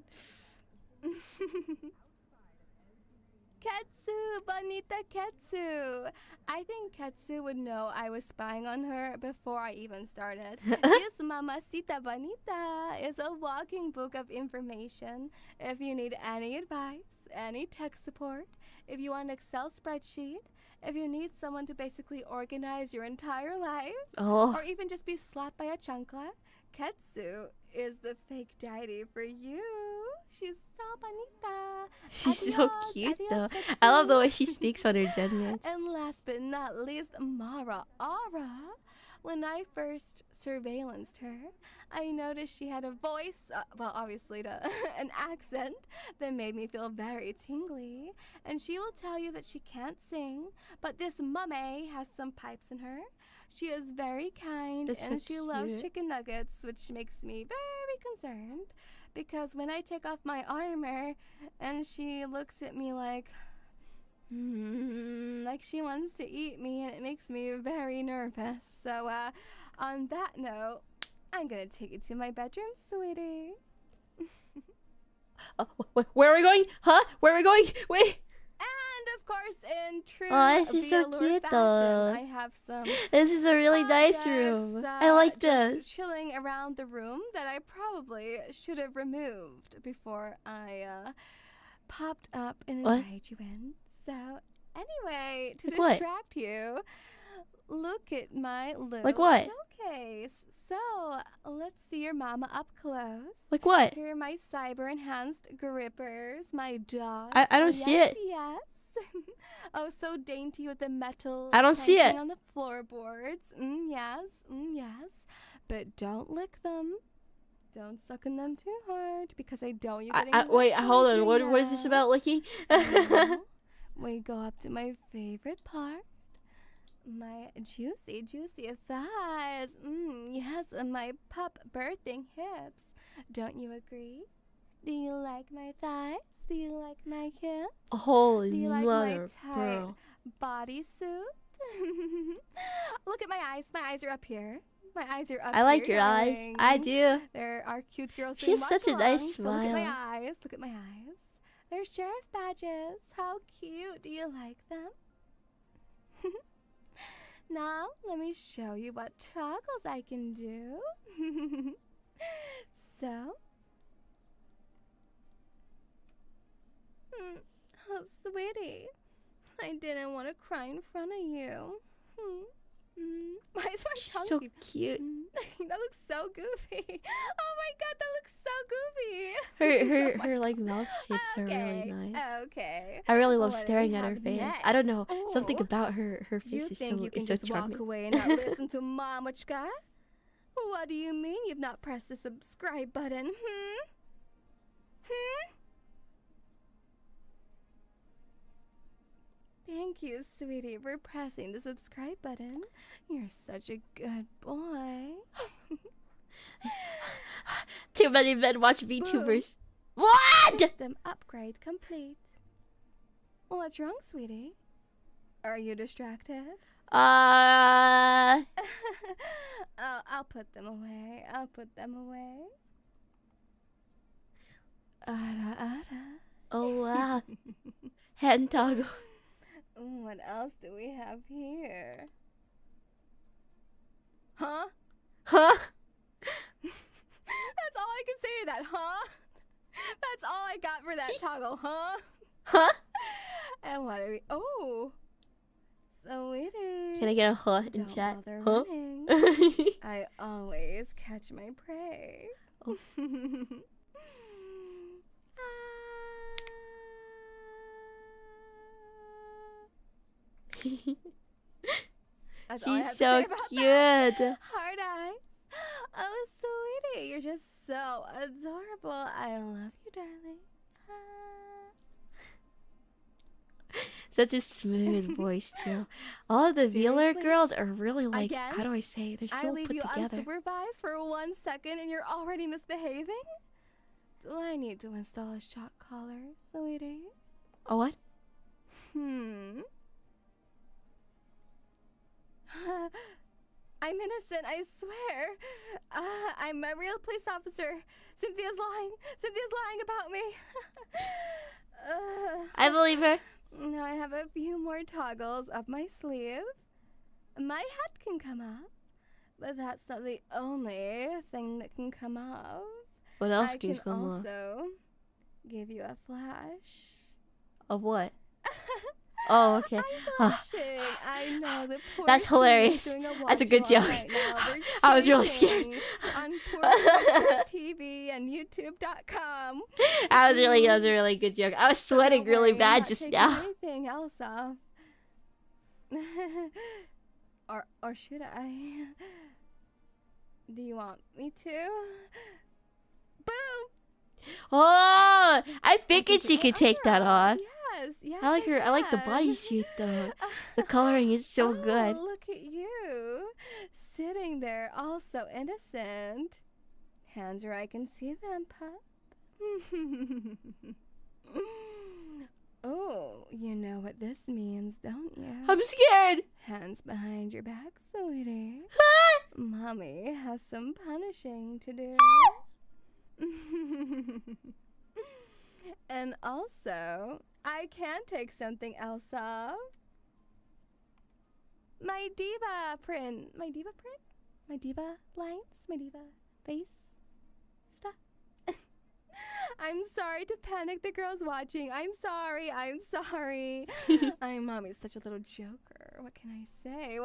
S7: Ketsu, Bonita Ketsu. I think Ketsu would know I was spying on her before I even started. This Mamacita Bonita is a walking book of information. If you need any advice, any tech support, if you want an Excel spreadsheet, if you need someone to basically organize your entire life, or even just be slapped by a chancla, Ketsu is the fake daddy for you. She's so bonita.
S1: She's so cute though. I love the way she speaks on her Genreds.
S7: And last but not least, Mara Ara. When I first surveillanced her, I noticed she had a voice, obviously an accent that made me feel very tingly. And she will tell you that she can't sing, but this mummy has some pipes in her. She is very kind, and she loves chicken nuggets, which makes me very concerned. Because when I take off my armor, and she looks at me like she wants to eat me, and it makes me very nervous. So, on that note, I'm gonna take you to my bedroom, sweetie.
S1: Where are we going? Huh? Where are we going? Wait.
S7: And of of course, in true
S1: Oh, this is so
S7: VAllure
S1: cute,
S7: fashion,
S1: though.
S7: I have some
S1: This is a really nice
S7: objects,
S1: room. I like
S7: just
S1: this.
S7: chilling around the room that I probably should have removed before I popped up and
S1: What?
S7: invited you in. So anyway, to
S1: Like what?
S7: distract you, look at my little
S1: Like what?
S7: showcase. So let's see your mama up close.
S1: Like what?
S7: Here are my cyber enhanced grippers, my dog.
S1: I don't see it.
S7: Yes. Oh, so dainty with the metal.
S1: I don't see
S7: tanking
S1: it.
S7: on the floorboards. Yes. Yes. But don't lick them. Don't suck on them too hard because I don't. You're getting
S1: Wait, hold on.
S7: moisturizing
S1: What is this
S7: now.
S1: about licking?
S7: Now, we go up to my favorite part. My juicy thighs. Yes, and my pup birthing hips. Don't you agree? Do you like my thighs? Do you like my hips?
S1: Holy
S7: Do you like
S1: mother,
S7: my tight
S1: bro.
S7: bodysuit? Look at my eyes. My eyes are up here. My eyes are up
S1: I like
S7: here,
S1: your eyes.
S7: darling.
S1: I do.
S7: There are cute girls.
S1: She
S7: doing
S1: has such a nice
S7: Watchalong, so look at my
S1: smile.
S7: eyes. Look at my eyes. They're sheriff badges. How cute. Do you like them? Now, let me show you what toggles I can do. So. Oh, sweetie. I didn't want to cry in front of you. Why is my
S1: She's
S7: tongue
S1: so
S7: keep-
S1: cute.
S7: That looks so goofy. Oh my god, that looks so goofy.
S1: Her like mouth shapes are really nice.
S7: Okay.
S1: I really love
S7: What do
S1: staring
S7: we
S1: at her
S7: have
S1: face.
S7: next?
S1: I don't know. Something
S7: Ooh.
S1: about her
S7: You
S1: face is
S7: think
S1: so
S7: you can
S1: is so
S7: just
S1: charming.
S7: walk away and not listen to Mamachka? What do you mean you've not pressed the subscribe button? Thank you, sweetie, for pressing the subscribe button. You're such a good boy.
S1: Too many men watch VTubers. What?
S7: System upgrade complete. What's wrong, sweetie? Are you distracted?
S1: Uh,
S7: Oh, I'll put them away. I'll put them away.
S1: oh wow. Hand toggle.
S7: What else do we have here? Huh?
S1: Huh?
S7: That's all I can say to that, huh? That's all I got for that toggle, huh?
S1: Huh?
S7: And what do we... Oh! Sweetie.
S1: Can I get a huh in
S7: Don't
S1: chat?
S7: bother
S1: Huh?
S7: running. I always catch my prey.
S1: Oh.
S7: That's all I have
S1: She's
S7: to say
S1: so
S7: about
S1: cute.
S7: that. Hard eyes. Oh, sweetie, you're just so adorable. I love you, darling.
S1: Such a smooth voice too. All of the VAllure
S7: Seriously?
S1: girls are really like,
S7: Again?
S1: how do I say? They're
S7: I
S1: so
S7: leave
S1: put
S7: you
S1: together.
S7: unsupervised for 1 second and you're already misbehaving? Do I need to install a shock collar, sweetie?
S1: Oh what?
S7: I'm innocent, I swear. I'm a real police officer. Cynthia's lying. Cynthia's lying about me.
S1: I believe her.
S7: Now I have a few more toggles up my sleeve. My head can come up, but that's not the only thing that can come up.
S1: What else
S7: I
S1: can
S7: can
S1: come up?
S7: also give you a flash.
S1: Of what? Oh, okay.
S7: I'm blushing. I know the poor
S1: That's
S7: Sue's
S1: hilarious.
S7: doing a
S1: That's a good
S7: watch-along
S1: joke.
S7: right now. They're
S1: I was really scared.
S7: shaking on poor TV and YouTube.com.
S1: That was a really good joke. I was sweating
S7: Don't
S1: really
S7: worry, I'm
S1: bad
S7: not
S1: just
S7: taking
S1: now.
S7: Anything else off? or should I? Do you want me to? Boom!
S1: Oh, I figured she
S7: Your
S1: could take that
S7: eyebrow.
S1: off.
S7: Yes,
S1: I like her. I like the
S7: can.
S1: bodysuit though. The coloring is so
S7: Oh,
S1: good.
S7: Look at you, sitting there, all so innocent. Hands where I can see them, pup. Oh, you know what this means, don't you?
S1: I'm scared.
S7: Hands behind your back, sweetie. Mommy has some punishing to do. And also, I can take something else off. My diva print. My diva print? My diva lines? My diva face stuff? I'm sorry to panic the girls watching. I'm sorry. My mommy's such a little joker. What can I say?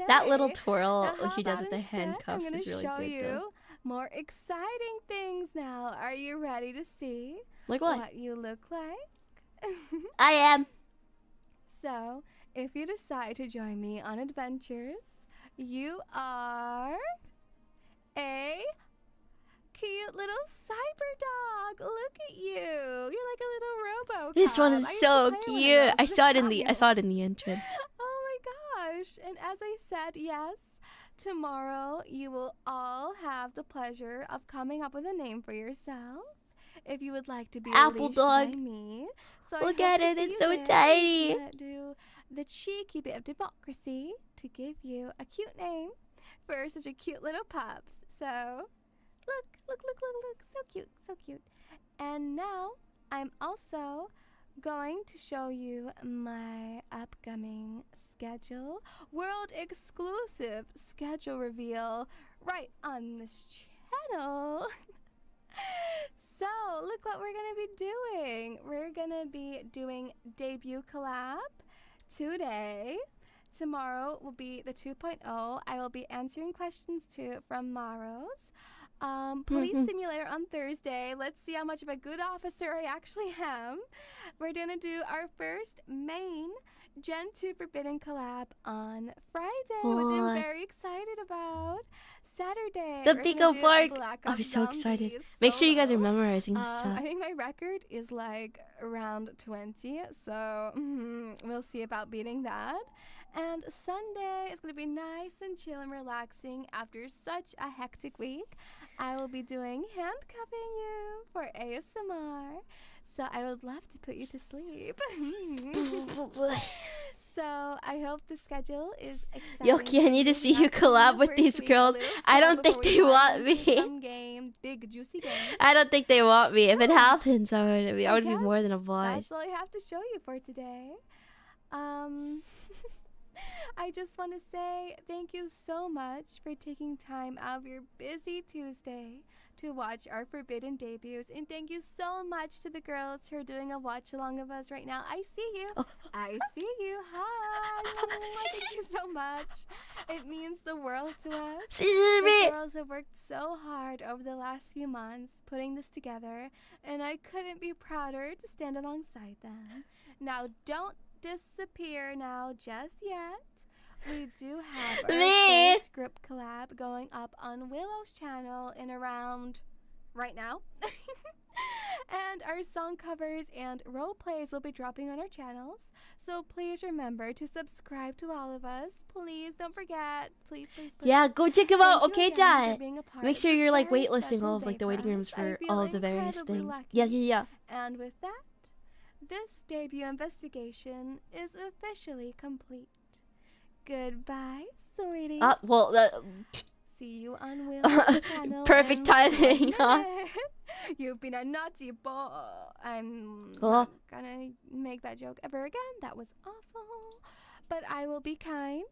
S1: That little twirl
S7: Now, how
S1: she does
S7: about
S1: with the
S7: instead,
S1: handcuffs
S7: I'm
S1: is
S7: gonna
S1: really
S7: show
S1: good
S7: you
S1: though.
S7: more exciting things now. Are you ready to see
S1: Like what?
S7: you look like?
S1: I am.
S7: So, if you decide to join me on adventures, you are a cute little cyber dog. Look at you. You're like a little robo.
S1: This one
S7: I
S1: is
S7: used to
S1: so
S7: play one of
S1: cute.
S7: those
S1: I
S7: as a
S1: saw it in the
S7: child.
S1: entrance.
S7: Oh my gosh. And as I said, yes, tomorrow you will all have the pleasure of coming up with a name for yourself. If you would like to be
S1: Apple
S7: unleashed
S1: dog.
S7: by me. So
S1: Look
S7: I hope
S1: at
S7: to
S1: it,
S7: see
S1: it's
S7: you
S1: so
S7: there.
S1: tiny.
S7: I'm gonna do the cheeky bit of democracy to give you a cute name for such a cute little pup. So look, so cute. And now I'm also going to show you my upcoming schedule, world exclusive schedule reveal right on this channel. So, look what we're going to be doing. We're going to be doing debut collab today. Tomorrow will be the 2.0. I will be answering questions too from Maros. Police simulator on Thursday. Let's see how much of a good officer I actually am. We're going to do our first main Gen 2 Forbidden collab on Friday, which I'm very excited about. Saturday,
S1: The
S7: we're
S1: Pico
S7: gonna do
S1: Bark.
S7: Black
S1: I'm
S7: Ops
S1: so excited.
S7: Zombies
S1: Make sure you guys are
S7: solo.
S1: memorizing this
S7: I
S1: chat.
S7: think my record is like around 20, so we'll see about beating that. And Sunday is going to be nice and chill and relaxing after such a hectic week. I will be doing handcuffing you for ASMR, so I would love to put you to sleep. So I hope the schedule is exciting.
S1: Yoki, I need to see you collab with these girls. I don't think they want me.
S7: Some game, big juicy game.
S1: I don't think they want me. If it happens, I would be
S7: guess
S1: more than
S7: That's
S1: obliged.
S7: all I have to show you for today. I just want to say thank you so much for taking time out of your busy Tuesday to watch our Forbidden debuts. And thank you so much to the girls who are doing a watch along of us right now. I see you. I see you. Hi. Thank you so much. It means the world to us. The girls have worked so hard over the last few months putting this together, and I couldn't be prouder to stand alongside them. Now, don't disappear now just yet. We do have our first group collab going up on Willow's channel in around right now. And our song covers and role plays will be dropping on our channels. So please remember to subscribe to all of us. Please don't forget. Please.
S1: Yeah, go check them out. Okay, chat. Make sure you're like
S7: very
S1: waitlisting
S7: special
S1: all of
S7: day
S1: like the
S7: for
S1: waiting rooms
S7: us. I
S1: for
S7: feel
S1: all of the various
S7: incredibly
S1: things.
S7: lucky.
S1: Yeah.
S7: And with that, this debut investigation is officially complete. Goodbye, sweetie. See you on Willow's channel.
S1: Perfect
S7: in
S1: timing,
S7: 1
S1: huh?
S7: minute. You've been a naughty boy. I'm not gonna make that joke ever again. That was awful. But I will be kind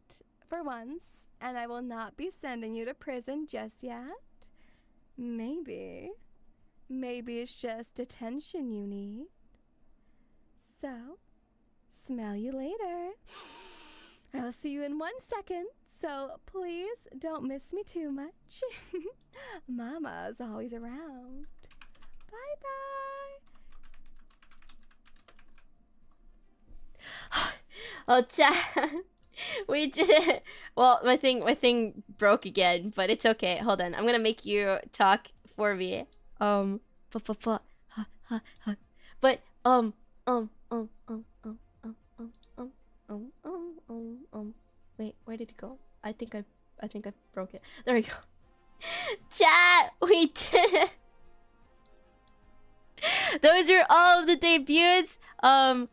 S7: for once, and I will not be sending you to prison just yet. Maybe it's just detention you need. So, smell you later. I will see you in 1 second. So please don't miss me too much. Mama's always around. Bye.
S1: Oh, chat. We did it. Well, my thing broke again, but it's okay. Hold on. I'm gonna make you talk for me. Wait, where did it go? I think I broke it. There we go. Chat, we did it. Those are all of the debuts. For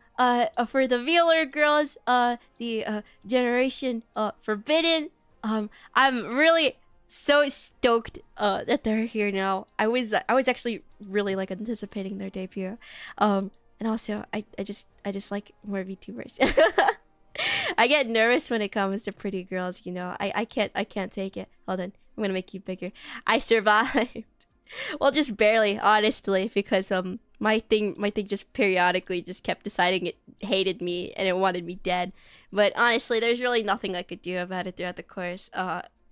S1: the VAllure girls, the Generation Forbidden. I'm really so stoked that they're here now. I was actually really like anticipating their debut. And also I just like more VTubers. I get nervous when it comes to pretty girls, you know. I can't take it. Hold on. I'm gonna make you bigger. I survived. Well, just barely, honestly, because my thing just periodically just kept deciding it hated me and it wanted me dead. But honestly, there's really nothing I could do about it throughout the course.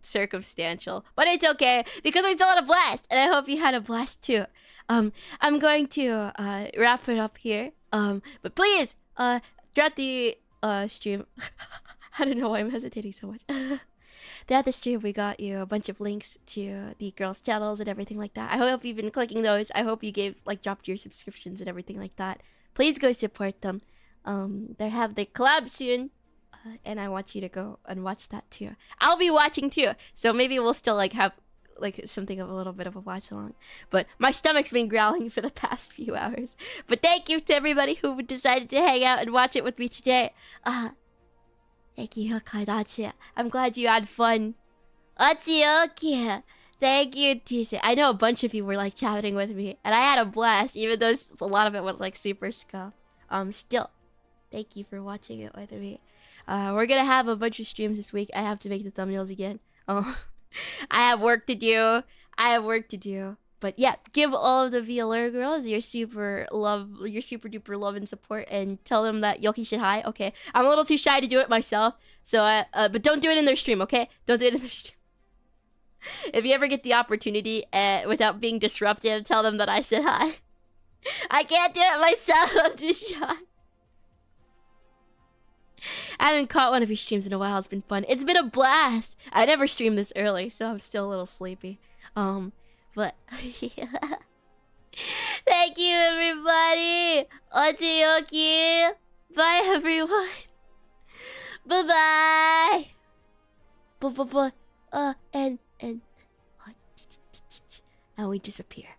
S1: Circumstantial, but it's okay because I still had a blast, and I hope you had a blast too. I'm going to wrap it up here. But please, throughout the stream, I don't know why I'm hesitating so much. Throughout the stream, we got you a bunch of links to the girls' channels and everything like that. I hope you've been clicking those. I hope you dropped your subscriptions and everything like that. Please go support them. They have the collab soon, and I want you to go and watch that too. I'll be watching too, so maybe we'll still have something of a little bit of a watch along. But my stomach's been growling for the past few hours. But thank you to everybody who decided to hang out and watch it with me today. Thank you, Kaidachi. I'm glad you had fun. Ohayoki. Thank you, Tise. I know a bunch of you were chatting with me, and I had a blast, even though a lot of it was super scuff. Still, thank you for watching it with me. We're gonna have a bunch of streams this week. I have to make the thumbnails again. I have work to do. But yeah, give all of the VAllure girls your super duper love and support, and tell them that Yoki said hi. Okay, I'm a little too shy to do it myself, so but don't do it in their stream, okay? Don't do it in their stream. If you ever get the opportunity, without being disruptive, tell them that I said hi. I can't do it myself. I'm too shy. I haven't caught one of your streams in a while. It's been fun. It's been a blast. I never streamed this early, so I'm still a little sleepy. But thank you, everybody. Ohayoki. Bye, everyone. Bye-bye. And we disappear.